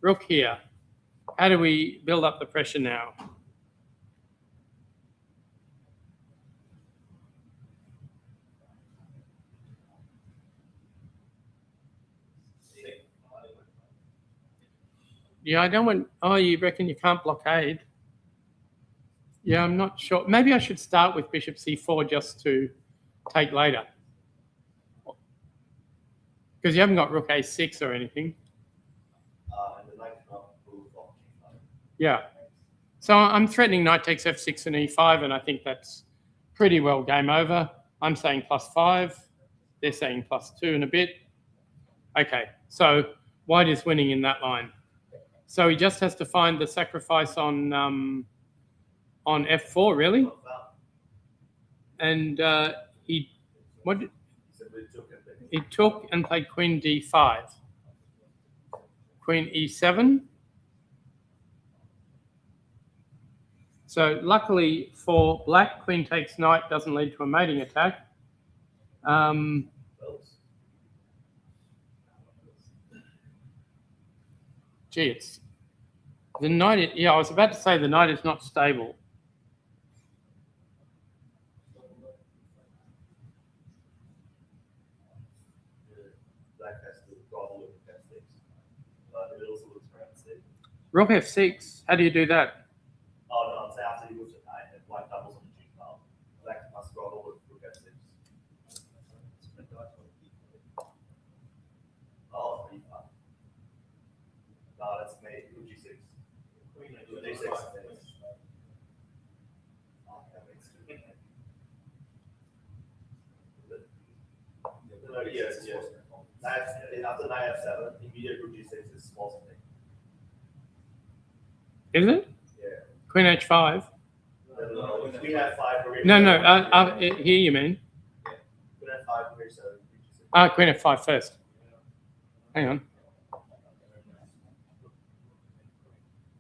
Rook here. How do we build up the pressure now? Yeah, I don't want... Oh, you reckon you can't blockade? Yeah, I'm not sure. Maybe I should start with bishop C4 just to take later. Because you haven't got rook A6 or anything. Yeah. So I'm threatening knight takes F6 and E5, and I think that's pretty well game over. I'm saying +5. They're saying +2 and a bit. Okay, so white is winning in that line. So he just has to find the sacrifice on F4, really. And he took and played Queen D5. Queen E7. So luckily for black, queen takes knight doesn't lead to a mating attack. Gee, it's the knight. Yeah, I was about to say the knight is not stable. Rook F6. How do you do that? Oh, no, I'm saying after he moves to knight and white doubles on the G file, black must draw over rook F6. Oh, B5. No, that's made rook G6. Rook G6. Oh, that makes sense. Yes. After knight F7, immediate rook G6 is small something. Is it? Yeah. Queen H5. No, Queen F5. No. Here you mean? Yeah. Queen F5, Queen H7. Queen F5 first. Hang on.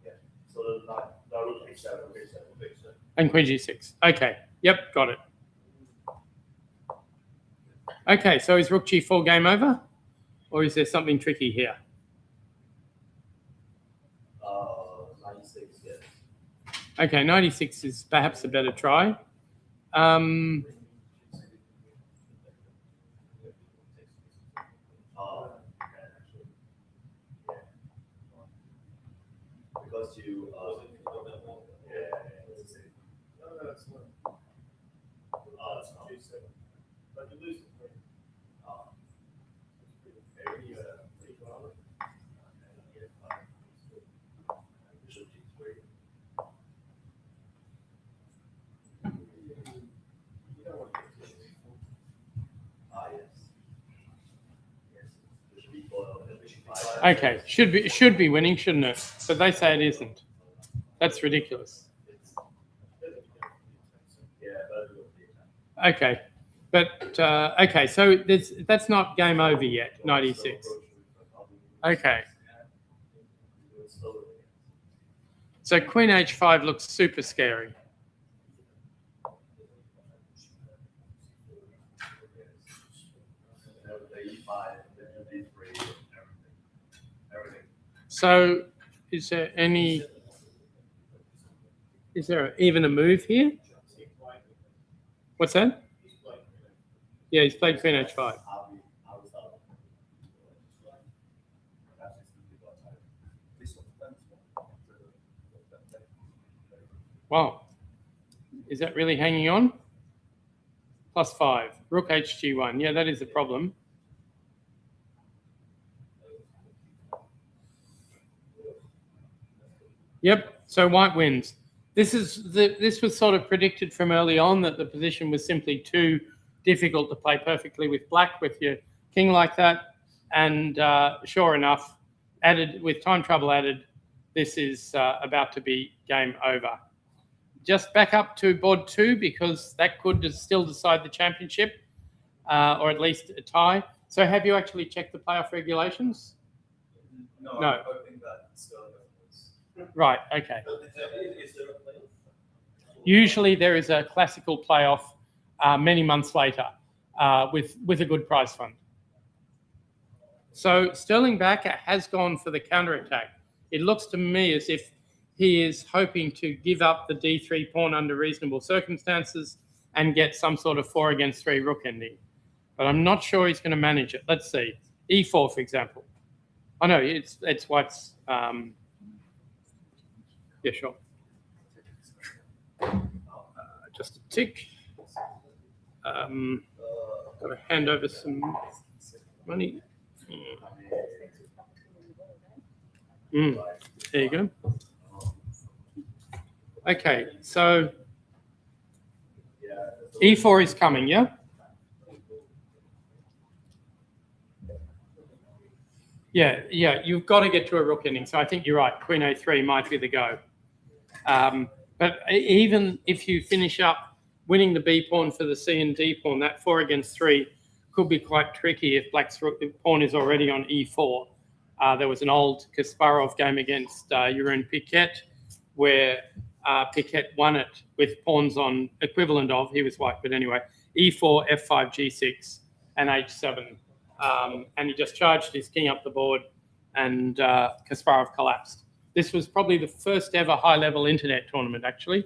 Yeah. So the rook H7, H7. And Queen G6. Okay. Yep, got it. Okay, so is Rook G4 game over? Or is there something tricky here? 96, yes. Okay, 96 is perhaps a better try. force you. Yeah. No, it's not. Oh, it's not. But you lose it. Oh. Pretty violent. Bishop G3. You don't want to get to Ah, yes. Yes. Bishop B4 and Bishop 5. Okay, should be winning, shouldn't it? But they say it isn't. That's ridiculous. Yeah, but it will be a time. Okay, but okay, so that's not game over yet. 96. Okay, so Queen H5 looks super scary. The E5, the D3, everything. So is there even a move here? What's that? Yeah, he's played Queen H5. Wow. Is that really hanging on? +5. Rook HG1. Yeah, that is a problem. Yep. So white wins. This was sort of predicted from early on that the position was simply too difficult to play perfectly with black with your king like that. And sure enough, with time trouble added, this is about to be game over. Just back up to board 2 because that could still decide the championship, or at least a tie. So have you actually checked the playoff regulations? No. No. I'm hoping that Sterling was. Right, okay. Is there a playoff? Usually there is a classical playoff many months later with a good prize fund. So Sterling Backer has gone for the counterattack. It looks to me as if he is hoping to give up the D3 pawn under reasonable circumstances and get some sort of 4 against 3 rook ending. But I'm not sure he's going to manage it. Let's see. E4, for example. Oh, no, it's white's... yeah, sure. Just a tick. Got to hand over some money. There you go. Okay, so E4 is coming, yeah? Yeah, you've got to get to a rook ending. So I think you're right. Queen A3 might be the go. But even if you finish up winning the B pawn for the C and D pawn, that 4 against 3 could be quite tricky if black's pawn is already on E4. There was an old Kasparov game against Jeroen Piquet where Piquet won it with pawns on equivalent of, he was white, but anyway, E4, F5, G6, and H7. And he just charged his king up the board and Kasparov collapsed. This was probably the first ever high-level internet tournament, actually.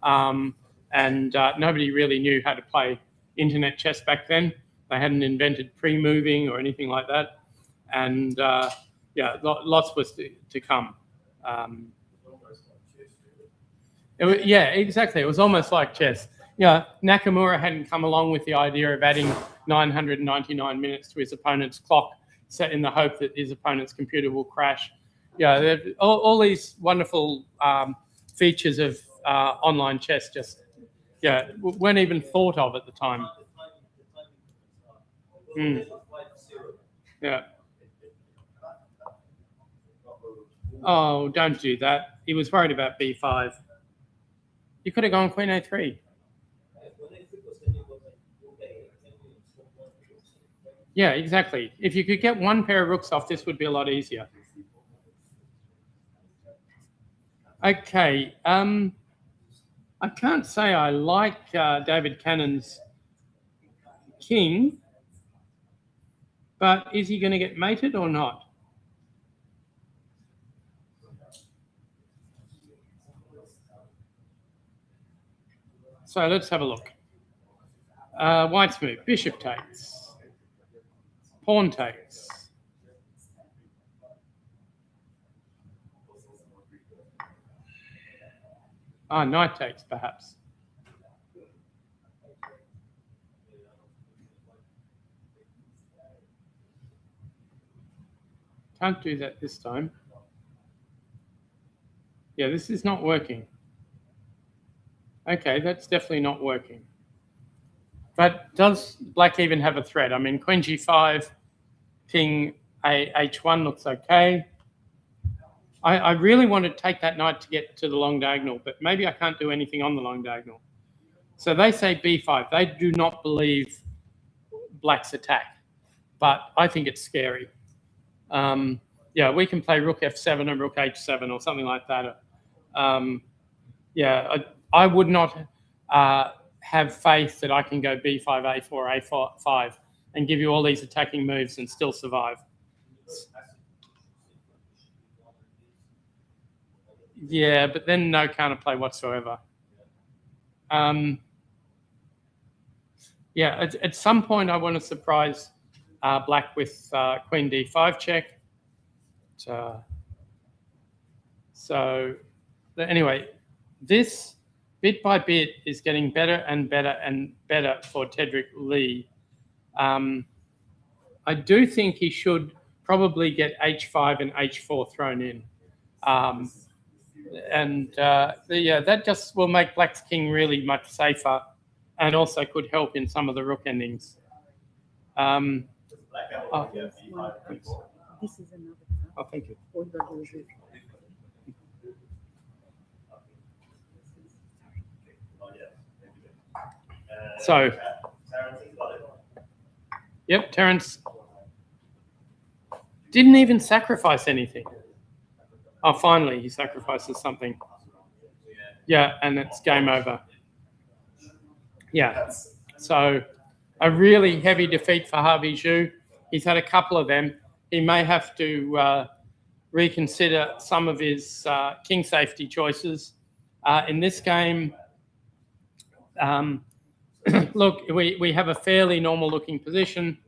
And nobody really knew how to play internet chess back then. They hadn't invented pre-moving or anything like that. And yeah, lots was to come. Yeah, exactly. It was almost like chess. Yeah, Nakamura hadn't come along with the idea of adding 999 minutes to his opponent's clock, set in the hope that his opponent's computer will crash. Yeah, all these wonderful features of online chess just weren't even thought of at the time. Yeah. Oh, don't do that. He was worried about B5. You could have gone Queen A3. Yeah, exactly. If you could get one pair of rooks off, this would be a lot easier. Okay. I can't say I like David Cannon's king, but is he going to get mated or not? So let's have a look. White's move. Bishop takes. Pawn takes. Knight takes, perhaps. Can't do that this time. Yeah, this is not working. Okay, that's definitely not working. But does black even have a threat? I mean, queen g5, king h1 looks okay. I really want to take that knight to get to the long diagonal, but maybe I can't do anything on the long diagonal. So they say b5. They do not believe black's attack, but I think it's scary. Yeah, we can play rook f7 and rook h7 or something like that. Yeah, I would not have faith that I can go b5, a4, a5 and give you all these attacking moves and still survive. Yeah, but then no counterplay whatsoever. Yeah, at some point I want to surprise black with queen d5 check. So anyway, this bit by bit is getting better and better and better for Tedrick Lee. I do think he should probably get h5 and h4 thrown in. Yeah, that just will make black's king really much safer and also could help in some of the rook endings. Black Oh. yeah, b5, b4. This is another. Oh, thank you. Oh, yeah. So- Terrence has got it. Yep, Terrence didn't even sacrifice anything. Oh, finally, he sacrifices something. Yeah, and it's game over. Yeah, so a really heavy defeat for Harvey Zhu. He's had a couple of them. He may have to reconsider some of his king safety choices. In this game, look, we have a fairly normal looking position,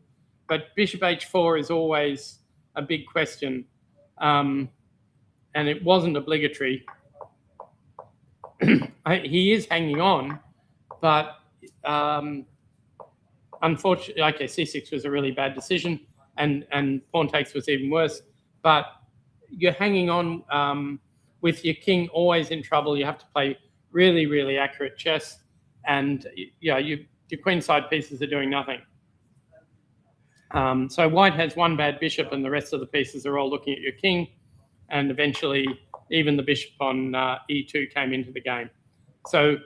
but bishop h4 is always a big question. And it wasn't obligatory. He is hanging on, but unfortunately, okay, c6 was a really bad decision, and pawn takes was even worse. But you're hanging on with your king always in trouble. You have to play really, really accurate chess, and your queenside pieces are doing nothing. So white has one bad bishop, and the rest of the pieces are all looking at your king, and eventually even the bishop on e2 came into the game. So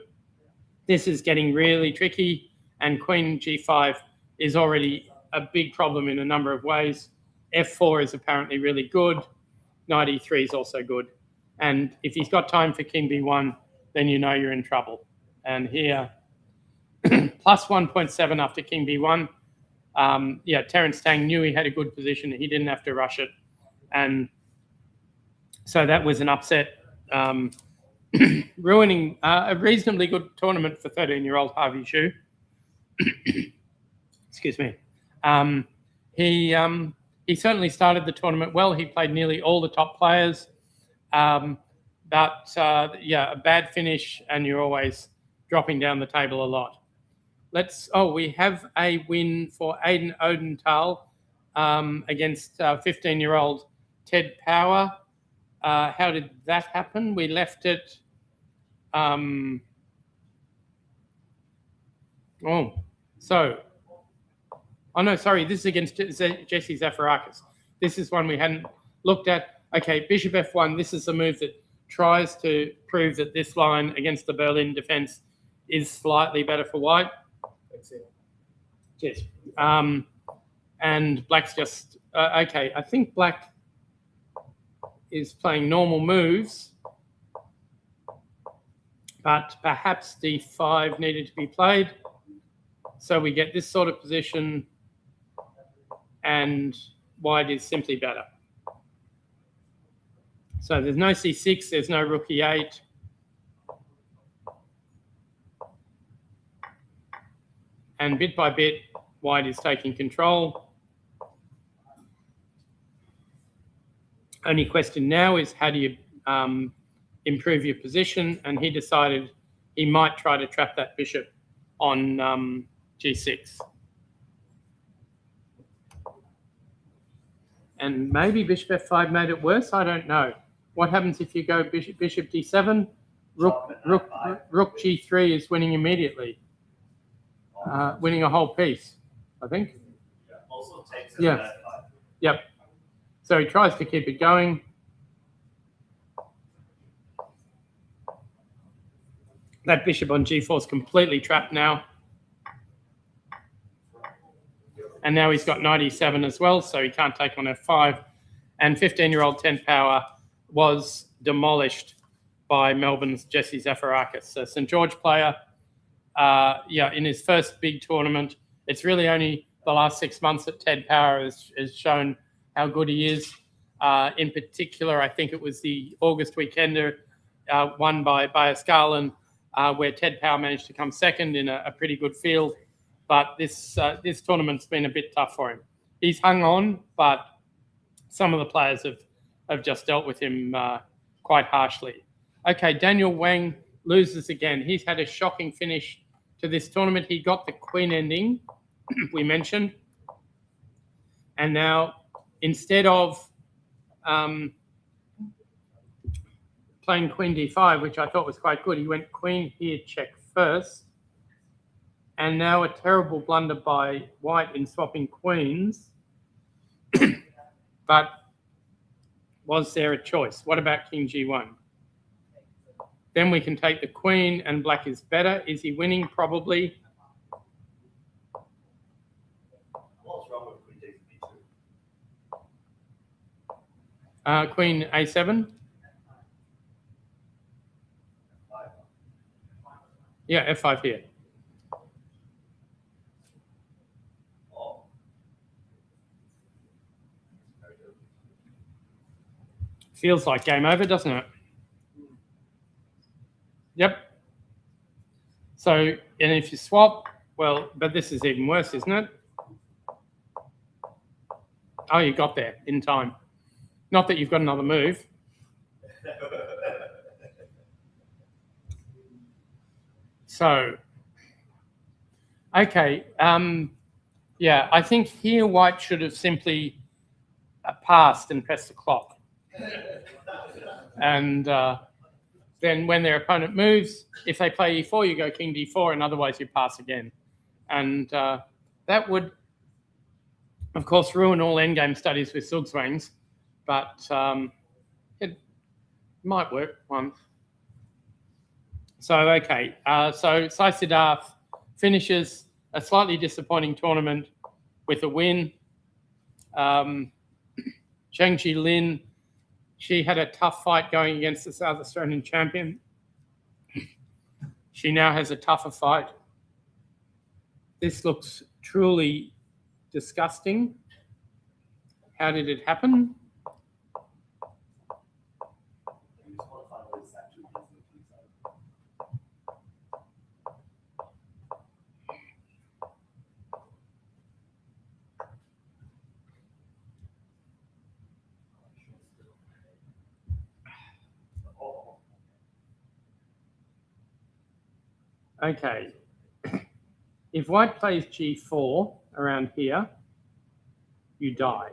this is getting really tricky, and queen g5 is already a big problem in a number of ways. f4 is apparently really good. Knight e3 is also good. And if he's got time for king b1, then you know you're in trouble. And here, plus 1.7 after king b1. Yeah, Terence Tang knew he had a good position. He didn't have to rush it. And so that was an upset, ruining a reasonably good tournament for 13-year-old Harvey Zhu. Excuse me. He certainly started the tournament well. He played nearly all the top players. But yeah, a bad finish, and you're always dropping down the table a lot. We have a win for Aidan Odenthal against 15-year-old Ted Power. How did that happen? We left it. No, sorry, this is against Jesse Zafirakis. This is one we hadn't looked at. Okay, bishop f1, this is a move that tries to prove that this line against the Berlin defense is slightly better for white. Yes. And black's just, okay, I think black is playing normal moves, but perhaps d5 needed to be played. So we get this sort of position, and white is simply better. So there's no c6, there's no rook e8. And bit by bit, white is taking control. Only question now is how do you improve your position, and he decided he might try to trap that bishop on g6. And maybe bishop f5 made it worse. I don't know. What happens if you go bishop d7? Rook g3 is winning immediately, winning a whole piece, I think. Also takes Yeah. Yep. So he tries to keep it going. That bishop on g4 is completely trapped now. And now he's got knight e7 as well, so he can't take on f5. And 15-year-old 10 power was demolished by Melbourne's Jesse Zafarakis. A St. George player, in his first big tournament. It's really only the last 6 months that Ted Power has shown how good he is. In particular, I think it was the August weekender won by Bias Garland, where Ted Power managed to come second in a pretty good field. But this tournament's been a bit tough for him. He's hung on, but some of the players have just dealt with him quite harshly. Okay, Daniel Wang loses again. He's had a shocking finish to this tournament. He got the queen ending, we mentioned. And now, instead of playing queen d5, which I thought was quite good, he went queen here, check first. And now a terrible blunder by white in swapping queens. But was there a choice? What about king g1? Then we can take the queen, and black is better. Is he winning? Probably. What's wrong with queen takes b2? Queen a7. Yeah, f5 here. Feels like game over, doesn't it? Yep. So, and if you swap, well, but this is even worse, isn't it? Oh, you got there in time. Not that you've got another move. So, okay. Yeah, I think here white should have simply passed and pressed the clock. And then when their opponent moves, if they play e4, you go king d4, and otherwise you pass again. And that would, of course, ruin all endgame studies with Zugzwangs, but it might work once. So, okay, so Saisidaf finishes a slightly disappointing tournament with a win. Zhengji Lin, she had a tough fight going against the South Australian champion. She now has a tougher fight. This looks truly disgusting. How did it happen? Okay. If white plays g4 around here, you die.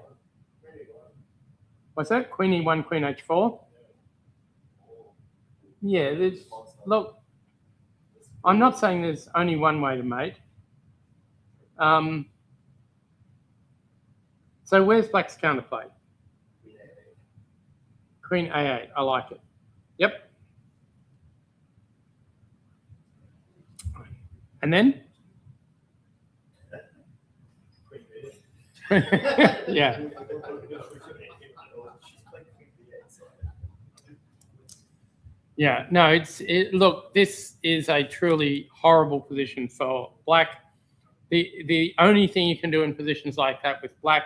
What's that? Queen e1, queen h4? Yeah, there's, look, I'm not saying there's only one way to mate. So where's black's counterplay? Queen a8, I like it. Yep. And then? Yeah. Yeah, no, look, this is a truly horrible position for black. The only thing you can do in positions like that with black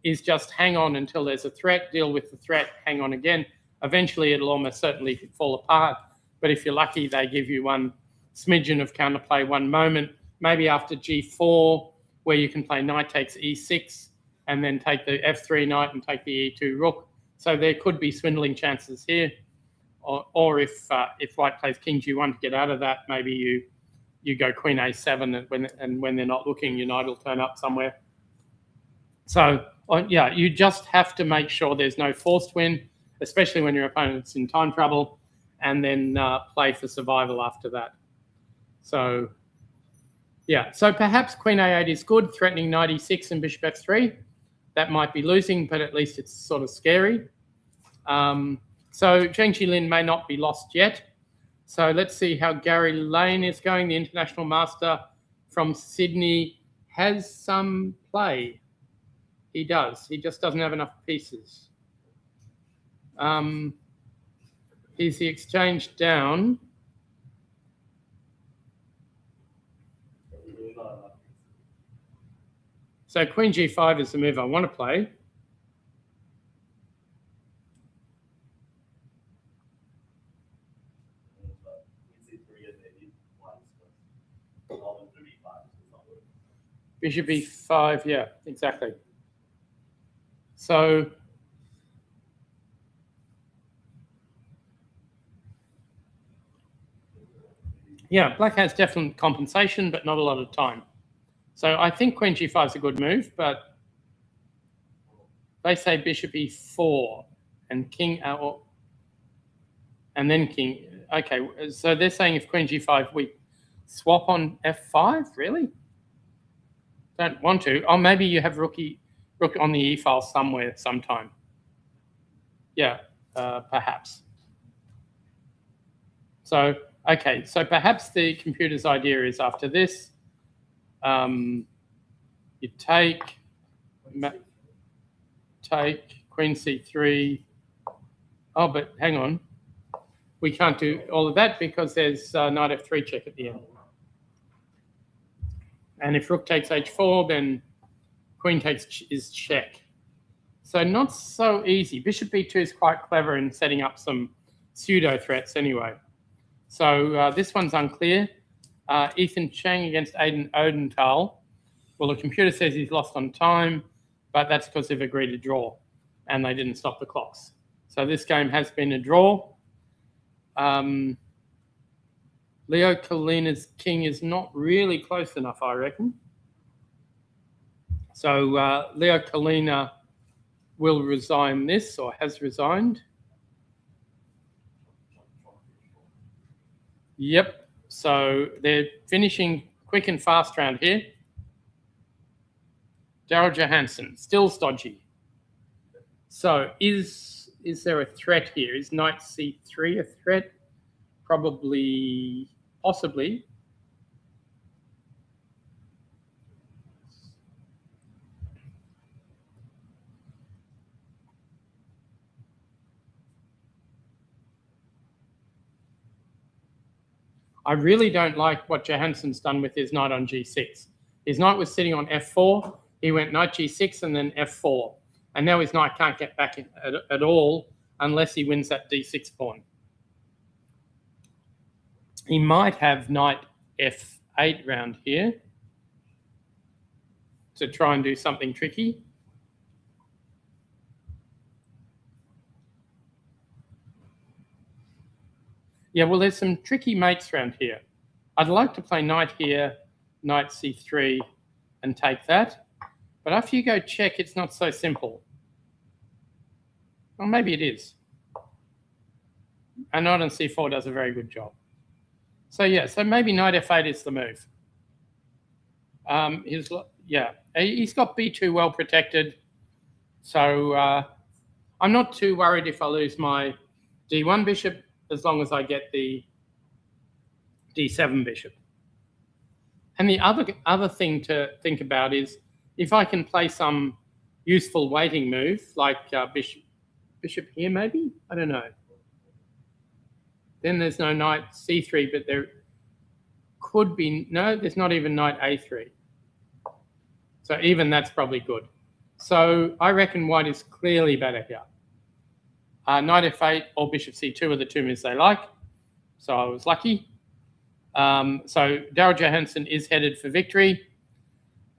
is just hang on until there's a threat, deal with the threat, hang on again. Eventually, it'll almost certainly fall apart. But if you're lucky, they give you one smidgen of counterplay, one moment, maybe after g4, where you can play knight takes e6 and then take the f3 knight and take the e2 rook. So there could be swindling chances here. or if white plays king g1 to get out of that, maybe you go queen a7, and when they're not looking, your knight will turn up somewhere. So yeah, you just have to make sure there's no forced win, especially when your opponent's in time trouble, and then play for survival after that. So yeah, so perhaps queen a8 is good, threatening knight e6 and bishop f3. That might be losing, but at least it's sort of scary. So Zheng Jilin may not be lost yet. So let's see how Gary Lane is going. The international master from Sydney has some play. He does. He just doesn't have enough pieces. He's the exchange down. So queen g5 is the move I want to play. Bishop e5, yeah, exactly. So yeah, black has definite compensation, but not a lot of time. So I think queen g5 is a good move, but they say bishop e4 and king, and then king. Okay, so they're saying if queen g5, we swap on f5, really? Don't want to. Oh, maybe you have rook on the e file somewhere, sometime. Yeah, perhaps. So, okay, so perhaps the computer's idea is after this, you take queen c3. Oh, but hang on. We can't do all of that because there's knight f3 check at the end. And if rook takes h4, then queen takes is check. So not so easy. Bishop b2 is quite clever in setting up some pseudo threats anyway. So this one's unclear. Ethan Chang against Aidan Odenthal. Well, the computer says he's lost on time, but that's because they've agreed to draw and they didn't stop the clocks. So this game has been a draw. Leo Kalina's king is not really close enough, I reckon. So Leo Kalina will resign this, or has resigned. Yep. So they're finishing quick and fast round here. Daryl Johansson, still stodgy. So is there a threat here? Is knight c3 a threat? Probably, possibly. I really don't like what Johansson's done with his knight on g6. His knight was sitting on f4. He went knight g6 and then f4. And now his knight can't get back at all unless he wins that d6 pawn. He might have knight f8 round here to try and do something tricky. Yeah, well, there's some tricky mates around here. I'd like to play knight here, knight c3, and take that. But after you go check, it's not so simple. Well, maybe it is. And knight on c4 does a very good job. So yeah, so maybe knight f8 is the move. He's got b2 well protected. So I'm not too worried if I lose my d1 bishop, as long as I get the d7 bishop. And the other thing to think about is if I can play some useful waiting move, like bishop here maybe? I don't know. Then there's no knight c3, but there could be, no, there's not even knight a3. So even that's probably good. So I reckon white is clearly better here. Knight f8 or bishop c2 are the two moves they like. So I was lucky. So Daryl Johansson is headed for victory.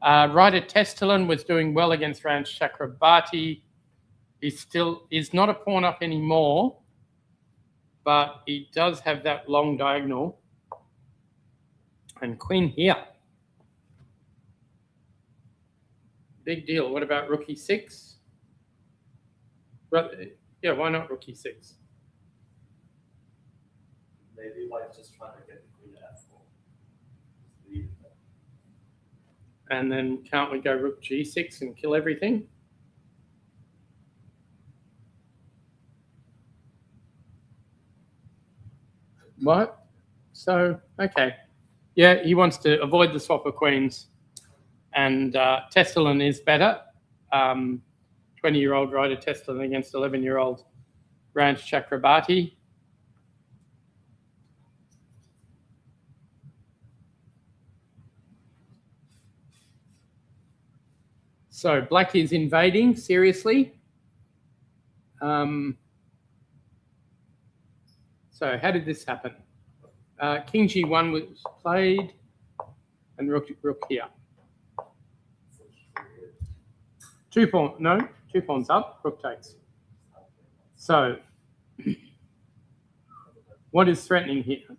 Ryder Testelen was doing well against Ranj Chakrabarti. He still is not a pawn up anymore. but he does have that long diagonal. And queen here. Big deal. What about rook e6? Yeah, why not rook e6? Maybe white's just trying to get the queen to f4. And then can't we go rook g6 and kill everything? What? So, okay. Yeah, he wants to avoid the swap of queens. And Testelin is better. 20-year-old Ryder Testelin against 11-year-old Ranch Chakrabarti. So black is invading, seriously. So how did this happen? King g1 was played and rook here. 2 pawns up, rook takes. So what is threatening here?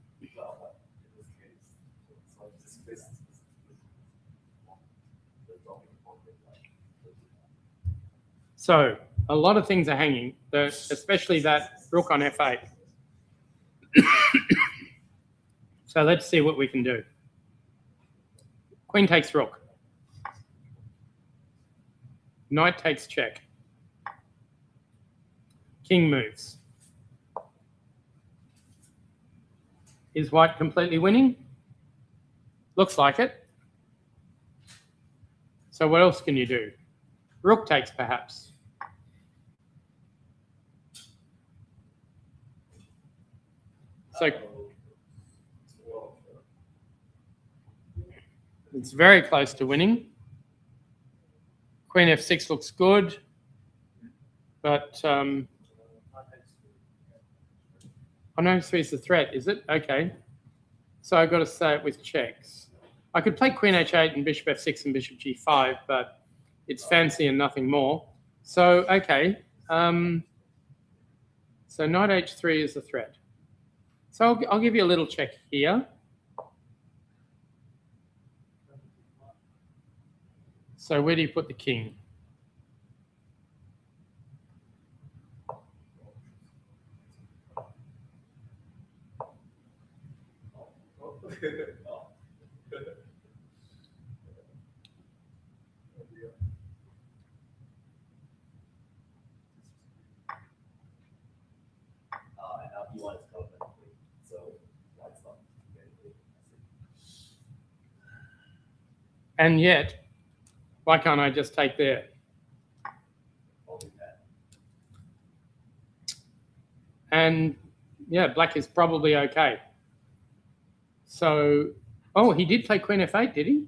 So a lot of things are hanging, especially that rook on f8. So let's see what we can do. Queen takes rook. Knight takes check. King moves. Is white completely winning? Looks like it. So what else can you do? Rook takes, perhaps. So it's very close to winning. Queen f6 looks good, but oh no, f3 is the threat, is it? Okay. So I've got to say it with checks. I could play queen h8 and bishop f6 and bishop g5, but it's fancy and nothing more. So, okay. So knight h3 is the threat. So I'll give you a little check here. So where do you put the king? And yet, why can't I just take there? And yeah, black is probably okay. So, oh, he did play queen f8, did he?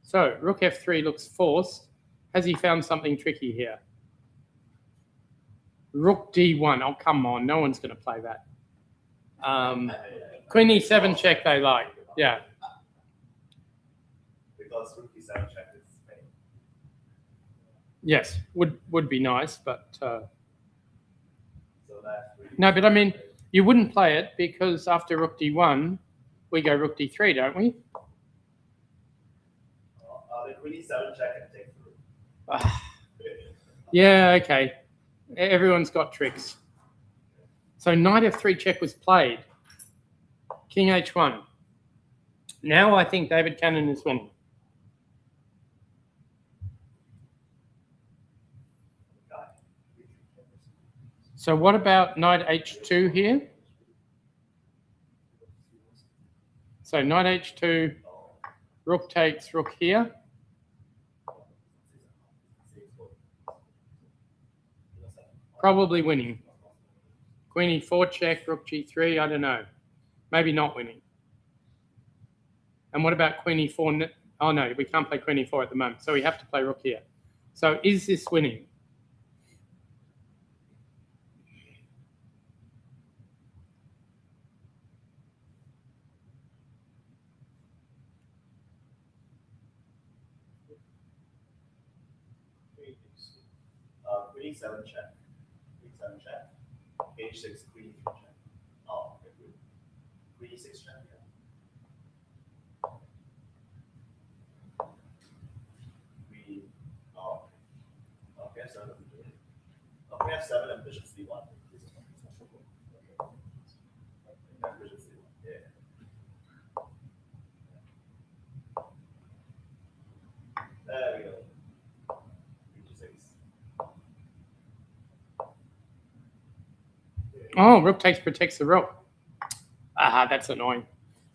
So rook f3 looks forced. Has he found something tricky here? Rook d1. Oh, come on. No one's going to play that. Queen e7 check they like. Yeah. Because rook e7 check is Spain. Yes, would be nice, but So that's really no. But I mean, you wouldn't play it because after rook d1, we go rook d3, don't we? the queen e7 check and take the rook. Yeah. Okay. Everyone's got tricks. So knight f3 check was played. King h1. Now I think David Cannon is winning. So what about knight h2 here? So knight h2, rook takes, rook here. Probably winning. Queen e4 check, rook g3, I don't know. Maybe not winning. And what about queen e4? Oh no, we can't play queen e4 at the moment, so we have to play rook here. So is this winning? E7 check. E7 check. H6, Queen 3 check. Oh, okay, good. Queen E6 check, yeah. Queen, oh, okay, so we have 7 and bishop C1. Okay. And bishop C1, yeah. There we go. H6. Oh, rook takes protects the rook. Ah, that's annoying.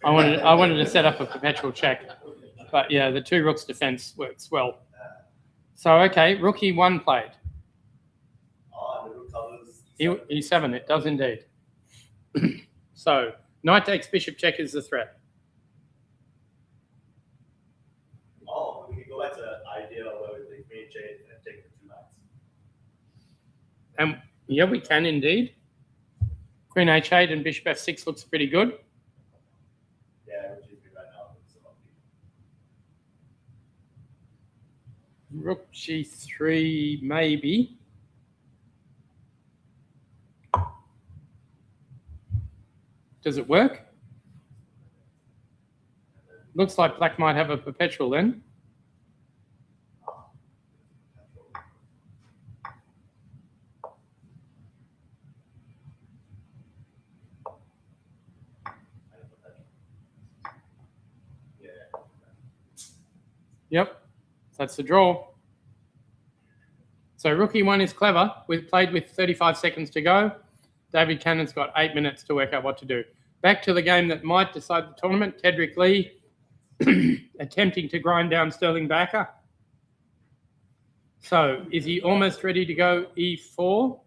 I wanted to set up a perpetual check, but yeah, the two rooks defense works well. So okay, rook E1 played. Oh, and the rook covers E7, it does indeed. So knight takes bishop check is the threat. Oh, we can go back to the idea where we take queen H8 and take the 2 knights. Yeah, we can indeed. Queen H8 and bishop F6 looks pretty good. Yeah, which is good right now. So Rook G3 maybe. Does it work? Looks like black might have a perpetual then. Yep, that's the draw. So rook E1 is clever. We've played with 35 seconds to go. David Cannon's got 8 minutes to work out what to do. Back to the game that might decide the tournament. Tedrick Lee attempting to grind down Sterling Backer. So is he almost ready to go E4?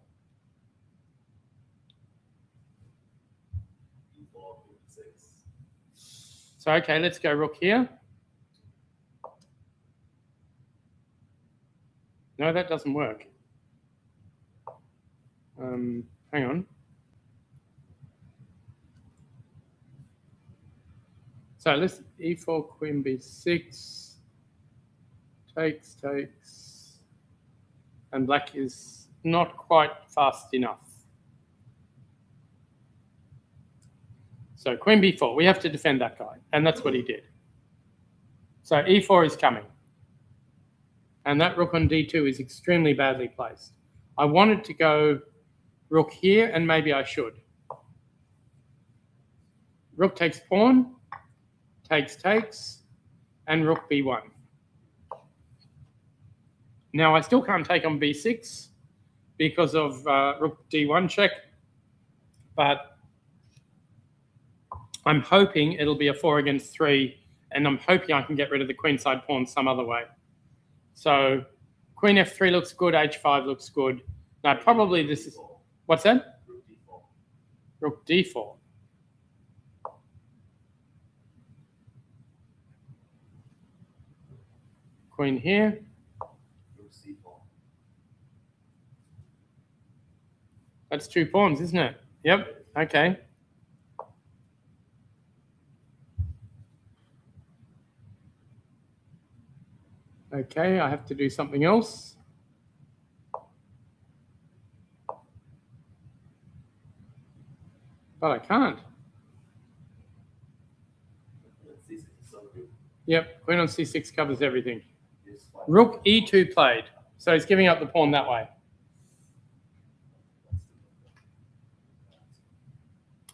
So okay, let's go rook here. No, that doesn't work. Hang on. So let's E4, Queen B6. Takes. And black is not quite fast enough. So Queen B4, we have to defend that guy. And that's what he did. So E4 is coming. And that rook on D2 is extremely badly placed. I wanted to go rook here, and maybe I should. Rook takes pawn, takes, and rook B1. Now, I still can't take on B6 because of rook D1 check, but I'm hoping it'll be a 4 against 3, and I'm hoping I can get rid of the queenside pawn some other way. So Queen F3 looks good, H5 looks good. Now, probably this is... What's that? Rook D4. Queen here. That's 2 pawns, isn't it? Yep, okay. Okay, I have to do something else. But I can't. Yep, Queen on C6 covers everything. Rook E2 played, so he's giving up the pawn that way.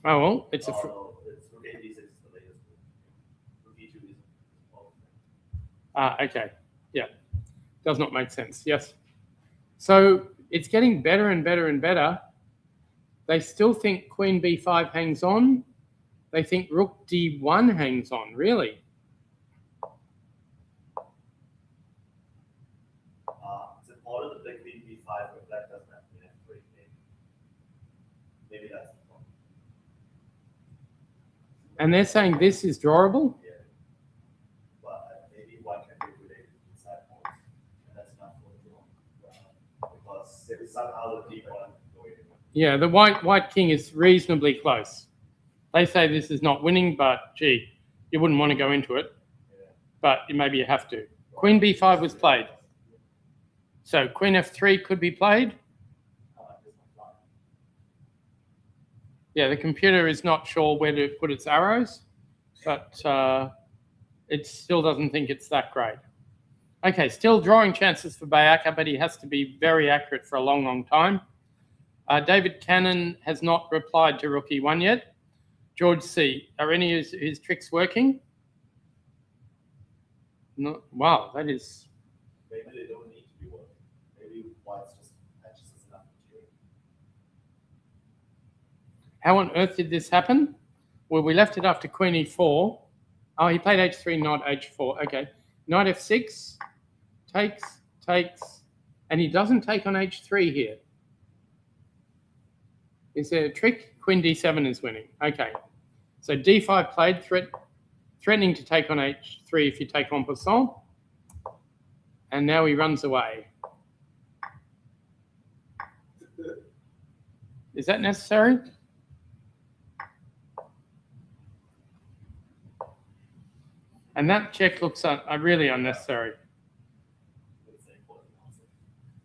Oh, well, it's a... okay. Yeah. Does not make sense. Yes. So it's getting better and better and better. They still think Queen B5 hangs on. They think Rook D1 hangs on. Really? It's important to play Queen B5 when black doesn't have Queen F3. Maybe that's the problem. And they're saying this is drawable? Yeah. But maybe white can liquidate inside pawns. And that's not for the draw. Because if somehow the D1 go in. Yeah, the white king is reasonably close. They say this is not winning, but gee, you wouldn't want to go into it. Yeah. But maybe you have to. Queen B5 was played. So Queen F3 could be played. Yeah, the computer is not sure where to put its arrows, but it still doesn't think it's that great. Okay, still drawing chances for Bayaka, but he has to be very accurate for a long, long time. David Cannon has not replied to Rookie 1 yet. George C, are any of his tricks working? No, wow, that is... Maybe they don't need to be working. Maybe white's just patches enough material. How on earth did this happen? Well, we left it after Queen E4. Oh, he played H3, not H4. Okay. Knight F6, takes, and he doesn't take on H3 here. Is there a trick? Queen D7 is winning. Okay. So D5 played, threatening to take on H3 if you take en passant. And now he runs away. Is that necessary? And that check looks really unnecessary.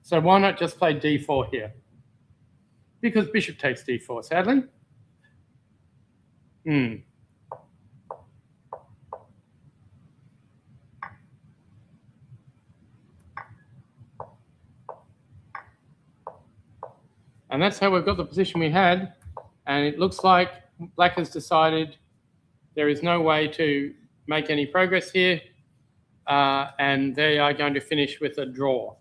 So why not just play D4 here? Because bishop takes D4, sadly. And that's how we've got the position we had. And it looks like Black has decided there is no way to make any progress here. And they are going to finish with a draw.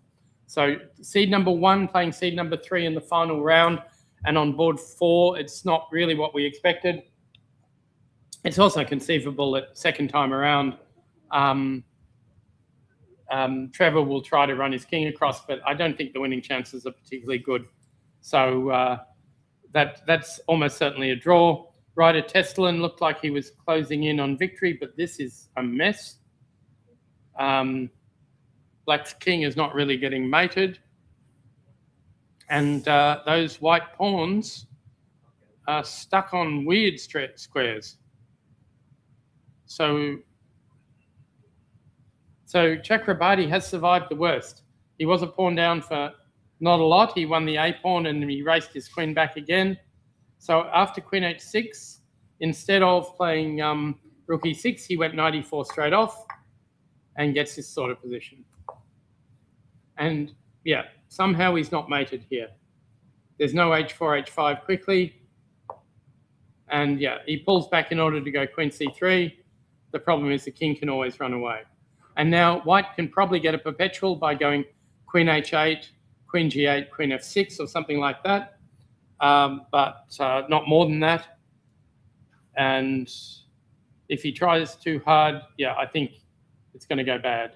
So seed number 1 playing seed number 3 in the final round. And on board 4, it's not really what we expected. It's also conceivable that second time around, Trevor will try to run his king across, but I don't think the winning chances are particularly good. So that's almost certainly a draw. Ryder Testelin looked like he was closing in on victory, but this is a mess. Black's king is not really getting mated. And those white pawns are stuck on weird squares. So Chakrabarti has survived the worst. He was a pawn down for not a lot. He won the A pawn and he raced his queen back again. So after Queen H6, instead of playing Rook E6, he went Knight E4 straight off and gets this sort of position. And yeah, somehow he's not mated here. There's no H4, H5 quickly. And yeah, he pulls back in order to go Queen C3. The problem is the king can always run away. And now white can probably get a perpetual by going Queen H8, Queen G8, Queen F6 or something like that. But not more than that. And if he tries too hard, yeah, I think it's going to go bad.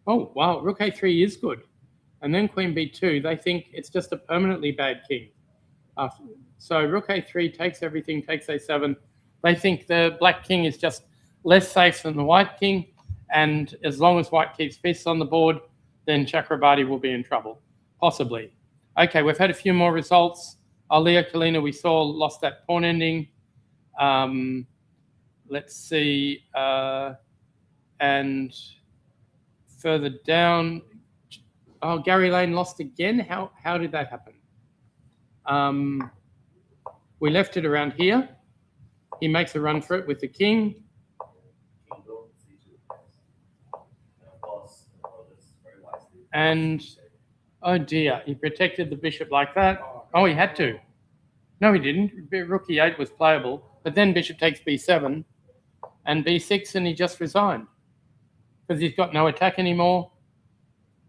Oh, wow, Rook A3 is good. And then Queen B2, they think it's just a permanently bad king. So Rook A3 takes everything, takes A7. They think the black king is just less safe than the white king. And as long as white keeps pieces on the board, then Chakrabarti will be in trouble, possibly. Okay, we've had a few more results. Alia Kalina, we saw, lost that pawn ending. Let's see. And further down, oh, Gary Lane lost again. How did that happen? We left it around here. He makes a run for it with the king. And, oh dear, he protected the bishop like that. Oh, he had to. No, he didn't. Rook E8 was playable. But then bishop takes B7 and B6, and he just resigned because he's got no attack anymore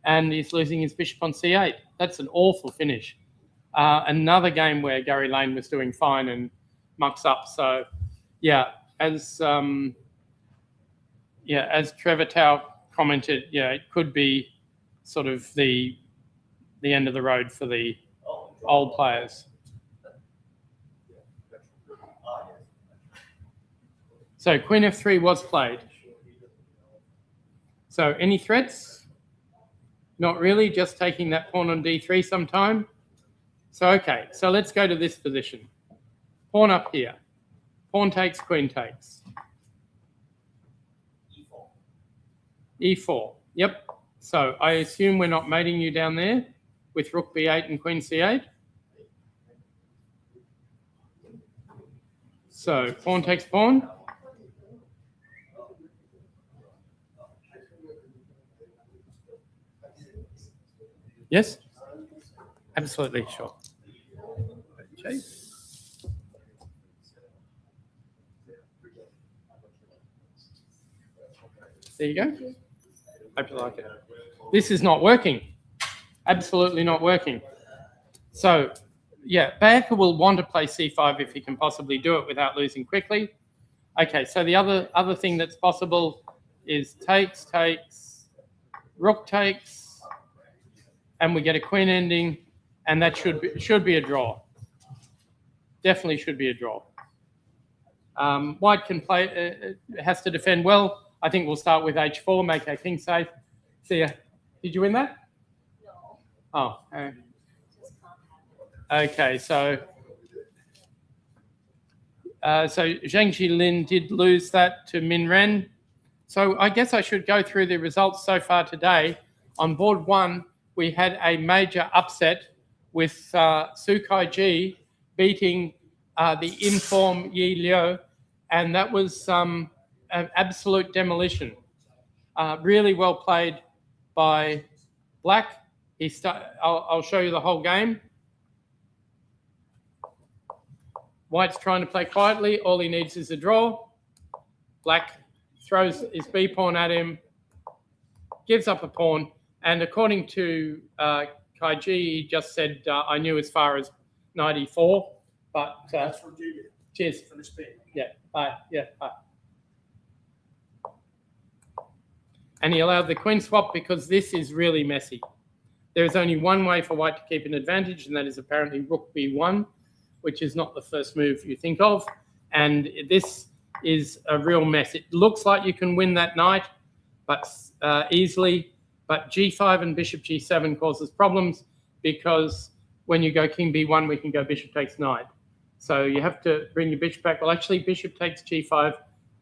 and he's losing his bishop on C8. That's an awful finish. Another game where Gary Lane was doing fine and mucks up. So, yeah, as Trevor Tao commented, yeah, it could be sort of the end of the road for the old players. So Queen F3 was played. So any threats? Not really, just taking that pawn on D3 sometime. So, okay, so let's go to this position. Pawn up here. Pawn takes, queen takes. E4, yep. So I assume we're not mating you down there with Rook B8 and Queen C8? So pawn takes pawn. Yes? Absolutely, sure. Okay. There you go. Hope you like it. This is not working. Absolutely not working. So, yeah, Baker will want to play c5 if he can possibly do it without losing quickly. Okay, so the other thing that's possible is takes, rook takes, and we get a queen ending, and that should be a draw. Definitely should be a draw. White can play, has to defend well. I think we'll start with h4, make our king safe. See ya. Did you win that? No. Oh. Just can't have it. Okay, so Zhang Jilin did lose that to Min Ren. So I guess I should go through the results so far today. On board one, we had a major upset with Su Kai-ji beating the in-form Yi Liu, and that was an absolute demolition. Really well played by Black. I'll show you the whole game. White's trying to play quietly. All he needs is a draw. Black throws his B pawn at him, gives up a pawn, and according to Kaiji, he just said, I knew as far as 94, but That's from Julia. cheers. From this bit. Yeah, bye. Yeah, bye. And he allowed the queen swap because this is really messy. There is only one way for white to keep an advantage, and that is apparently rook b1, which is not the first move you think of. And this is a real mess. It looks like you can win that knight, but easily. But g5 and bishop g7 causes problems because when you go king b1, we can go bishop takes knight. So you have to bring your bishop back. Well, actually, bishop takes g5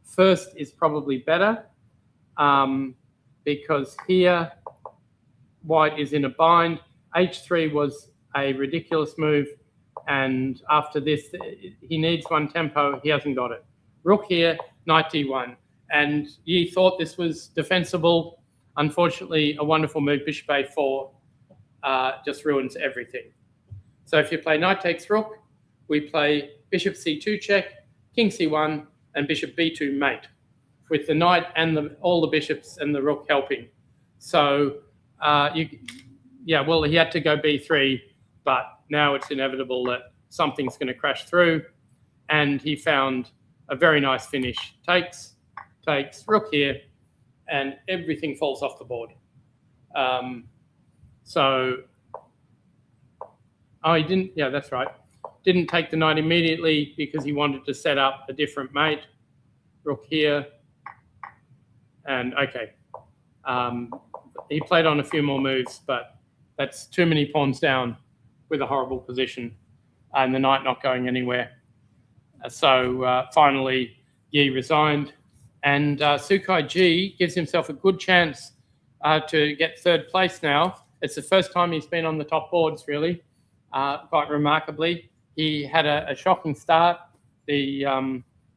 first is probably better because here white is in a bind. h3 was a ridiculous move. And after this, he needs one tempo. He hasn't got it. Rook here, knight d1. And Yi thought this was defensible. Unfortunately, a wonderful move, bishop a4, just ruins everything. So if you play knight takes rook, we play bishop c2 check, king c1, and bishop b2 mate, with the knight and all the bishops and the rook helping. So, well, he had to go b3, but now it's inevitable that something's going to crash through, and he found a very nice finish. Takes, rook here, and everything falls off the board. He didn't, yeah, that's right. Didn't take the knight immediately because he wanted to set up a different mate. Rook here, and okay. He played on a few more moves, but that's too many pawns down with a horrible position and the knight not going anywhere. Finally, Yi resigned, and Su Kai-ji gives himself a good chance to get third place now. It's the first time he's been on the top boards, really, quite remarkably. He had a shocking start. It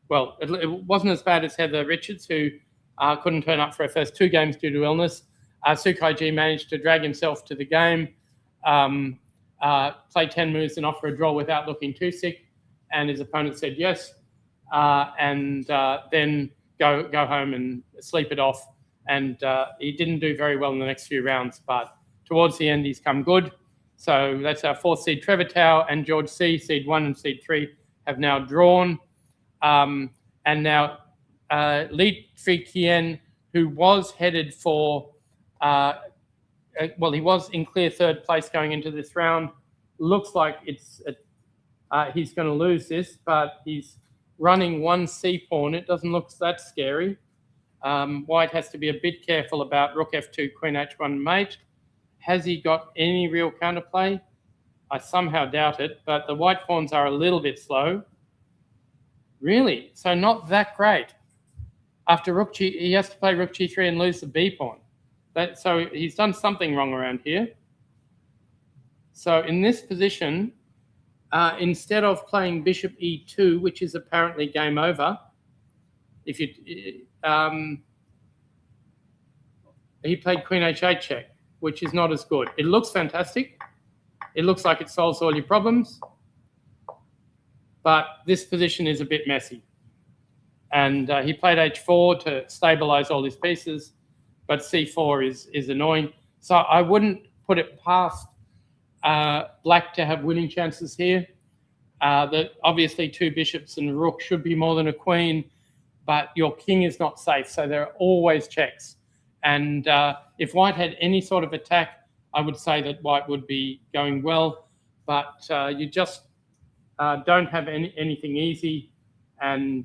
wasn't as bad as Heather Richards, who couldn't turn up for her first two games due to illness. Su Kai-ji managed to drag himself to the game, play 10 moves and offer a draw without looking too sick, and his opponent said yes, and then go home and sleep it off. And he didn't do very well in the next few rounds, but towards the end he's come good. So that's our fourth seed. Trevor Tao and George C, seed 1 and seed 3, have now drawn. And now Li Trikien, who was headed for, he was in clear third place going into this round. Looks like he's going to lose this, but he's running one C pawn. It doesn't look that scary. White has to be a bit careful about rook f2, queen h1 mate. Has he got any real counterplay? I somehow doubt it, but the white pawns are a little bit slow. Really? So not that great. After rook g, he has to play rook g3 and lose the b pawn. So he's done something wrong around here. So in this position, instead of playing bishop e2, which is apparently game over, if you he played queen h8 check, which is not as good. It looks fantastic. It looks like it solves all your problems, but this position is a bit messy. And he played h4 to stabilize all his pieces, but c4 is annoying. So I wouldn't put it past black to have winning chances here. That obviously 2 bishops and a rook should be more than a queen, but your king is not safe, so there are always checks. And if white had any sort of attack, I would say that white would be going well, but you just don't have anything easy. And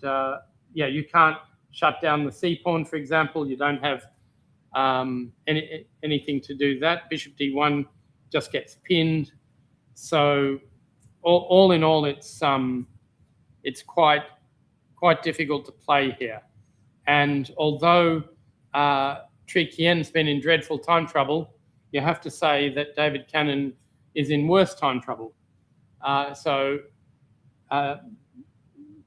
yeah, you can't shut down the c-pawn, for example. You don't have anything to do that. Bishop d1 just gets pinned. So all in all, it's quite difficult to play here. And although Tri Kien's been in dreadful time trouble, you have to say that David Cannon is in worse time trouble.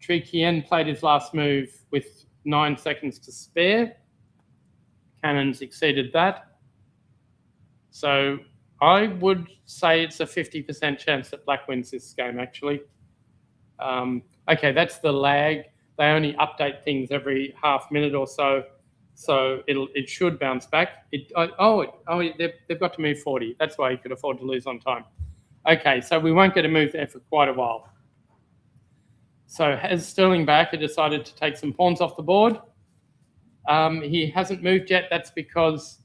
Tri Kien played his last move with 9 seconds to spare. Cannon's exceeded that. So I would say it's a 50% chance that black wins this game, actually. Okay, that's the lag. They only update things every half minute or so, so it should bounce back. They've got to move 40. That's why he could afford to lose on time. Okay, so we won't get a move there for quite a while. So has Sterling back, he decided to take some pawns off the board. He hasn't moved yet. That's because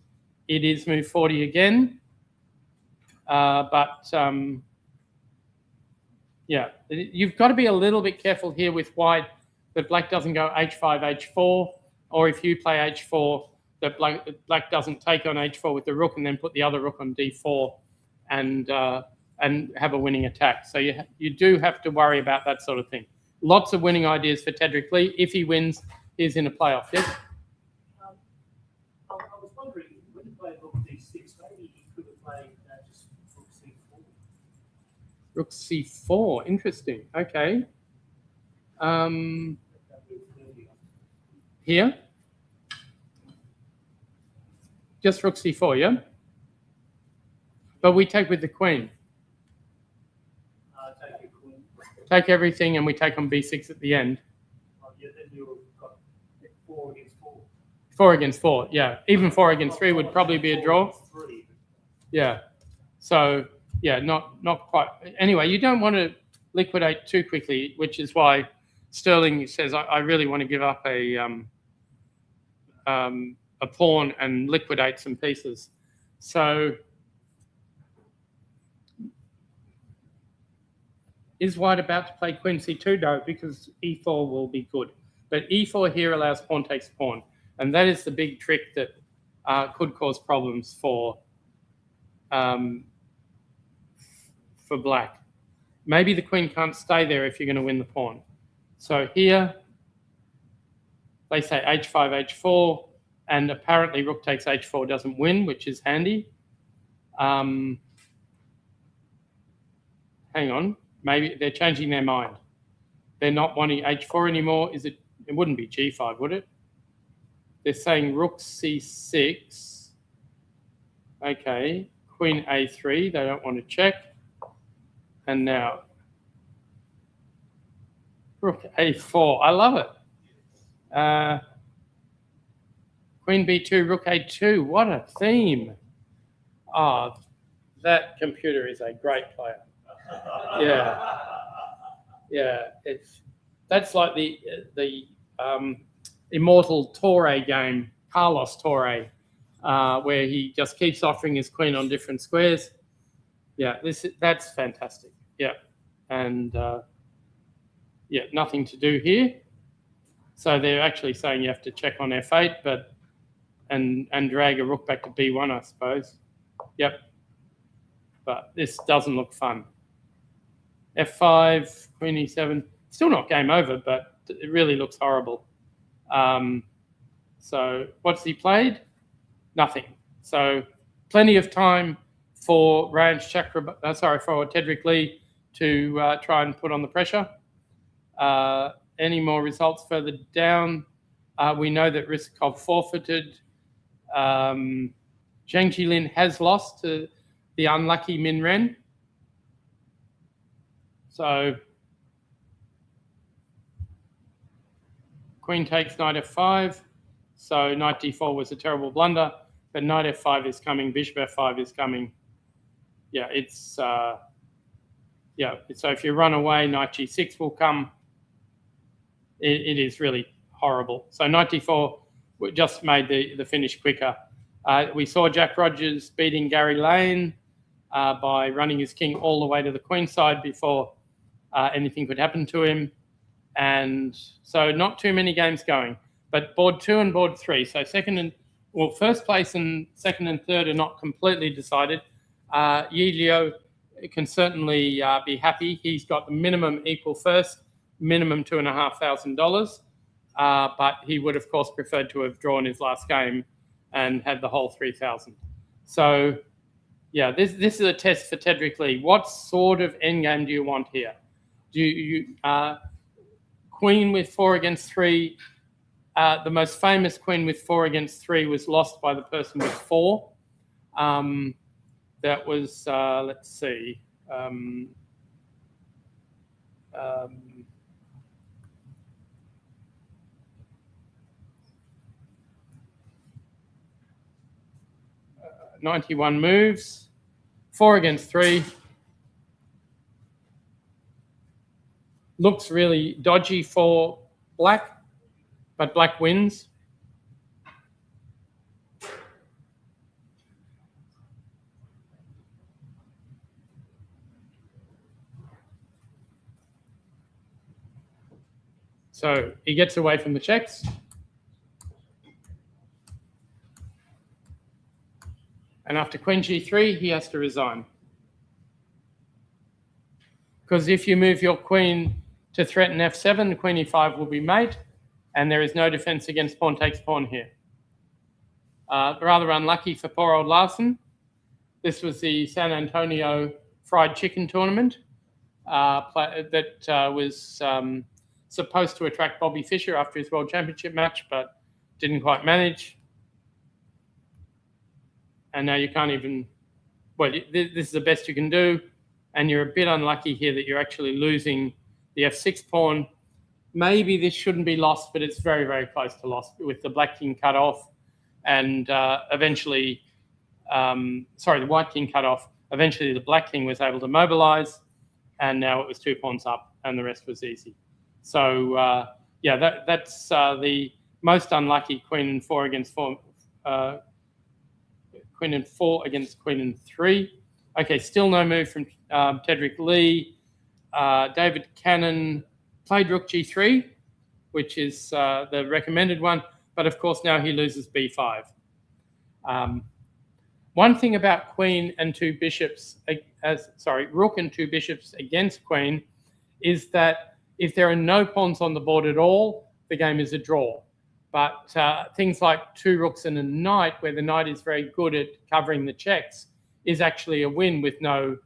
it is move 40 again. Yeah, you've got to be a little bit careful here with white that black doesn't go h5, h4, or if you play h4, that black doesn't take on h4 with the rook and then put the other rook on d4 and have a winning attack. So you do have to worry about that sort of thing. Lots of winning ideas for Tedrick Lee. If he wins, he's in a playoff. Yes? I was wondering, when he played rook d6, maybe he could have played just rook c4. Rook c4, interesting. Okay. Here? Just rook c4, yeah? But we take with the queen. Take a queen. Take everything and we take on b6 at the end. Yeah, then you've got 4 against 4. 4 against 4, yeah. Even 4 against 3 would probably be a draw. Yeah. So, yeah, not quite. Anyway, you don't want to liquidate too quickly, which is why Sterling says, I really want to give up a pawn and liquidate some pieces. So is white about to play queen c2? No, because e4 will be good. But e4 here allows pawn takes pawn. And that is the big trick that could cause problems for black. Maybe the queen can't stay there if you're going to win the pawn. So here, they say h5, h4, and apparently rook takes h4 doesn't win, which is handy. Hang on, maybe they're changing their mind. They're not wanting h4 anymore. It wouldn't be g5, would it? They're saying rook c6. Okay, queen a3, they don't want to check. And now, rook a4, I love it. Queen b2, rook a2, what a theme. Oh, that computer is a great player. Yeah. Yeah, that's like the immortal Torre game, Carlos Torre, where he just keeps offering his queen on different squares. Yeah, that's fantastic. Yeah, and yeah, nothing to do here. So they're actually saying you have to check on f8, but and drag a rook back to b1, I suppose. Yep, but this doesn't look fun. f5, queen e7, still not game over, but it really looks horrible. So what's he played? Nothing. So plenty of time for Tedrick Lee to try and put on the pressure. Any more results further down? We know that Riskov forfeited. Zheng Jilin has lost to the unlucky Min Ren. So Queen takes knight f5. So knight d4 was a terrible blunder, but knight f5 is coming, bishop f5 is coming. Yeah, it's so if you run away, knight g6 will come. It is really horrible. So knight d4 just made the finish quicker. We saw Jack Rogers beating Gary Lane by running his king all the way to the queen side before anything could happen to him. And so not too many games going. But board 2 and board 3, so first place and second and third are not completely decided. Yi Liu can certainly be happy. He's got the minimum equal first, minimum $2,500. But he would, of course, preferred to have drawn his last game and had the whole 3,000. So, yeah, this is a test for Tedrick Lee. What sort of endgame do you want here? Do you queen with 4 against 3? The most famous queen with 4 against 3 was lost by the person with 4. That was, let's see. 91 moves, 4 against 3. Looks really dodgy for black, but black wins. So he gets away from the checks. And after queen g3, he has to resign. Because if you move your queen to threaten f7, queen e5 will be mate, and there is no defense against pawn takes pawn here. Rather unlucky for poor old Larson. This was the San Antonio Fried Chicken Tournament that was supposed to attract Bobby Fischer after his World Championship match, but didn't quite manage. And now you can't even, well, this is the best you can do. And you're a bit unlucky here that you're actually losing the f6 pawn. Maybe this shouldn't be lost, but it's very, very close to lost with the black king cut off. And eventually, the white king cut off. Eventually, the black king was able to mobilize. And now it was 2 pawns up and the rest was easy. So, that's the most unlucky queen and 4 against 4. Queen and 4 against queen and 3. Okay, still no move from Tedrick Lee. David Cannon played rook g3, which is the recommended one. But of course, now he loses b5. One thing about queen and 2 bishops, rook and 2 bishops against queen, is that if there are no pawns on the board at all, the game is a draw. But things like 2 rooks and a knight, where the knight is very good at covering the checks, is actually a win with no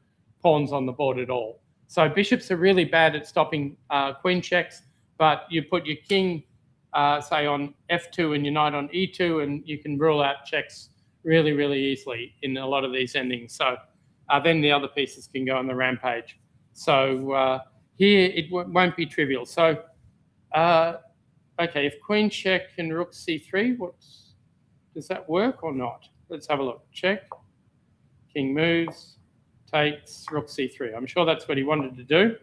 pawns on the board at all. So bishops are really bad at stopping queen checks, but you put your king, say, on f2 and your knight on e2, and you can rule out checks really, really easily in a lot of these endings. So then the other pieces can go on the rampage. So here it won't be trivial. So, okay, if queen check and rook c3, does that work or not? Let's have a look. Check, king moves, takes, rook c3. I'm sure that's what he wanted to do.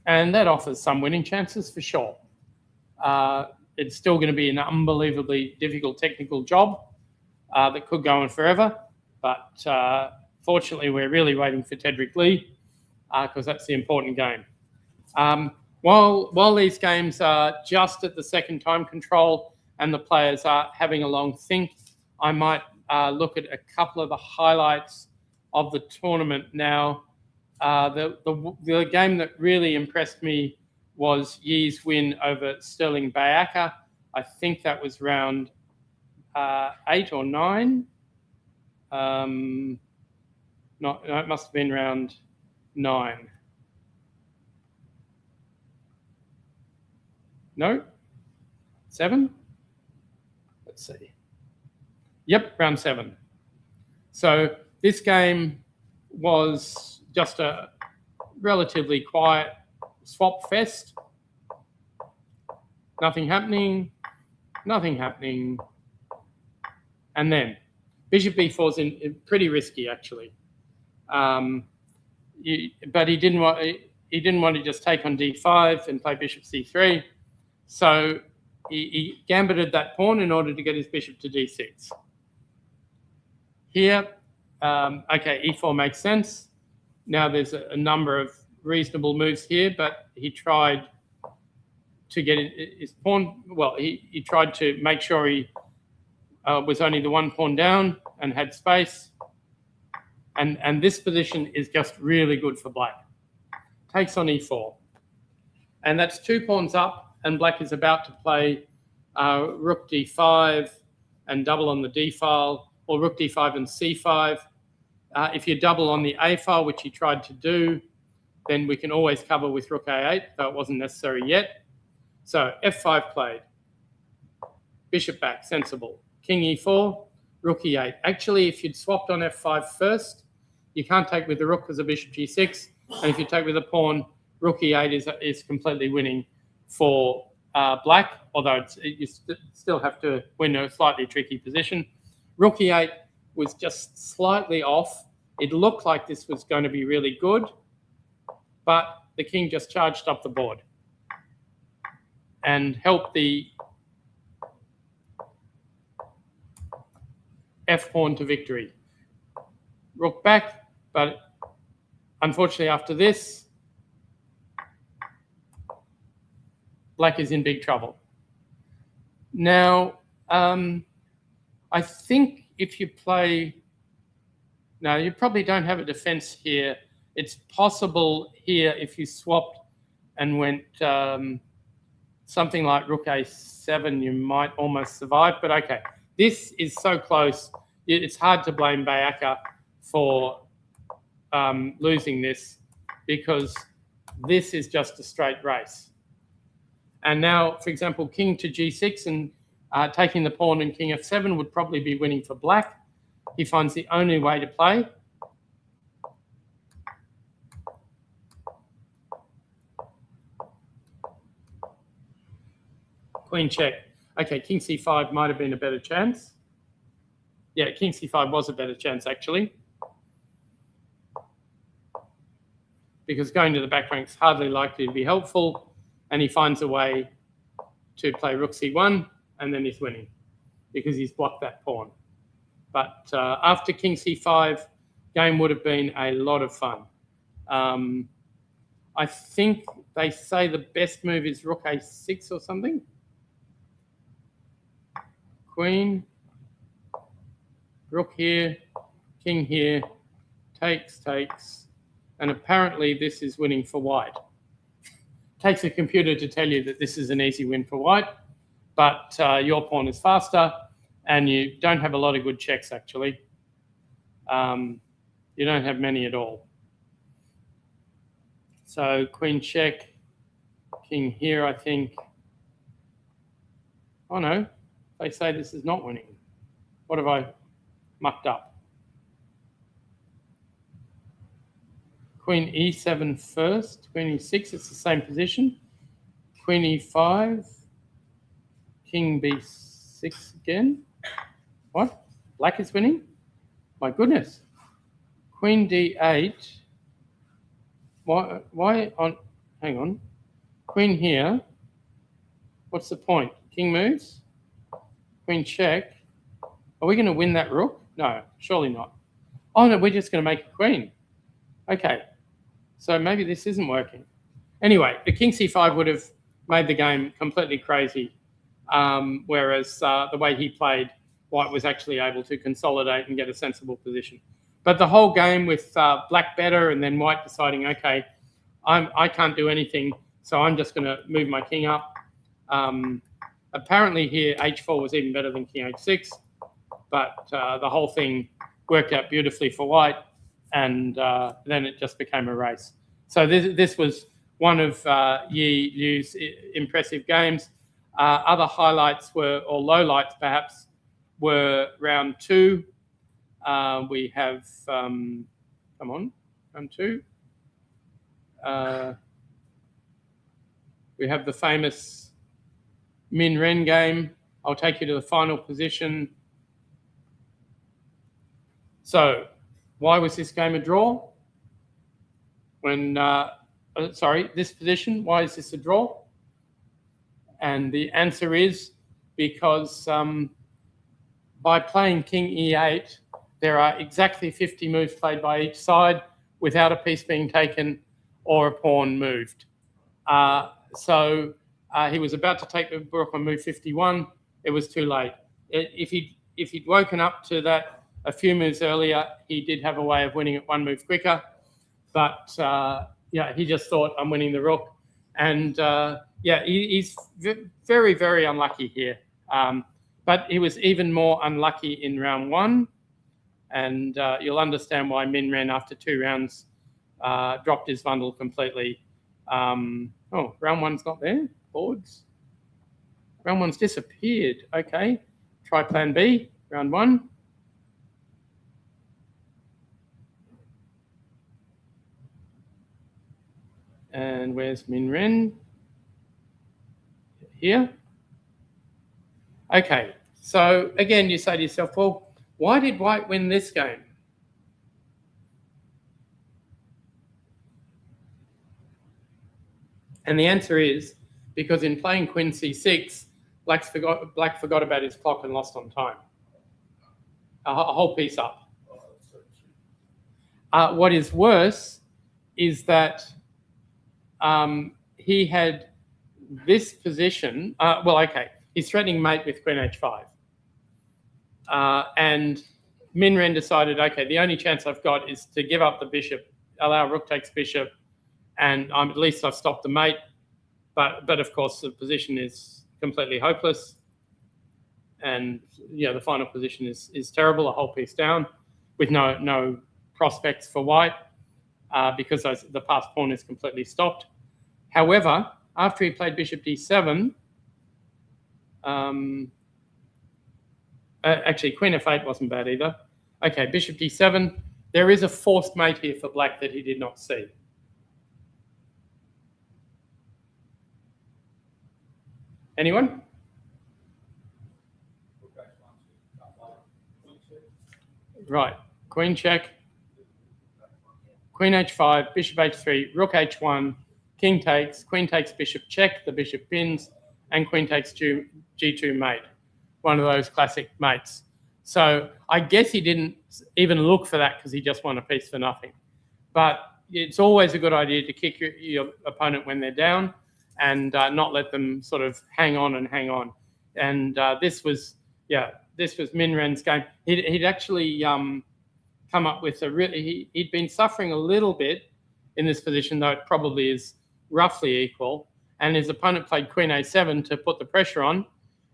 And that offers some winning chances for sure. It's still going to be an unbelievably difficult technical job that could go on forever. But fortunately, we're really waiting for Tedrick Lee because that's the important game. While these games are just at the second time control and the players are having a long think, I might look at a couple of the highlights of the tournament now. The game that really impressed me was Yi's win over Sterling Bayaka. I think that was round 8 or 9. No, it must have been round 9. No? 7? Let's see. Yep, round 7. So this game was just a relatively quiet swap fest. Nothing happening, nothing happening. And then bishop b4 is pretty risky, actually. But he didn't want to just take on d5 and play bishop c3. So he gambited that pawn in order to get his bishop to d6. Here, okay, e4 makes sense. Now there's a number of reasonable moves here, but he tried to get his pawn. Well, he tried to make sure he was only the one pawn down and had space. And this position is just really good for black. Takes on e4. And that's 2 pawns up, and black is about to play rook d5 and double on the d file, or rook d5 and c5. If you double on the a file, which he tried to do, then we can always cover with rook a8, though it wasn't necessary yet. So f5 played. Bishop back, sensible. King e4, rook e8. Actually, if you'd swapped on f5 first, you can't take with the rook because of bishop g6. And if you take with a pawn, rook e8 is completely winning for black, although you still have to win a slightly tricky position. Rook e8 was just slightly off. It looked like this was going to be really good, but the king just charged up the board and helped the f pawn to victory. Rook back, but unfortunately after this, black is in big trouble. Now, I think if you play, no, you probably don't have a defense here. It's possible here if you swapped and went something like rook a7, you might almost survive, but okay. This is so close, it's hard to blame Bayaka for losing this, because this is just a straight race. And now, for example, king to g6 and taking the pawn and king f7 would probably be winning for black. He finds the only way to play. Queen check. Okay, king c5 might have been a better chance. Yeah, king c5 was a better chance, actually. Because going to the back rank is hardly likely to be helpful. And he finds a way to play rook c1, and then he's winning because he's blocked that pawn. But after king c5, game would have been a lot of fun. I think they say the best move is rook a6 or something. Queen, rook here, king here, takes, and apparently this is winning for white. Takes a computer to tell you that this is an easy win for white, but your pawn is faster, and you don't have a lot of good checks, actually. You don't have many at all. So queen check, king here, I think. Oh no, they say this is not winning. What have I mucked up? Queen e7 first, queen e6, it's the same position. Queen e5, king b6 again. What? Black is winning? My goodness. Queen d8. Why on, hang on. Queen here. What's the point? King moves. Queen check. Are we going to win that rook? No, surely not. Oh no, we're just going to make a queen. Okay. So maybe this isn't working. Anyway, the king c5 would have made the game completely crazy, whereas the way he played, white was actually able to consolidate and get a sensible position. But the whole game with black better and then white deciding, okay, I can't do anything, so I'm just going to move my king up. Apparently here, h4 was even better than king h6, but the whole thing worked out beautifully for white, and then it just became a race. So this was one of Yi Liu's impressive games. Other highlights were, or lowlights perhaps, were round 2. We have, come on, round 2. We have the famous Min Ren game. I'll take you to the final position. So, why was this game a draw? When, this position, why is this a draw? And the answer is because by playing King E8, there are exactly 50 moves played by each side without a piece being taken or a pawn moved. So he was about to take the rook on move 51. It was too late. If he'd woken up to that a few moves earlier, he did have a way of winning it one move quicker. But he just thought, I'm winning the rook. And he's very, very unlucky here. But he was even more unlucky in round 1. And you'll understand why Min Ren, after 2 rounds, dropped his bundle completely. Round 1's not there. Boards. Round 1's disappeared. Okay. Try plan B, round 1. And where's Min Ren? Here. Okay. So again, you say to yourself, well, why did white win this game? And the answer is because in playing Queen C6, Black forgot about his clock and lost on time. A whole piece up. What is worse is that he had this position. He's threatening mate with Queen H5. And Min Ren decided, okay, the only chance I've got is to give up the bishop, allow rook takes bishop, and at least I've stopped the mate. But of course, the position is completely hopeless. And the final position is terrible, a whole piece down, with no prospects for white, because the passed pawn is completely stopped. However, after he played bishop d7, actually, Queen f8 wasn't bad either. Okay, bishop d7. There is a forced mate here for black that he did not see. Anyone? Right, queen check, queen h5, bishop h3, rook h1, king takes, queen takes bishop check, the bishop pins, and queen takes g2 mate. One of those classic mates. So I guess he didn't even look for that because he just won a piece for nothing. But it's always a good idea to kick your opponent when they're down and not let them sort of hang on. And this was Min Ren's game. He'd actually come up with he'd been suffering a little bit in this position, though it probably is roughly equal. And his opponent played Queen A7 to put the pressure on.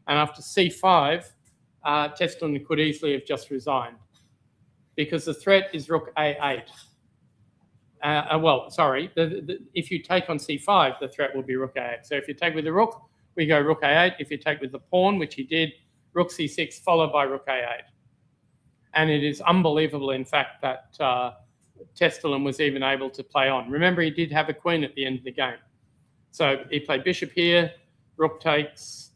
And after C5, Testelin could easily have just resigned because the threat is Rook A8. If you take on C5, the threat will be Rook A8. So if you take with the Rook, we go Rook A8. If you take with the pawn, which he did, Rook C6 followed by Rook A8. And it is unbelievable, in fact, that Testelin was even able to play on. Remember, he did have a queen at the end of the game. So he played bishop here, Rook takes,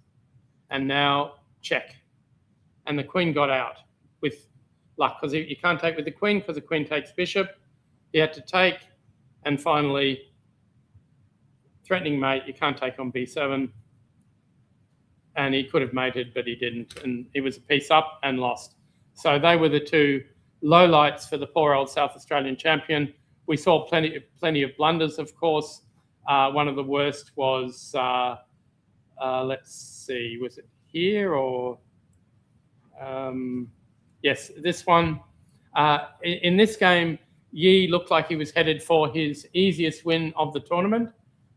and now check. And the queen got out with luck because you can't take with the queen because the queen takes bishop. He had to take, and finally, threatening mate, you can't take on b7. And he could have mated, but he didn't. And he was a piece up and lost. So they were the two lowlights for the poor old South Australian champion. We saw plenty of blunders, of course. One of the worst was, let's see, was it here or? Yes, this one. In this game, Yi looked like he was headed for his easiest win of the tournament.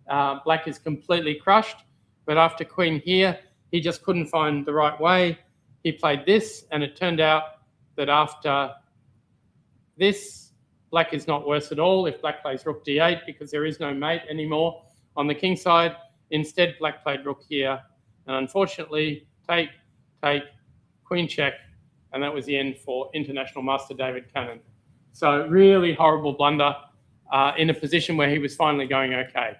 Black is completely crushed, but after queen here, he just couldn't find the right way. He played this, and it turned out that after this black is not worse at all if black plays rook d8 because there is no mate anymore on the king side. Instead, black played rook here, and unfortunately, take, queen check, and that was the end for international master David Cannon. So really horrible blunder in a position where he was finally going okay.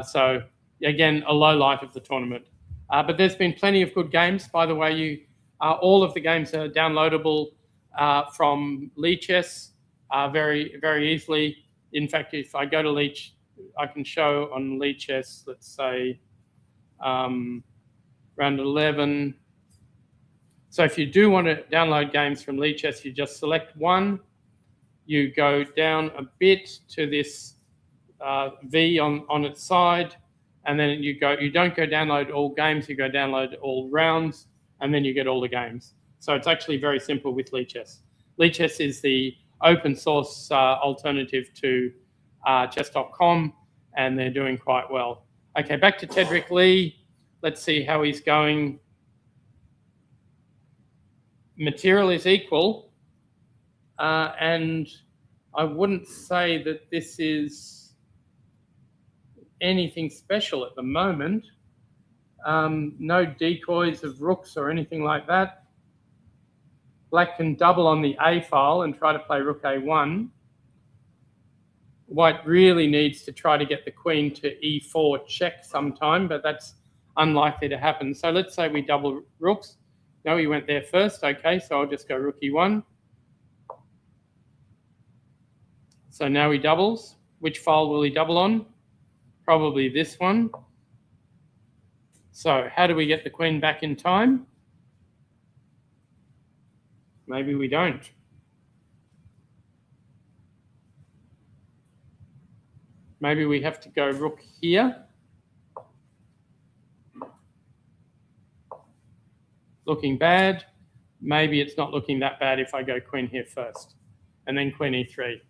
So again, a low light of the tournament. But there's been plenty of good games. By the way, all of the games are downloadable from Lichess very, very easily. In fact, if I go to Leech, I can show on Lichess, let's say round 11. So if you do want to download games from Lichess, you just select one. You go down a bit to this V on its side, and then you don't go download all games, you go download all rounds, and then you get all the games. So it's actually very simple with Lichess. Lichess is the open source alternative to chess.com, and they're doing quite well. Okay, back to Tedrick Lee. Let's see how he's going. Material is equal, and I wouldn't say that this is anything special at the moment. No decoys of rooks or anything like that. Black can double on the A file and try to play rook A1. White really needs to try to get the queen to E4 check sometime, but that's unlikely to happen. So let's say we double rooks. No, he went there first. Okay, so I'll just go rook E1. So now he doubles. Which file will he double on? Probably this one. So how do we get the queen back in time? Maybe we don't. Maybe we have to go rook here. Looking bad. Maybe it's not looking that bad if I go queen here first and then queen E3.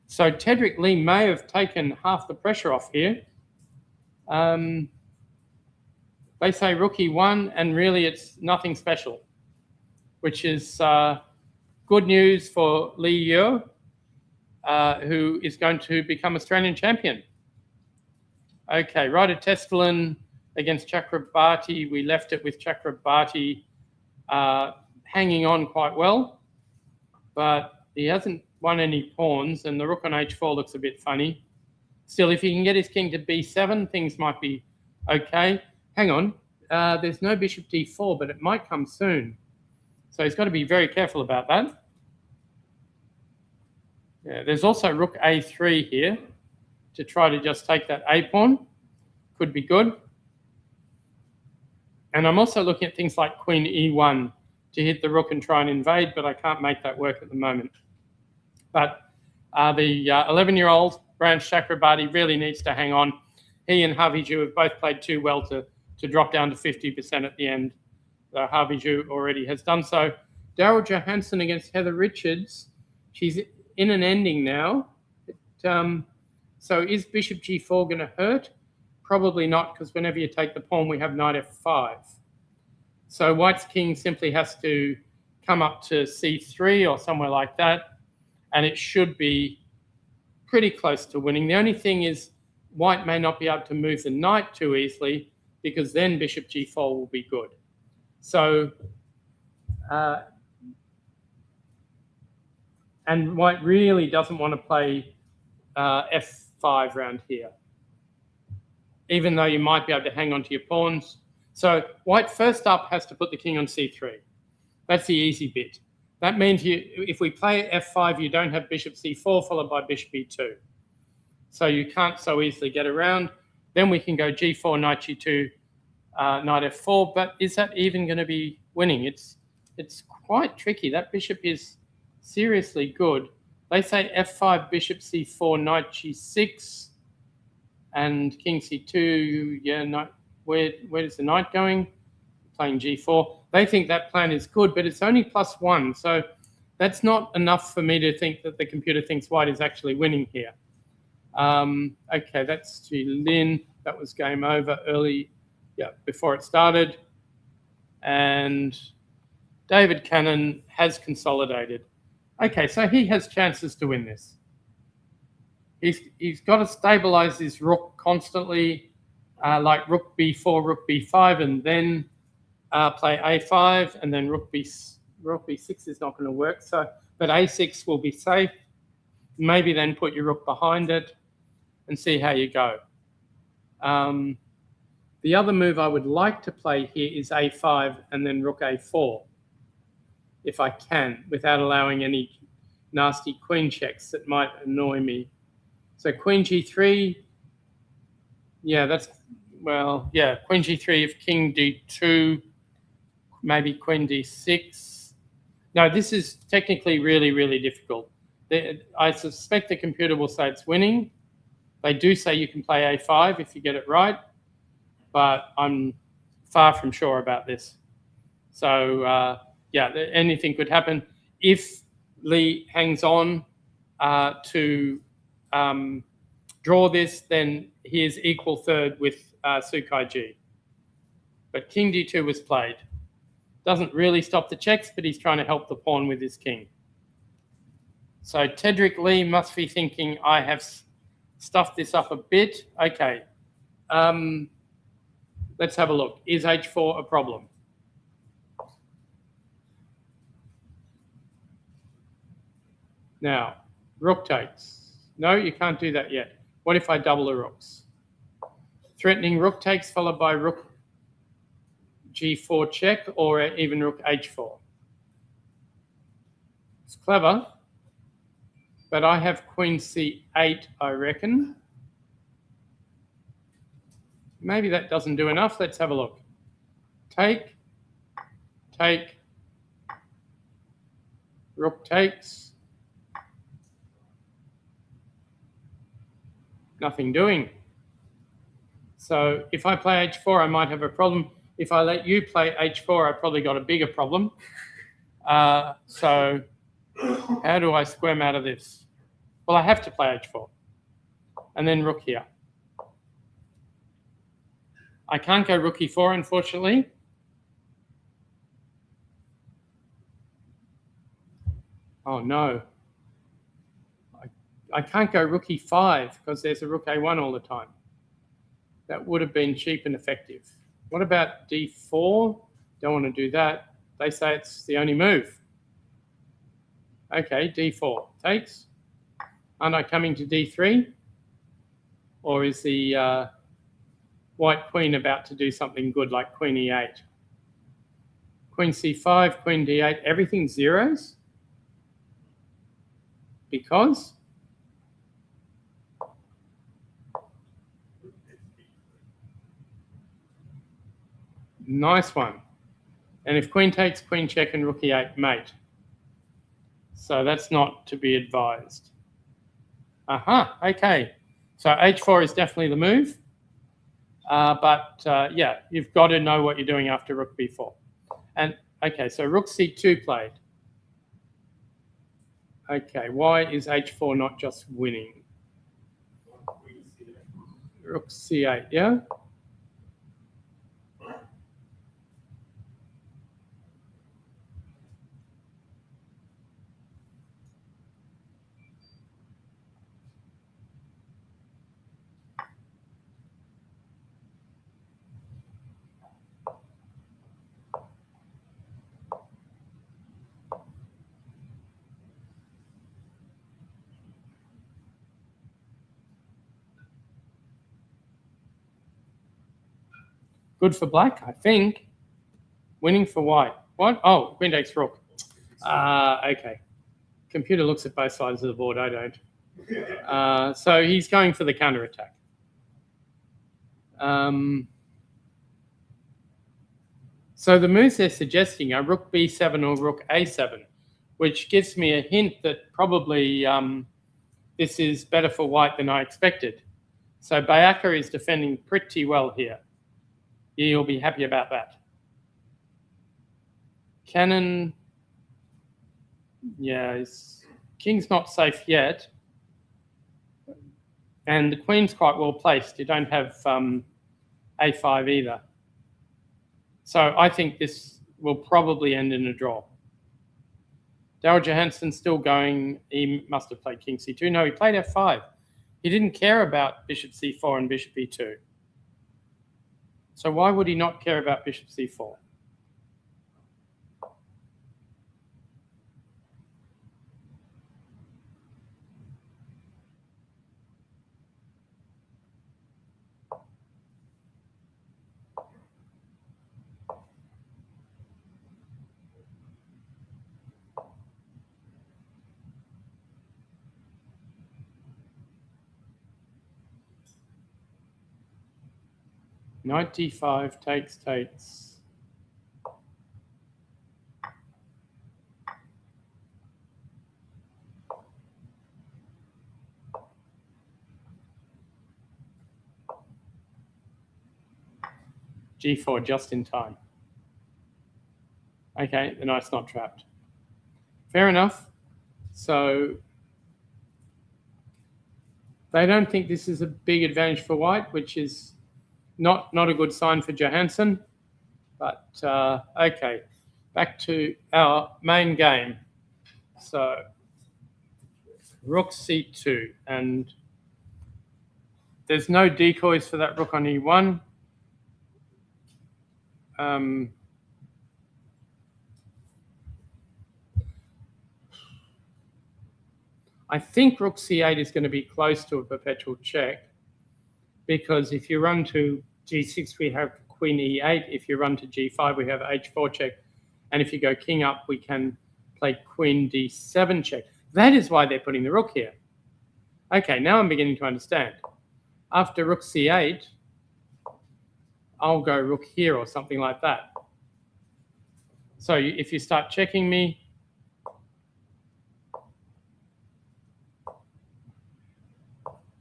So Tedrick Lee may have taken half the pressure off here. They say rook E1, and really it's nothing special, which is good news for Li Yu, who is going to become Australian champion. Okay, Ryder Testolin against Chakrabarti. We left it with Chakrabarti hanging on quite well, but he hasn't won any pawns, and the rook on H4 looks a bit funny. Still, if he can get his king to B7, things might be okay. Hang on, there's no bishop D4, but it might come soon. So he's got to be very careful about that. Yeah, there's also rook A3 here to try to just take that A pawn. Could be good. And I'm also looking at things like queen E1 to hit the rook and try and invade, but I can't make that work at the moment. But the 11-year-old Branch Chakrabarti really needs to hang on. He and Harvey Zhu have both played too well to drop down to 50% at the end. Harvey Zhu already has done so. Daryl Johansson against Heather Richards. She's in an ending now. So is bishop G4 going to hurt? Probably not, because whenever you take the pawn, we have knight F5. So White's king simply has to come up to C3 or somewhere like that, and it should be pretty close to winning. The only thing is White may not be able to move the knight too easily, because then bishop G4 will be good. So, and White really doesn't want to play F5 round here, even though you might be able to hang on to your pawns. So White first up has to put the king on C3. That's the easy bit. That means if we play F5, you don't have bishop C4 followed by bishop E2. So you can't so easily get around. Then we can go G4, knight G2, knight F4. But is that even going to be winning? It's quite tricky. That bishop is seriously good. They say F5, bishop C4, knight G6, and king C2. Yeah, knight. Where is the knight going? Playing G4. They think that plan is good, but it's only +1. So that's not enough for me to think that the computer thinks White is actually winning here. Okay, that's to Lin. That was game over early, before it started. And David Cannon has consolidated. Okay, so he has chances to win this. He's got to stabilize his rook constantly, like rook b4, rook b5, and then play a5, and then rook b6 is not going to work. So, but a6 will be safe. Maybe then put your rook behind it and see how you go. The other move I would like to play here is a5 and then rook a4, if I can, without allowing any nasty queen checks that might annoy me. So queen g3, yeah, queen g3 if king d2, maybe queen d6. No, this is technically really, really difficult. I suspect the computer will say it's winning. They do say you can play a5 if you get it right, but I'm far from sure about this. So, yeah, anything could happen. If Li hangs on to draw this, then he is equal third with Sukai G. But king d2 was played. Doesn't really stop the checks, but he's trying to help the pawn with his king. So Tedrick Lee must be thinking, I have stuffed this up a bit. Okay, let's have a look. Is h4 a problem? Now, rook takes. No, you can't do that yet. What if I double the rooks? Threatening rook takes followed by rook g4 check, or even rook h4. It's clever, but I have queen c8, I reckon. Maybe that doesn't do enough. Let's have a look. Take, rook takes. Nothing doing. So if I play h4, I might have a problem. If I let you play h4, I probably got a bigger problem. So how do I squirm out of this? Well, I have to play h4. And then rook here. I can't go rook e4, unfortunately. Oh, no. I can't go rook e5 because there's a rook a1 all the time. That would have been cheap and effective. What about d4? Don't want to do that. They say it's the only move. Okay, d4 takes. Aren't I coming to d3? Or is the white queen about to do something good like queen e8? Queen c5, queen d8, everything zeros? Because? Nice one. And if queen takes, queen check, and rook e8, mate. So that's not to be advised. Okay. So h4 is definitely the move. Yeah, you've got to know what you're doing after rook b4. And okay, so rook c2 played. Okay, why is h4 not just winning? Rook c8, yeah? Good for black, I think. Winning for white. What? Oh, queen takes rook. Okay. Computer looks at both sides of the board, I don't. So he's going for the counterattack. So the moves they're suggesting are rook b7 or rook a7, which gives me a hint that probably this is better for white than I expected. So Bayaka is defending pretty well here. You'll be happy about that. Cannon, yeah, king's not safe yet. And the queen's quite well placed. You don't have a5 either. So I think this will probably end in a draw. Daryl Johansen still going. He must have played king c2. No, he played f5. He didn't care about bishop c4 and bishop e2. So why would he not care about bishop c4? Knight d5 takes. G4 just in time. Okay, the knight's not trapped. Fair enough. So they don't think this is a big advantage for white, which is not a good sign for Johansen. But okay, back to our main game. So rook c2, and there's no decoys for that rook on e1. I think rook c8 is going to be close to a perpetual check, because if you run to g6, we have queen e8. If you run to g5, we have h4 check. And if you go king up, we can play queen d7 check. That is why they're putting the rook here. Okay, now I'm beginning to understand. After rook c8, I'll go rook here or something like that. So if you start checking me,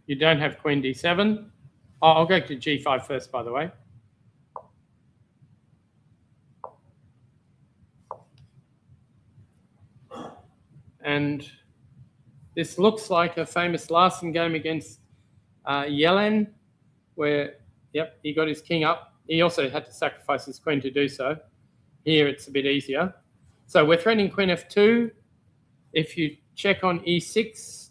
you don't have queen d7. Oh, I'll go to g5 first, by the way. And this looks like a famous Larsen game against Yellen, where, yep, he got his king up. He also had to sacrifice his queen to do so. Here it's a bit easier. So we're threatening queen f2. If you check on e6,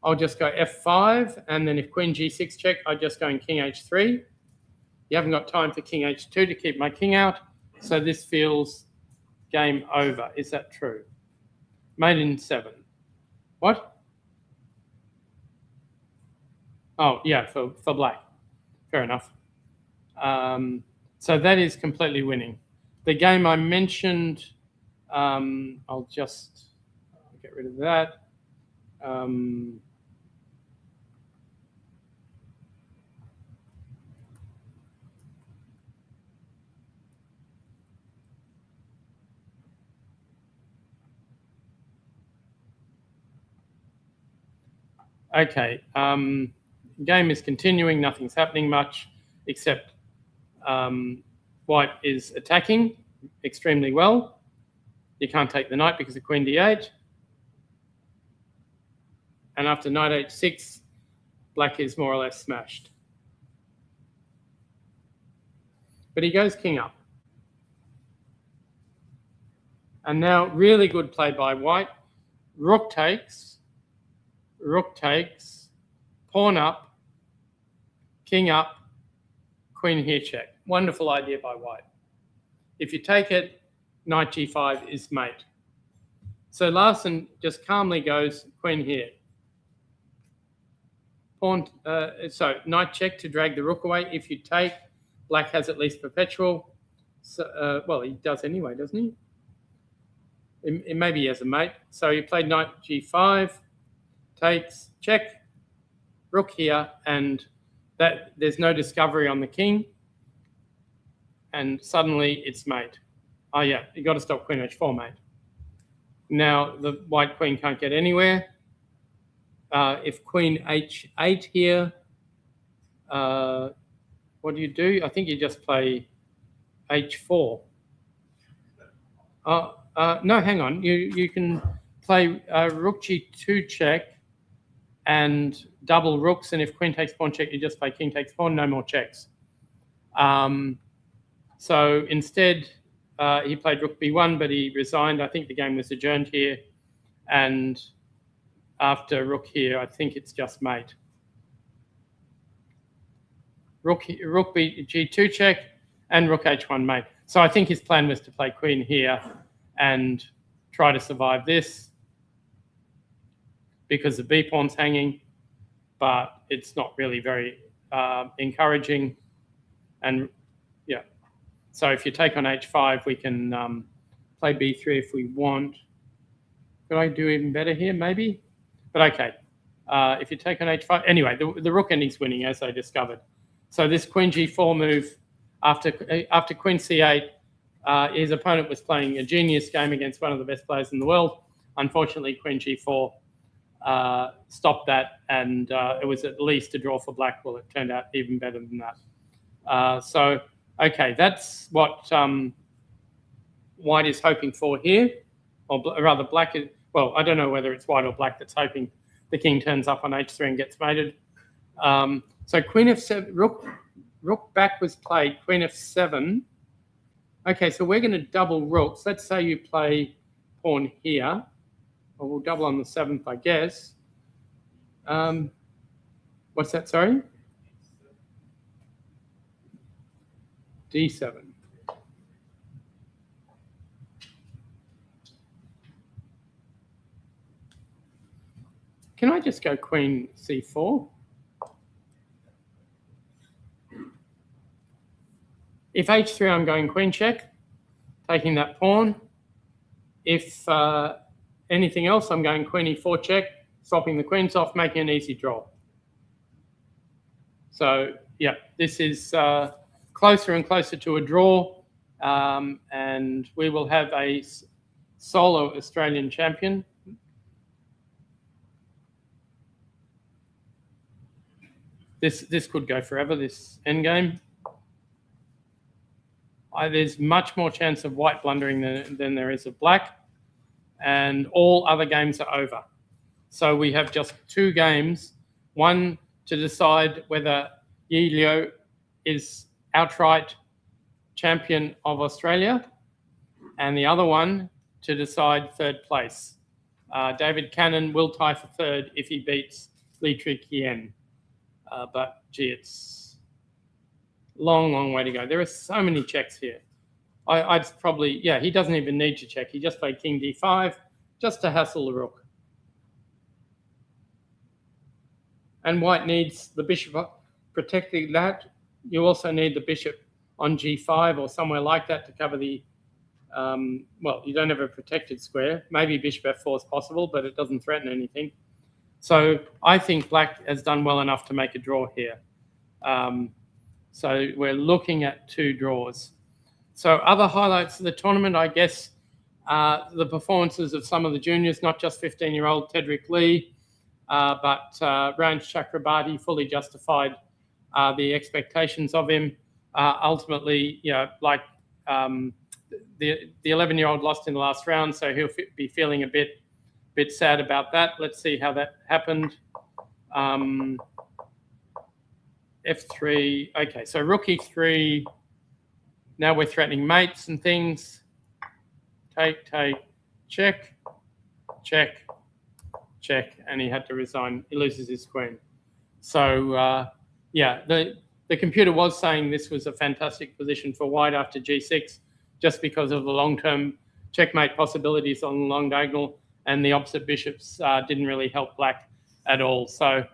I'll just go f5, and then if queen g6 check, I just go in king h3. You haven't got time for king h2 to keep my king out, so this feels game over. Is that true? Made in 7. What? Oh, yeah, for black. Fair enough. So that is completely winning. The game I mentioned, I'll just get rid of that. Okay, game is continuing. Nothing's happening much, except white is attacking extremely well. You can't take the knight because of queen d8. And after knight h6, black is more or less smashed. But he goes king up. And now really good play by white. Rook takes, pawn up, king up, queen here check. Wonderful idea by white. If you take it, knight g5 is mate. So Larsen just calmly goes queen here. Pawn, so knight check to drag the rook away. If you take, black has at least perpetual. So, well, he does anyway, doesn't he? Maybe he has a mate. So he played knight g5, takes, check, rook here, and that there's no discovery on the king. And suddenly it's mate. Oh yeah, you got to stop queen h4, mate. Now the white queen can't get anywhere. If queen h8 here, what do? I think you just play h4. No, hang on. You can play rook g2 check and double rooks, and if queen takes pawn check, you just play king takes pawn, no more checks. So instead, he played rook b1, but he resigned. I think the game was adjourned here. and after rook here, I think it's just mate. Rook b g2 check and rook h1 mate. So I think his plan was to play queen here and try to survive this because the b pawn's hanging, but it's not really very encouraging. And yeah, so if you take on h5, we can play b3 if we want. Could I do even better here? Maybe, but okay. If you take on h5, anyway, the rook ending's winning, as I discovered. So this queen g4 move after queen c8, his opponent was playing a genius game against one of the best players in the world. Unfortunately, queen g4 stopped that, and it was at least a draw for black. Well, it turned out even better than that. So, okay, that's what white is hoping for here, or rather black is, well, I don't know whether it's white or black that's hoping the king turns up on h3 and gets mated. So queen f7, rook back was played, queen f7. Okay, so we're going to double rooks. Let's say you play pawn here, or we'll double on the 7th, I guess. What's that, sorry? d7. Can I just go queen c4? If h3, I'm going queen check, taking that pawn. If anything else, I'm going queen e4 check, swapping the queens off, making an easy draw. So, yeah, this is closer and closer to a draw, and we will have a solo Australian champion. This could go forever, this endgame. There's much more chance of white blundering than there is of black, and all other games are over. So we have just 2 games, one to decide whether Yi Liu is outright champion of Australia, and the other one to decide 3rd place. David Cannon will tie for 3rd if he beats Li Trikien. But gee, it's long way to go. There are so many checks here. I'd probably, yeah, he doesn't even need to check. He just played king d5 just to hassle the rook. And white needs the bishop protecting that. You also need the bishop on g5 or somewhere like that to cover the, well, you don't have a protected square. Maybe bishop f4 is possible, but it doesn't threaten anything. So I think black has done well enough to make a draw here. So we're looking at 2 draws. So other highlights of the tournament, I guess, the performances of some of the juniors, not just 15-year-old Tedrick Lee, but Ranj Chakrabarti fully justified the expectations of him. Ultimately, you know, like the 11-year-old lost in the last round, so he'll be feeling a bit sad about that. Let's see how that happened. F3. Okay, so rook e3. Now we're threatening mates and things. Take, check, check, check, and he had to resign. He loses his queen. So yeah, the computer was saying this was a fantastic position for white after g6, just because of the long-term checkmate possibilities on the long diagonal, and the opposite bishops didn't really help black at all. So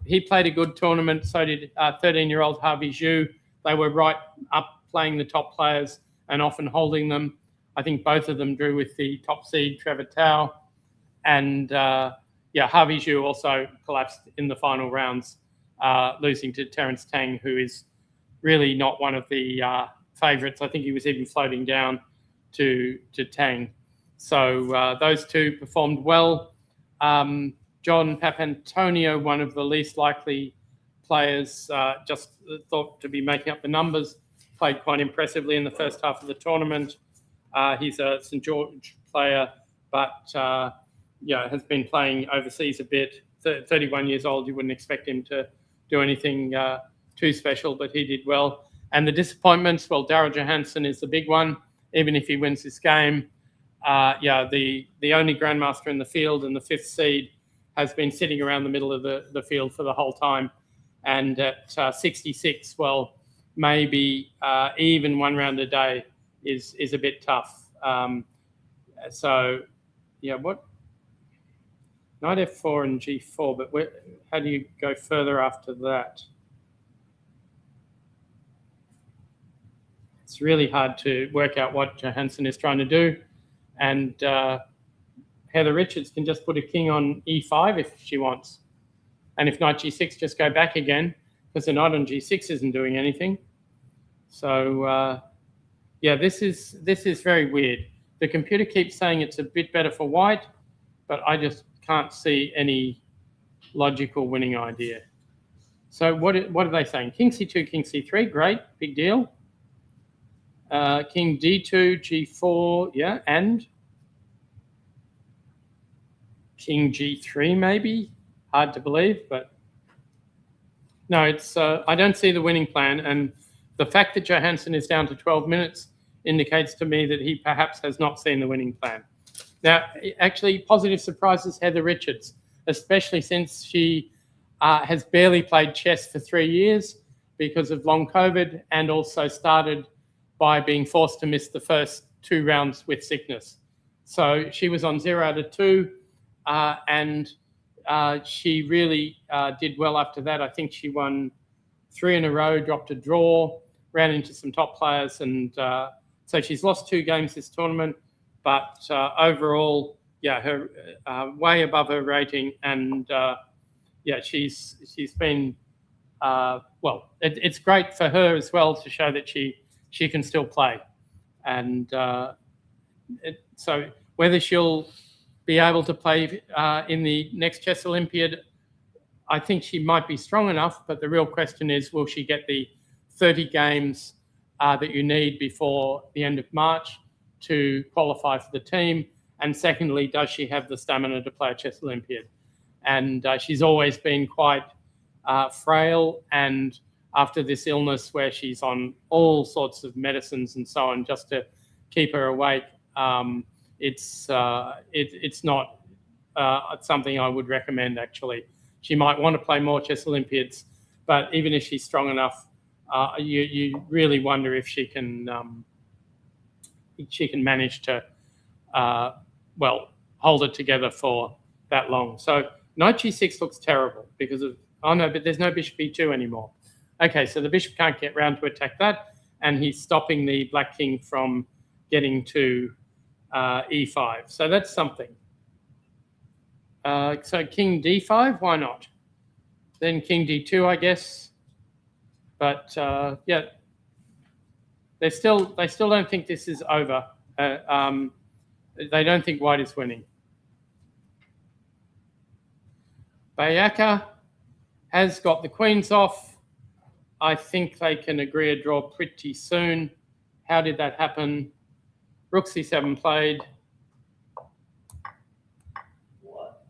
he played a good tournament. So did 13-year-old Harvey Zhu. They were right up playing the top players and often holding them. I think both of them drew with the top seed, Trevor Tao. And yeah, Harvey Zhu also collapsed in the final rounds, losing to Terence Tang, who is really not one of the favourites. I think he was even floating down to Tang. So those 2 performed well. John Papantonio, one of the least likely players, just thought to be making up the numbers, played quite impressively in the first half of the tournament. He's a St. George player, but yeah, has been playing overseas a bit. 31 years old, you wouldn't expect him to do anything too special, but he did well. And the disappointments, well, Daryl Johansson is the big one. Even if he wins this game, the only grandmaster in the field and the 5th seed has been sitting around the middle of the field for the whole time. And at 66, well, maybe even 1 round a day is a bit tough. So, yeah, what? Knight F4 and G4, but how do you go further after that? It's really hard to work out what Johansson is trying to do. And Heather Richards can just put a king on E5 if she wants. And if Knight G6, just go back again, because the knight on G6 isn't doing anything. So, yeah, this is very weird. The computer keeps saying it's a bit better for white, but I just can't see any logical winning idea. So what are they saying? King C2, King C3, great, big deal. King D2, G4, yeah, and King G3 maybe? Hard to believe, but no, it's I don't see the winning plan, and the fact that Johansson is down to 12 minutes indicates to me that he perhaps has not seen the winning plan. Now, actually, positive surprises Heather Richards, especially since she has barely played chess for 3 years because of long COVID, and also started by being forced to miss the first 2 rounds with sickness. So she was on 0 out of 2, and she really did well after that. I think she won 3 in a row, dropped a draw, ran into some top players, and so she's lost 2 games this tournament. But overall, yeah, her way above her rating, and yeah, she's been well. It's great for her as well to show that she can still play, and so whether she'll be able to play in the next Chess Olympiad, I think she might be strong enough. But the real question is, will she get the 30 games that you need before the end of March to qualify for the team? And secondly, does she have the stamina to play a Chess Olympiad? And she's always been quite frail, and after this illness where she's on all sorts of medicines and so on just to keep her awake, it's not something I would recommend, actually. She might want to play more Chess Olympiads, but even if she's strong enough, you really wonder if she can manage to well, hold it together for that long. So Knight G6 looks terrible because of, oh no, but there's no Bishop E2 anymore. Okay, so the bishop can't get round to attack that, and he's stopping the black king from getting to E5. So that's something. So King D5, why not? Then King D2, I guess. But yeah, they still don't think this is over. They don't think white is winning. Bayaka has got the queens off. I think they can agree a draw pretty soon. How did that happen? Rook C7 played. What?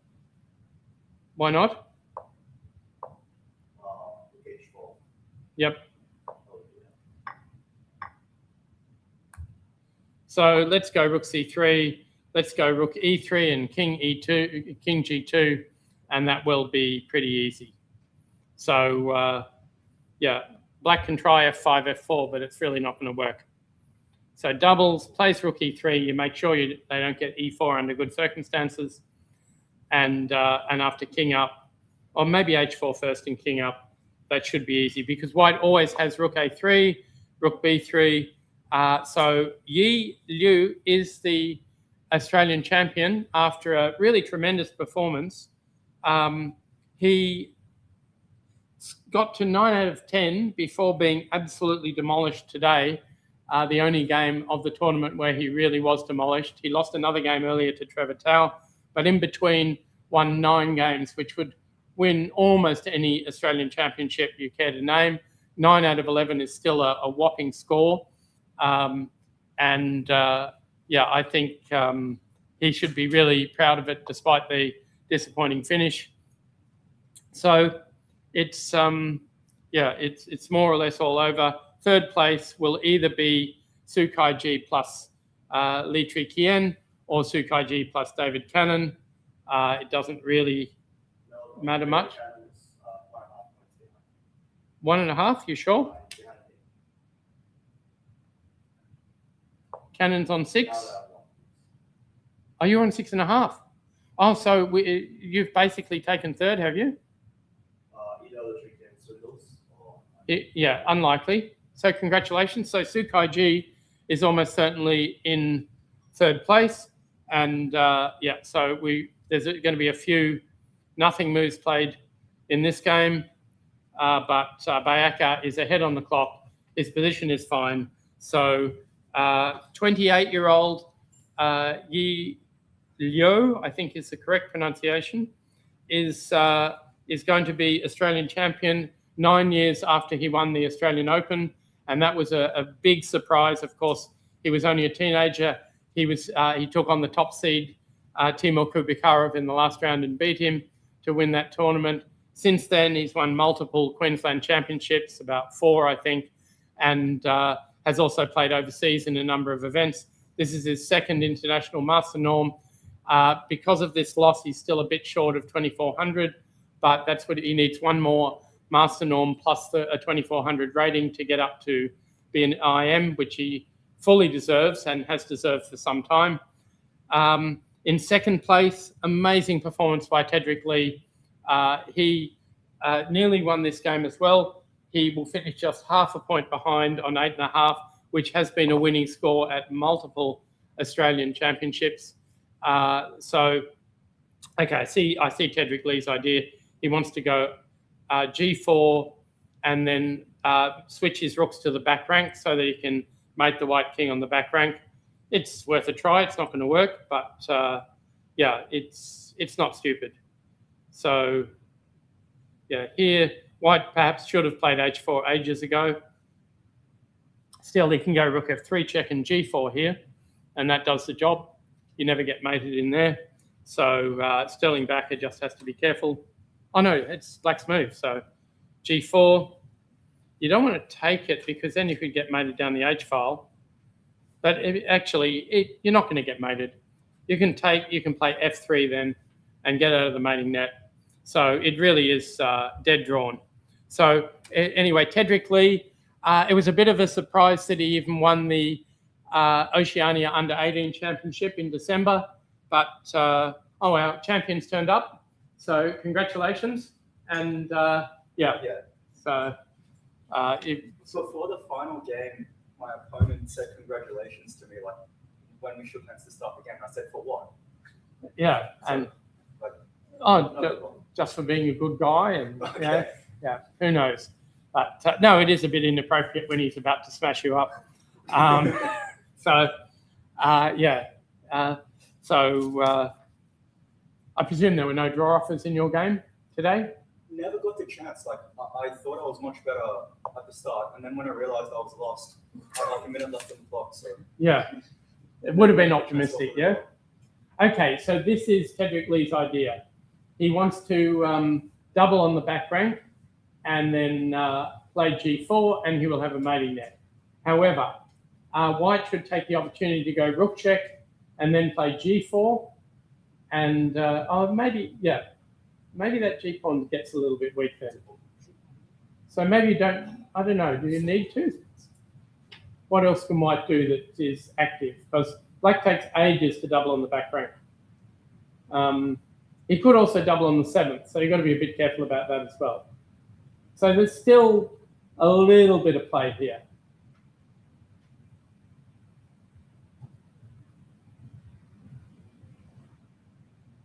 Why not? H4. Yep. Oh, yeah. So let's go Rook C3. Let's go Rook E3 and King E2, King G2, and that will be pretty easy. So yeah, black can try F5, F4, but it's really not going to work. So doubles, plays Rook E3. You make sure they don't get E4 under good circumstances, and after King up, or maybe H4 first and King up, that should be easy because white always has Rook A3, Rook B3. So Yi Liu is the Australian champion after a really tremendous performance. He got to 9 out of 10 before being absolutely demolished today. The only game of the tournament where he really was demolished. He lost another game earlier to Trevor Tao, but in between won 9 games, which would win almost any Australian championship you care to name. 9 out of 11 is still a whopping score. Yeah, I think he should be really proud of it despite the disappointing finish. So it's yeah, it's more or less all over. Third place will either be Su Kai Ji plus Li Tri Kien, or Sukai G plus David Cannon. It doesn't really matter much. 1.5, you sure? Cannon's on 6. Oh, you're on 6.5. Oh, so you've basically taken third, have you? Yeah, unlikely. So congratulations. So Sukai G is almost certainly in third place. And yeah, so there's going to be a few nothing moves played in this game. But Bayaka is ahead on the clock. His position is fine. So 28-year-old Yi Liu, I think is the correct pronunciation, is going to be Australian champion 9 years after he won the Australian Open. And that was a big surprise. Of course, he was only a teenager. He took on the top seed, Timur Kubikarov, in the last round and beat him to win that tournament. Since then, he's won multiple Queensland championships, about 4, I think, and has also played overseas in a number of events. This is his second international master norm. Because of this loss, he's still a bit short of 2,400, but that's what he needs, one more master norm plus a 2,400 rating to get up to be an IM, which he fully deserves and has deserved for some time. In second place, amazing performance by Tedrick Lee. He nearly won this game as well. He will finish just half a point behind on 8.5, which has been a winning score at multiple Australian championships. So, okay, I see Tedrick Lee's idea. He wants to go G4 and then switch his rooks to the back rank so that he can mate the white king on the back rank. It's worth a try. It's not going to work, but yeah, it's not stupid. So, yeah, here, white perhaps should have played H4 ages ago. Still, he can go rook F3, check, and G4 here, and that does the job. You never get mated in there. So Sterling backer just has to be careful. Oh, no, it's black's move. So G4. You don't want to take it because then you could get mated down the H file. But you're not going to get mated. You can play F3 then and get out of the mating net. So it really is dead drawn. So anyway, Tedrick Lee, it was a bit of a surprise that he even won the Oceania Under-18 Championship in December. But, oh, our champions turned up. So congratulations. And, yeah. So, So for the final game, my opponent said congratulations to me, like when we shook hands to start the game. I said, for what? Yeah. So, And like, just for being a good guy. And okay. yeah, who knows? But no, it is a bit inappropriate when he's about to smash you up. So, yeah. So I presume there were no draw offers in your game today? Never got the chance. Like I thought I was much better at the start, and then when I realized I was lost, I had like a minute left on the clock. So Yeah, it would have been optimistic, yeah? Okay, so this is Tedrick Lee's idea. He wants to double on the back rank and then play G4, and he will have a mating net. However, white should take the opportunity to go rook check and then play G4. And maybe that G pawn gets a little bit weak there. So maybe you don't, I don't know, do you need to? What else can white do that is active? Because black takes ages to double on the back rank. He could also double on the 7th, so you've got to be a bit careful about that as well. So there's still a little bit of play here.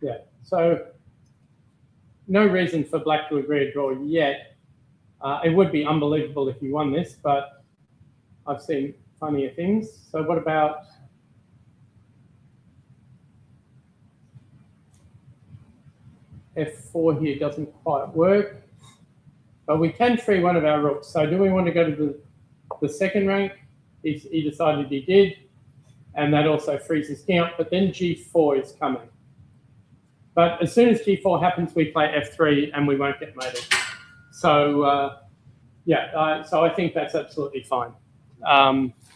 Yeah, so no reason for black to agree a draw yet. It would be unbelievable if you won this, but I've seen funnier things. So what about F4 here? Doesn't quite work, but we can free one of our rooks. So do we want to go to the second rank? He decided he did, and that also frees his king up, but then G4 is coming. But as soon as G4 happens, we play F3 and we won't get mated. So, so I think that's absolutely fine.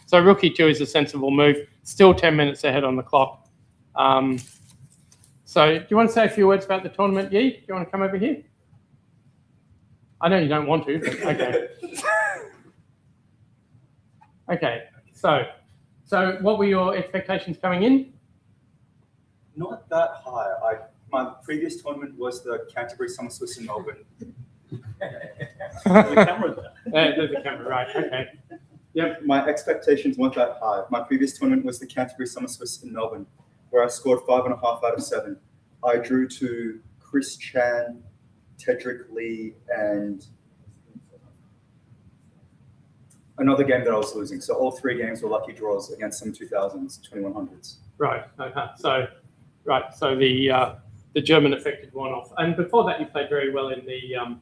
So rook E2 is a sensible move. Still 10 minutes ahead on the clock. So do you want to say a few words about the tournament, Yi? Do you want to come over here? I know you don't want to, but okay. Okay, so what were your expectations coming in? Not that high. My previous tournament was the Canterbury Summer Swiss in Melbourne. The camera there. There's the camera, right, okay. Yep. My expectations weren't that high. My previous tournament was the Canterbury Summer Swiss in Melbourne, where I scored 5.5 out of 7. I drew to Chris Chan, Tedrick Lee, and another game that I was losing. So all 3 games were lucky draws against some 2000s, 2100s. Right, okay. So the German affected one off. And before that, you played very well in the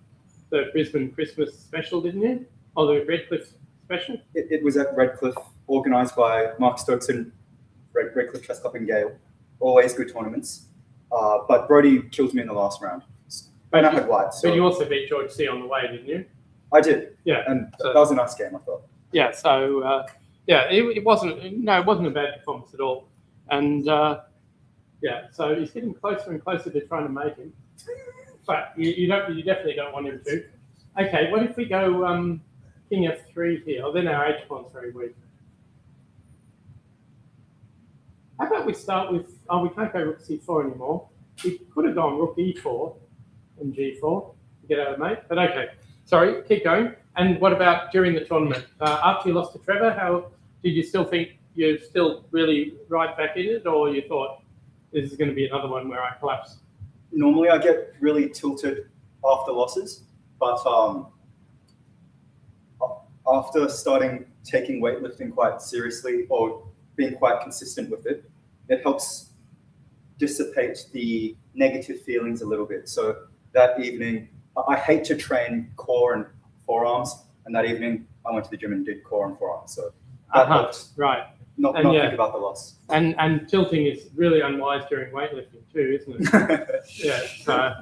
Brisbane Christmas special, didn't you? Or the Redcliffe special? It was at Redcliffe, organised by Mark Stokes and Redcliffe Chess Club and Gale. Always good tournaments. But Brody killed me in the last round. And I had white. So but you also beat George C on the way, didn't you? I did. Yeah. And so, that was a nice game, I thought. Yeah, so it wasn't a bad performance at all. And so he's getting closer and closer to trying to make him. But you definitely don't want him to. Okay, what if we go King F3 here? Oh, then our H-pawn's very weak. How about we start with, we can't go Rook C4 anymore. We could have gone Rook E4 and G4 to get out of mate, but okay. Sorry, keep going. And what about during the tournament? After you lost to Trevor, how did you still think you're still really right back in it, or you thought this is going to be another one where I collapse? Normally I get really tilted after losses, but after starting taking weightlifting quite seriously or being quite consistent with it, it helps dissipate the negative feelings a little bit. So that evening, I hate to train core and forearms, and that evening I went to the gym and did core and forearms. So that helped right. not think about the loss. And tilting is really unwise during weightlifting too, isn't it? Yeah. So,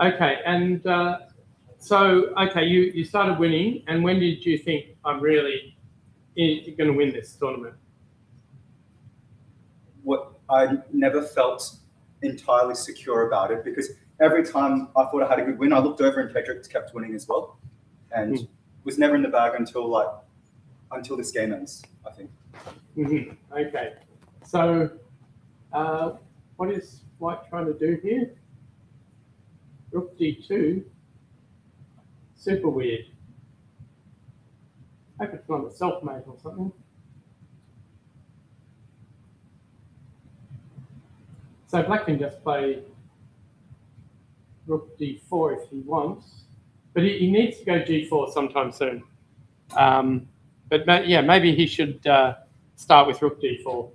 okay. And okay, you started winning, and when did you think I'm really going to win this tournament? What I never felt entirely secure about it, because every time I thought I had a good win, I looked over and Tedrick kept winning as well, and was never in the bag until this game ends, I think. Mm-hmm. Okay. So, what is White trying to do here? Rook D2. Super weird. I hope it's not a self-mate or something. So Black can just play Rook D4 if he wants, but he needs to go G4 sometime soon. But yeah, maybe he should start with Rook D4.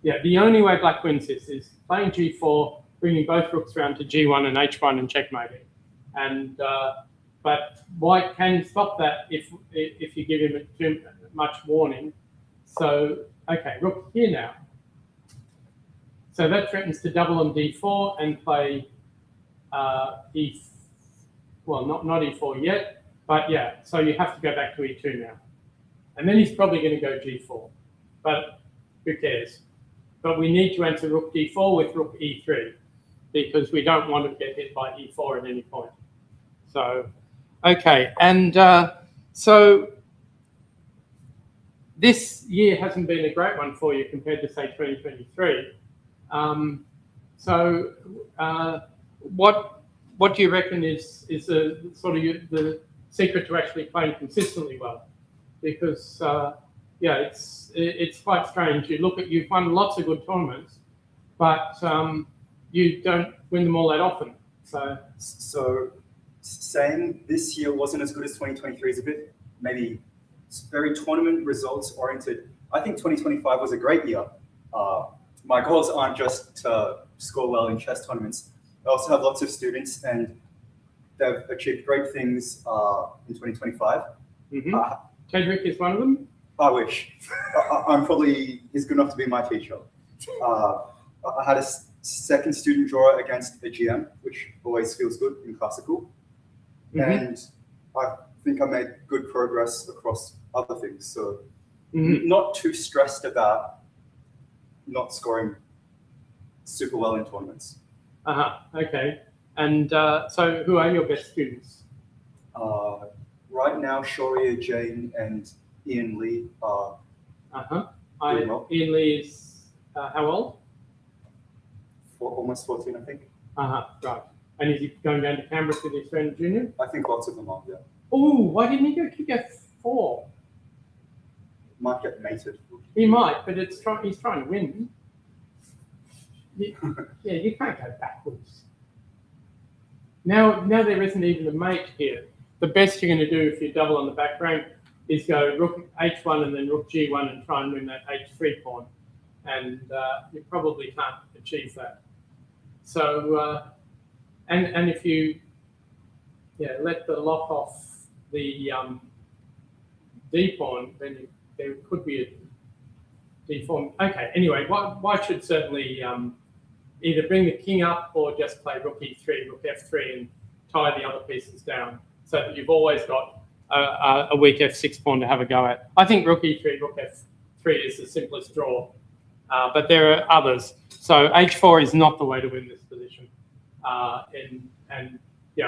Yeah, the only way Black wins this is playing G4, bringing both rooks around to G1 and H1 and checkmating. And but White can stop that if you give him too much warning. So okay, Rook here now. So that threatens to double on D4 and play E. Well, not E4 yet, but yeah. So you have to go back to E2 now, and then he's probably going to go G4. But who cares? But we need to answer Rook D4 with Rook E3 because we don't want to get hit by E4 at any point. So, okay, and so this year hasn't been a great one for you compared to say 2023. What do you reckon is the sort of the secret to actually playing consistently well? Because yeah, it's quite strange. You've won lots of good tournaments, but you don't win them all that often. So saying this year wasn't as good as 2023 is a bit maybe very tournament results oriented. I think 2025 was a great year. My goals aren't just to score well in chess tournaments. I also have lots of students, and they've achieved great things in 2025. Mm-hmm. Tedrick is one of them? I wish. I'm probably, he's good enough to be my teacher. I had a second student draw against a GM, which always feels good in classical. Mm-hmm. And I think I made good progress across other things. So not too stressed about not scoring super well in tournaments. Okay. And so who are your best students? Right now, Shoria Jane and Ian Lee are doing well. Ian Lee is how old? Almost 14, I think. Right. And is he going down to Canberra for the Australian Junior? I think lots of them are, yeah. Oh, why didn't he go kick F4? Might get mated. He might, but he's trying to win. You can't go backwards. Now there isn't even a mate here. The best you're going to do if you double on the back rank is go rook H1 and then rook G1 and try and win that H3 pawn. And you probably can't achieve that. So, and if you let the lock off the D pawn, then there could be a D form. Okay, anyway, White should certainly either bring the king up or just play rook E3, rook F3 and tie the other pieces down so that you've always got a weak F6 pawn to have a go at. I think rook E3, rook F3 is the simplest draw, but there are others. So H4 is not the way to win this position. And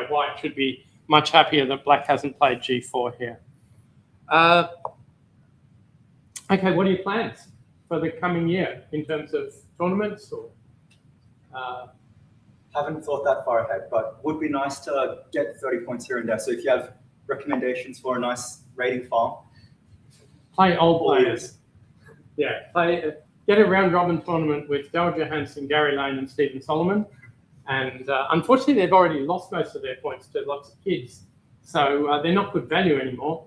White should be much happier that Black hasn't played G4 here. Okay, what are your plans for the coming year in terms of tournaments or? Haven't thought that far ahead, but would be nice to get 30 points here and there. So if you have recommendations for a nice rating farm, play old players. Yeah, get a round robin tournament with Daryl Johansson, Gary Lane, and Stephen Solomon. And unfortunately, they've already lost most of their points to lots of kids, so they're not good value anymore.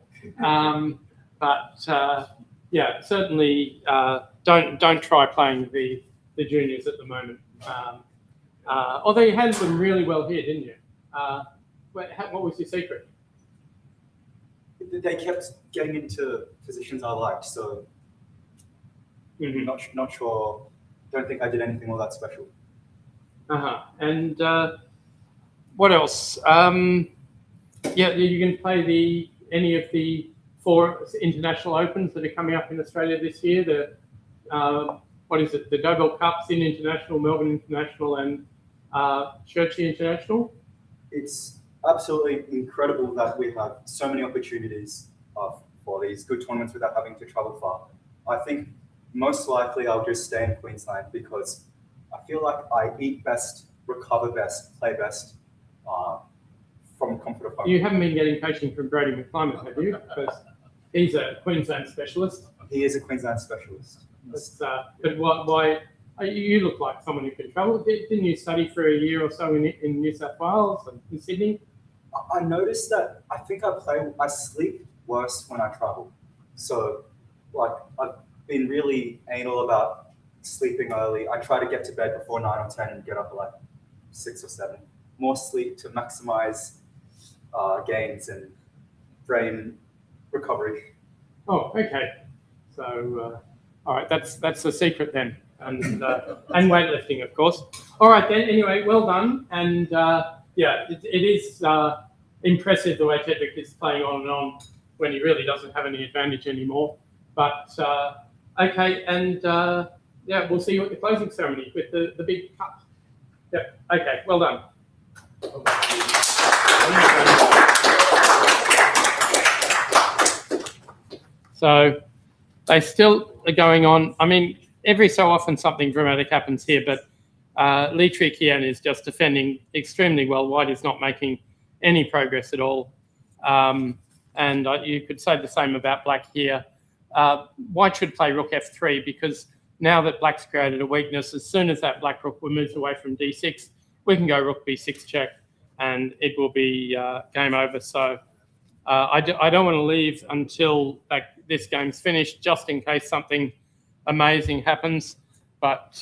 Certainly don't try playing the juniors at the moment. Although you handled them really well here, didn't you? What was your secret? they kept getting into positions I liked, so not sure. Don't think I did anything all that special. And what else? You can play any of the 4 international opens that are coming up in Australia this year. What is it? The Dobell Cups in International, Melbourne International, and Churchill International. It's Absolutely incredible that we have so many opportunities for these good tournaments without having to travel far. I think most likely I'll just stay in Queensland because I feel like I eat best, recover best, play best from comfort of home. You haven't been getting coaching from Brady McClimate, have you? Because he's a Queensland specialist. He is a Queensland specialist. But why? You look like someone who can travel. Didn't you study for a year or so in New South Wales and in Sydney? I noticed that I think I sleep worse when I travel. So, like, I've been really anal about sleeping early. I try to get to bed before 9 or 10 and get up at like 6 or 7. More sleep to maximize gains and brain recovery. Oh, okay. So, all right, that's the secret then, and weightlifting, of course. All right then. Anyway, well done, and it is impressive the way Tedrick is playing on and on when he really doesn't have any advantage anymore. But okay, and we'll see you at the closing ceremony with the big cup. Yep. Okay. Well done. So they still are going on. I mean, every so often something dramatic happens here, but Li Trikian is just defending extremely well. White is not making any progress at all. And you could say the same about Black here. White should play rook f3 because now that Black's created a weakness, as soon as that Black rook moves away from d6, we can go rook b6 check and it will be game over. So I don't want to leave until this game's finished, just in case something amazing happens. But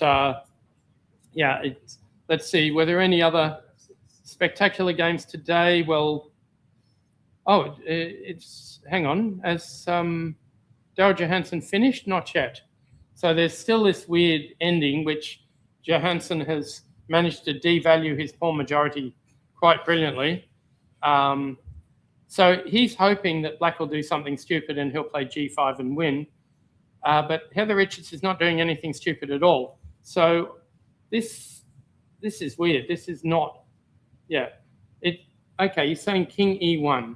let's see. Were there any other spectacular games today? Well, hang on. Has Daryl Johansson finished? Not yet. So there's still this weird ending, which Johansson has managed to devalue his pawn majority quite brilliantly. So he's hoping that Black will do something stupid and he'll play g5 and win. But Heather Richards is not doing anything stupid at all. So this is weird. This is not, yeah. Okay, you're saying king e1.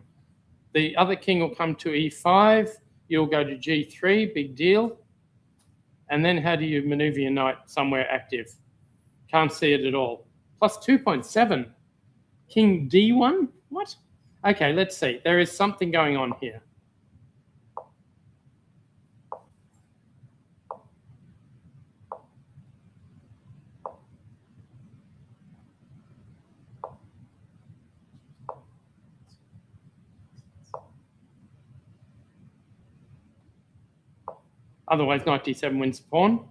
The other king will come to e5. You'll go to g3, big deal. And then how do you maneuver your knight somewhere active? Can't see it at all. Plus 2.7. King d1? What? Okay, let's see. There is something going on here. Otherwise, knight d7 wins the pawn.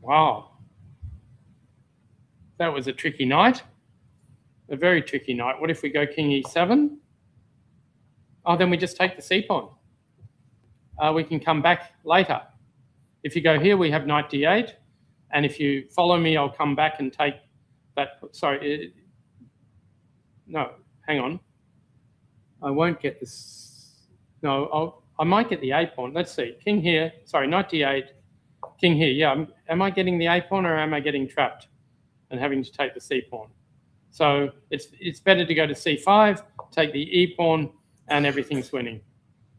Wow. That was a tricky knight. A very tricky knight. What if we go king e7? Oh, then we just take the c-pawn. We can come back later. If you go here, we have knight d8. And if you follow me, I'll come back and take that. Sorry. No, hang on. I won't get this. No, I might get the a-pawn. Let's see. King here. Sorry, knight d8. King here. Yeah, am I getting the a-pawn or am I getting trapped and having to take the c-pawn? So it's better to go to c5, take the e-pawn, and everything's winning.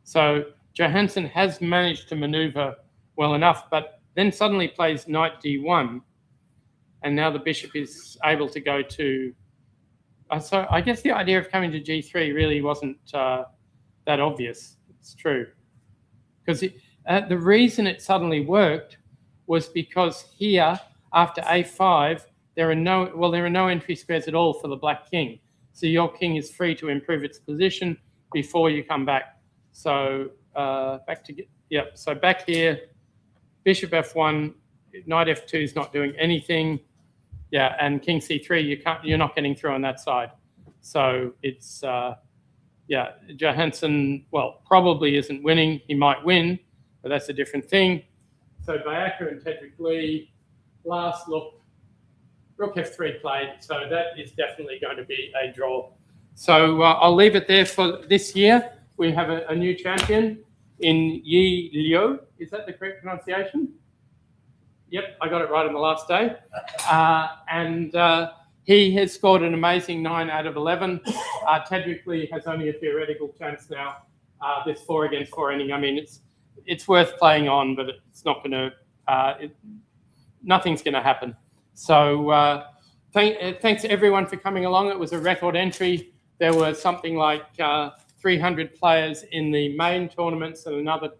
So Johansson has managed to maneuver well enough, but then suddenly plays knight d1, and now the bishop is able to go to... so I guess the idea of coming to g3 really wasn't that obvious. It's true. Because the reason it suddenly worked was because here, after a5, there are no entry squares at all for the black king. So your king is free to improve its position before you come back. So so back here, bishop f1, knight f2 is not doing anything. Yeah, and king c3, you're not getting through on that side. So it's Johansson, well, probably isn't winning. He might win, but that's a different thing. So Bayaker and Tedrick Lee, last look, rook f3 played, so that is definitely going to be a draw. So I'll leave it there for this year. We have a new champion in Yi Liu. Is that the correct pronunciation? Yep, I got it right on the last day. And he has scored an amazing 9 out of 11. Tedrick Lee has only a theoretical chance now. This 4 against 4 inning. I mean, it's worth playing on, but it's not going to. Nothing's going to happen. So thanks everyone for coming along. It was a record entry. There were something like 300 players in the main tournaments and another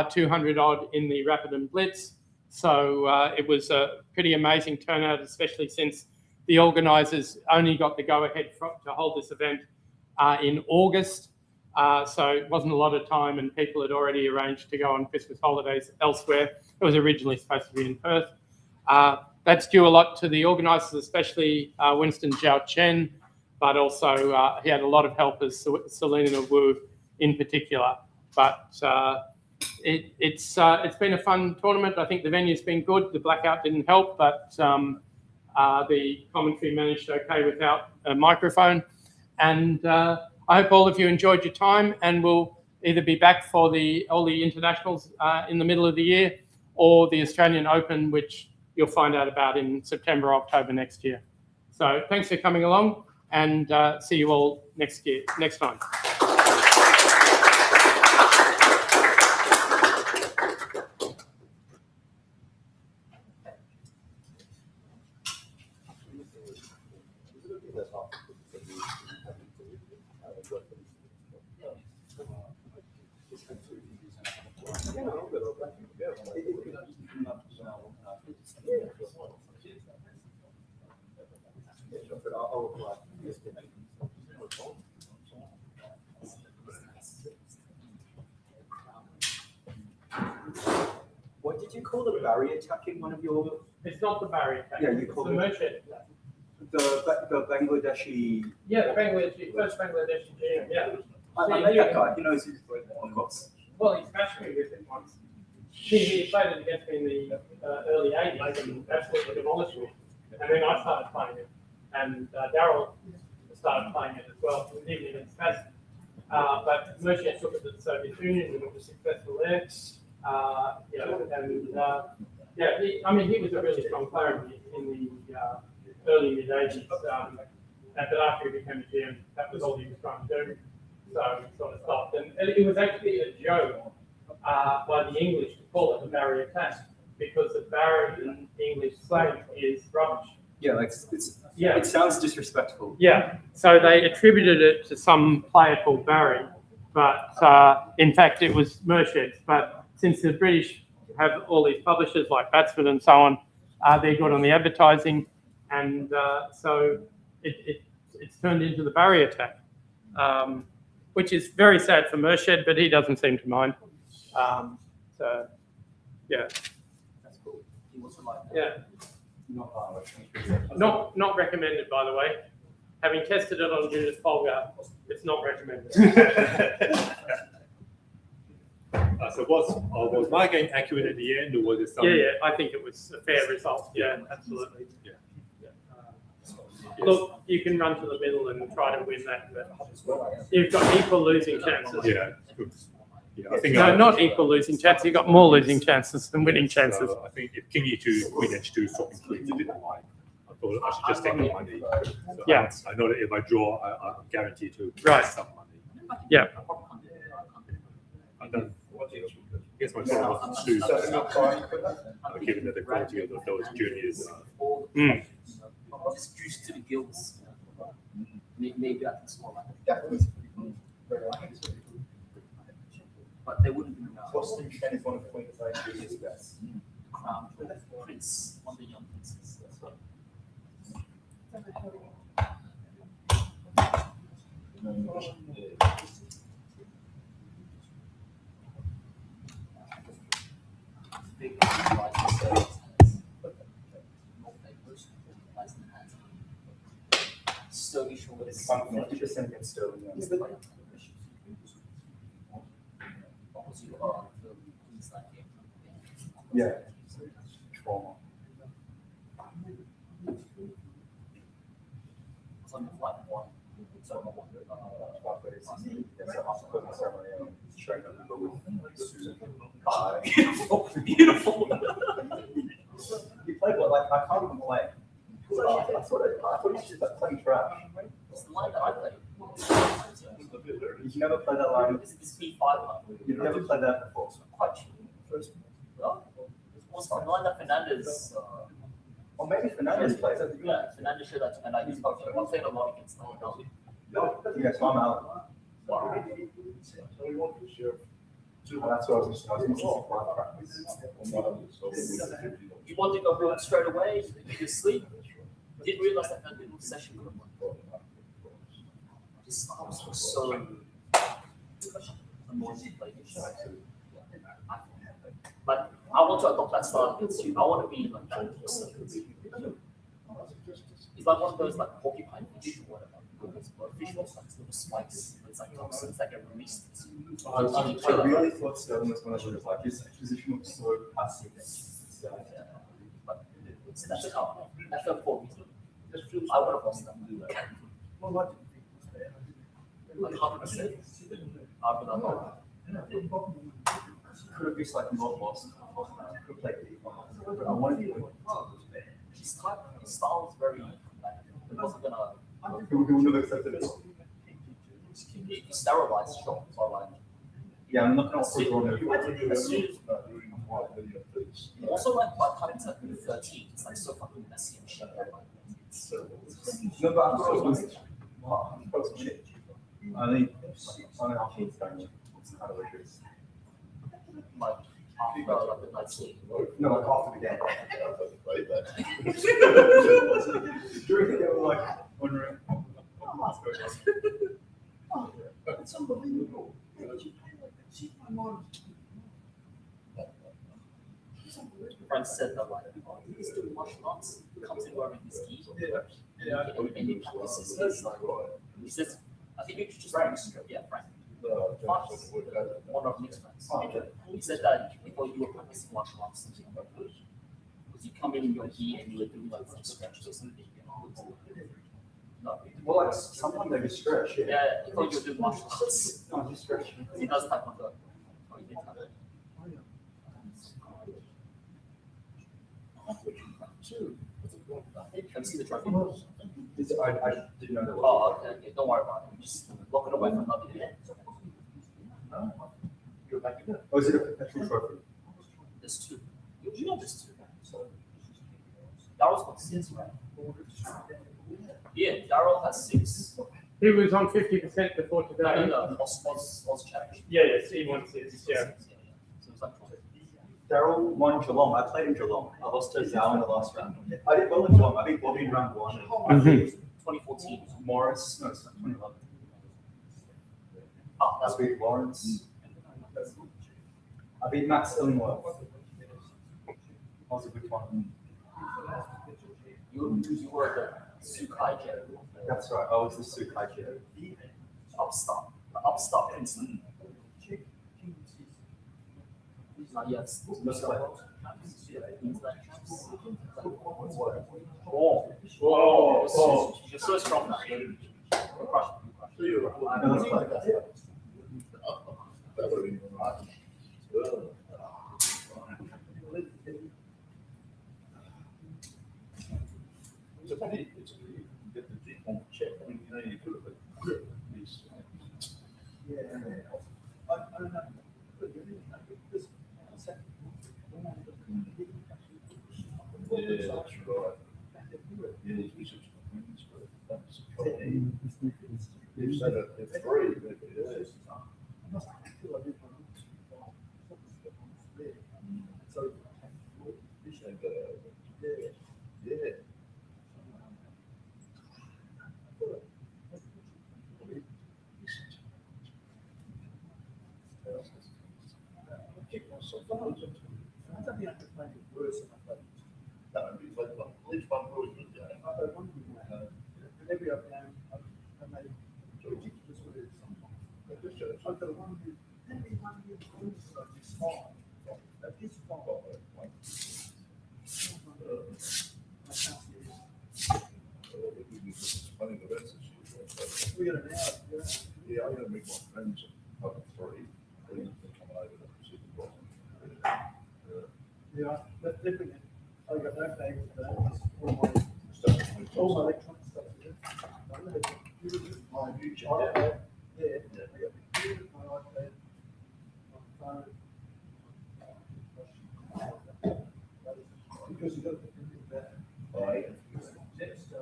200 odd in the Rapid and Blitz. So it was a pretty amazing turnout, especially since the organisers only got the go-ahead to hold this event in August. So it wasn't a lot of time and people had already arranged to go on Christmas holidays elsewhere. It was originally supposed to be in Perth. That's due a lot to the organisers, especially Winston Zhao Chen, but also he had a lot of helpers, Selena Wu in particular. But it's been a fun tournament. I think the venue's been good. The blackout didn't help, but the commentary managed okay without a microphone. And I hope all of you enjoyed your time, and we'll either be back for all the internationals in the middle of the year, or the Australian Open, which you'll find out about in September, October next year. So thanks for coming along, and see you all next time. What did you call the barrier attacking one of your? It's not the barrier attack. Yeah, you call the it merchant. The Bangladeshi. Yeah, the Bangladeshi, first Bangladeshi GM. Yeah. I know that guy. He knows his of course. Well, he smashed me with it once. He played it against me in the early 80s and absolutely demolished me. And then I started playing it. And Daryl started playing it as well, even against Tasman. But Mercier took it to the Soviet Union and it was successful there. He was a really strong player in the early mid-80s. But after he became a GM, that was all he was trying to do. So he sort of stopped. And it was actually a joke by the English to call it the Barry attack, because the Barry in English slang is rubbish. Yeah, it sounds disrespectful. Yeah, so they attributed it to some player called Barry, but in fact it was Mercier. But since the British have all these publishers like Batsman and so on, they're good on the advertising, and so it's turned into the Barry attack, which is very sad for Mercier, but he doesn't seem to mind. So, yeah. That's cool. He also like that. Yeah. Not recommended, by the way. Having tested it on Judith Folger, it's not recommended. So was my game accurate at the end, or was it some? Yeah, I think it was a fair result. Yeah, absolutely. Yeah. Look, you can run to the middle and try to win that, but you've got equal losing chances. Yeah, good. Yeah, I think not equal losing chances. You've got more losing chances than winning chances. I think if King E2 Queen H2 stopping queen didn't like, I thought I should just take the money. So Yeah. I know that if I draw, I'm guaranteed to Right. get some money. Yeah. I don't. I guess my draw was to lose, given that the quality of those juniors. Just juice to the gills. Maybe I can small like but they wouldn't be Boston Chen is one of Queensland's biggest best. crown prince, one of the young princes. That's what. Slowly short. It's 50% against Sterling. Yeah. Trauma. Beautiful. You played what? Like, I can't even play. I thought you should playing trash. It's the line that I played. You've never played that line. This is B5 line. You've never played that before. Quite cheap. Well, was Fernanda Fernandez. Or maybe Fernandez plays it. Yeah, Fernandez showed that, and I used to play a lot against them. Okay, so I'm out. That's what I was missing practice. You want to go home straight away? You sleep. Didn't realize that little session could have won. This was so annoying. Like, I want to adopt that style against you. I want to be like that person. It's like one of those like porcupine fish or whatever. Fish looks like little spikes. It's like toxins that get released. I really thought Sterling was one of those, like, his position looks so passive. But that's how FF4 I would have lost that. Like 100%. I would have lost. Could have just like not lost. Could have played but I wanted to win. His style is very. It wasn't gonna. Who would have accepted it? He sterilized shot. So like. Yeah, I'm not going to draw no. Also, like by the time it's like 13, it's like so fucking messy and shit. No, but I thought it was shit. I think on our team's going it's kind of rigorous. Like after like the night sleep. No, like after the game. During the game, we're like wondering what's going on. It's unbelievable. Friend said that like he's doing martial arts, comes in wearing his gi. And he practices his like he says, I think you should just Frank. Yeah, Frank. One of Nick's friends. He said that before you were practicing martial arts, because you come in your gi and you were doing like some stretches or something. No, Well, like sometimes they just stretch. Yeah, I thought you were doing martial arts. No, just stretch. He does taekwondo. Oh, he did taekwondo. Can you see the trophy? I didn't know there was. Oh, okay. Don't worry about it. Just lock it away for another year. You're back in it. Oh, is it a perpetual trophy? There's two. You know there's two. Daryl's got 6, right? Yeah, Daryl has 6. He was on 50% before No, today. no, Oz championship. Yeah, yes, he wants it. Yeah. So it's like 12. Daryl won Geelong. I played in Geelong. I lost to Zhao in the last round. I did well in Geelong. I beat Bobby in round 1. Mhm. 2014. Morris, no, it's not 2011. Oh, I that's beat Lawrence. I beat Max Illingworth. That was a good one. you were the Sukai Jet. That's right. I was the Sukai Jet. Upstart. The upstart Princeton. Yes. Let's play. Oh, you're so strong now. You crush it. You crush it. No, let's play. That would have been right. It's a funny, it's a, you can get the deep on check. I mean, you know, you could have put these. Yeah, that's right. Yeah, these bishops are wins, but that's a problem. They've said that they're free, but yeah. And, yeah. Kick myself out. No, it's like, at least one really good game. Yeah, I'm gonna make my friends up at 3. They're coming over to see the ball. Yeah, that's different. I got no favours for that. It's all my electronic stuff. I don't have a computer, My future. iPad, yeah, I got a computer, my iPad, my phone. Because you got to think of that. Oh, yeah. Next, So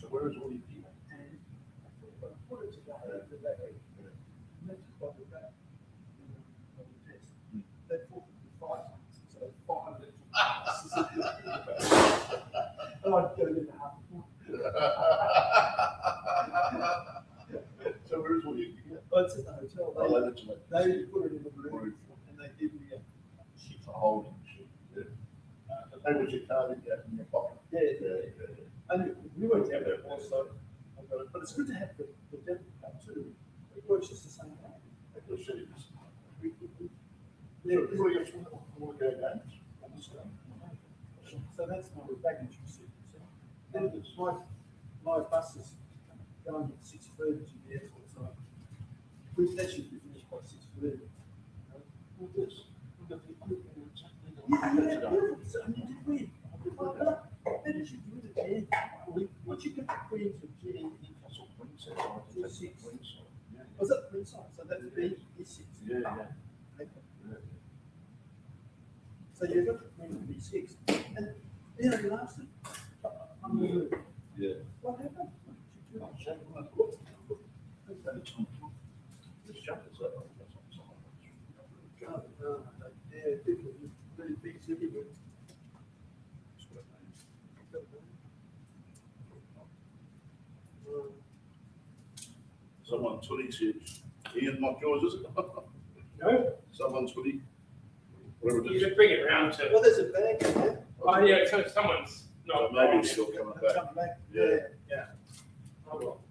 where is all your people? and I put it together, the back, and that's what the back, on the test. They thought it was 5 months, so 5 and I'd go in half a point. So where's all your people? But it's at the hotel, Oh, that's like. they put it in the room, and they give me a, Sheets of holding shit. Yeah. They was your card in your pocket. yeah. And we went down there also, but it's good to have the debit card too. It works just the same way. They just said it was. Yeah, So you want to go games? so that's my baggage receipt. Then it's my bus is going at 6:30 to the airport, so that should be finished by 6:30. What's this? Yeah, so you did win. That is you do it again. Once you get the Queen to G, That's all princess. I think that's Six. princess. Yeah. was that Queen side? So that's B is 6. Yeah, yeah. Okay. So you've got the Queen to B6. And then I asked him, Yeah. what happened? This chapter's up. Yeah, people really big city, but Someone Tootie said, Ian, not yours, is it? No, Someone Tootie. Whatever it you is. should bring it round to. well, there's a bag in there. Oh, yeah, so someone's So not. maybe it's still coming back. Come back. Yeah. Yeah. Oh, well.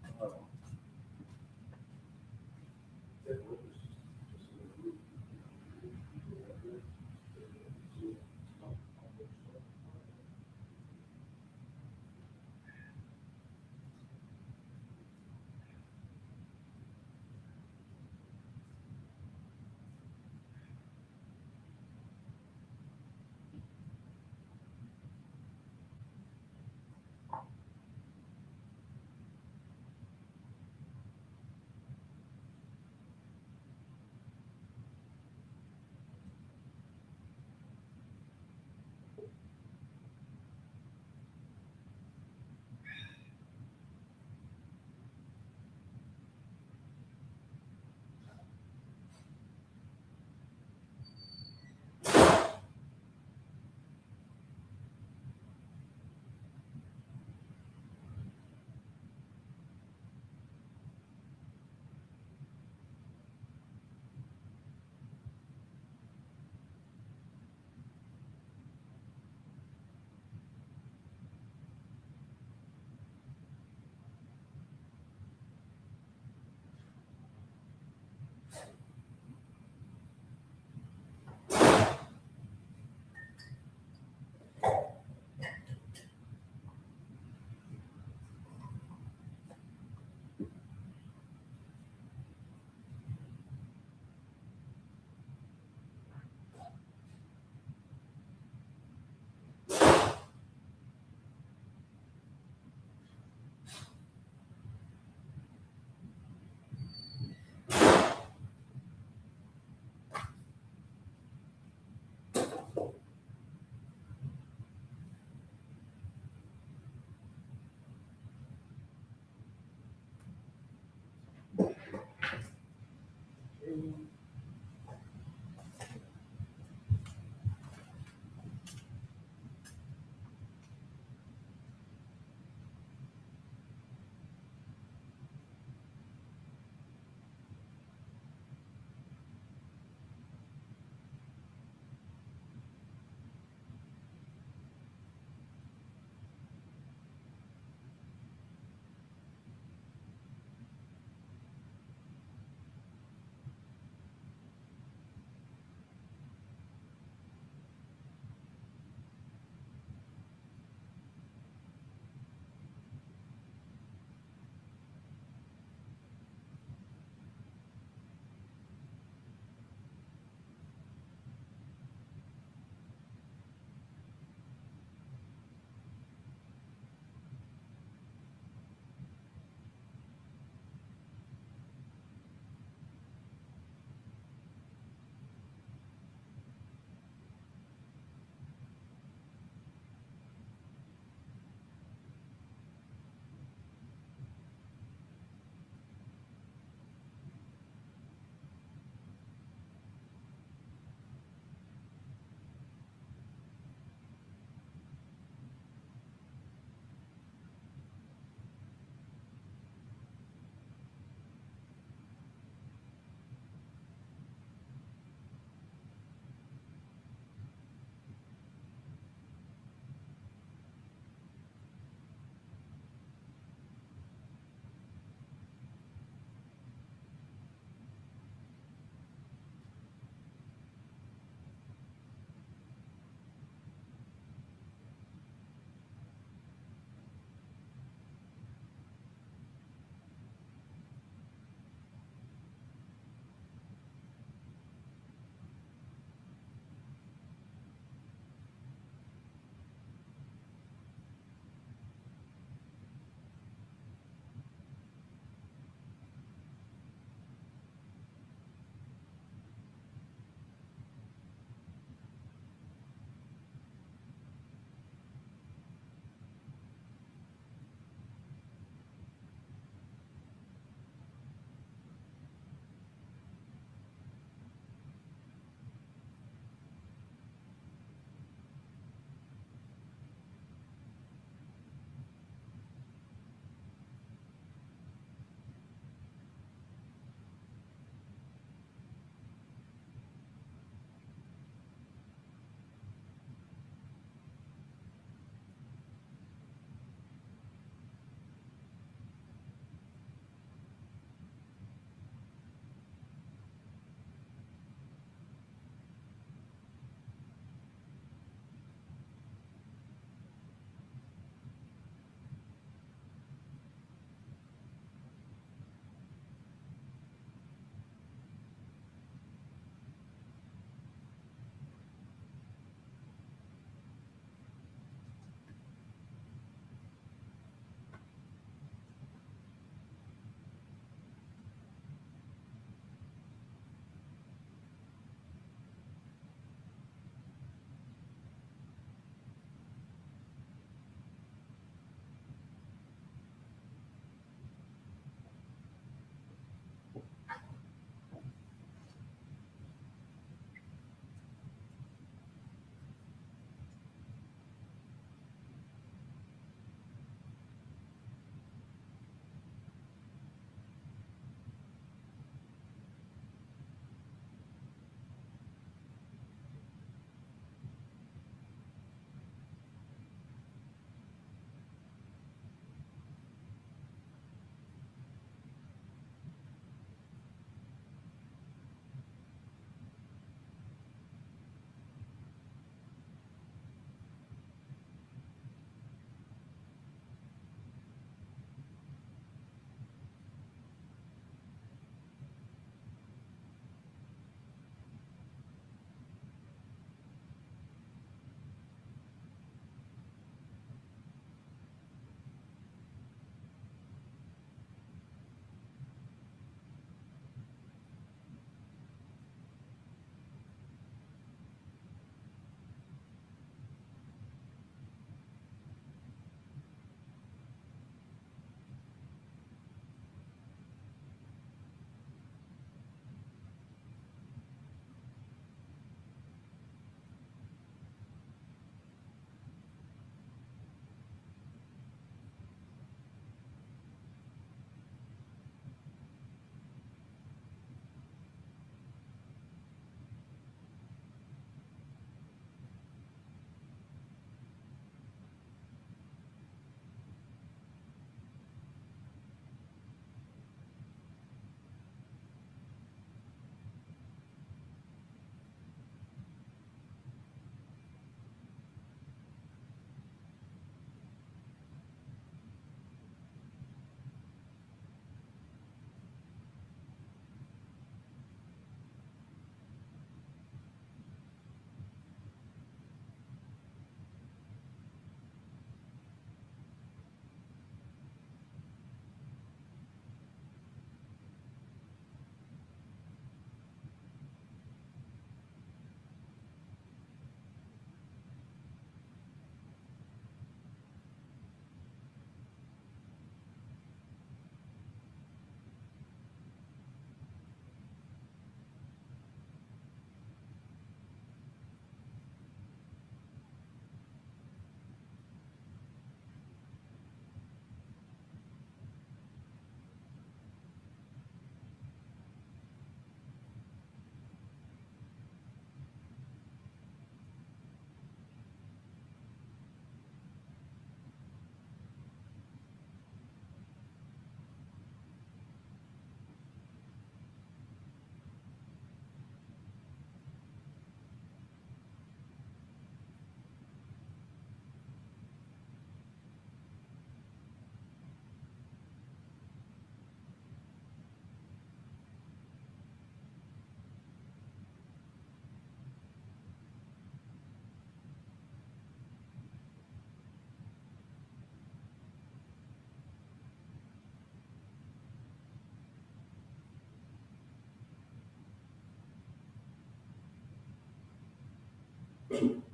Thank you.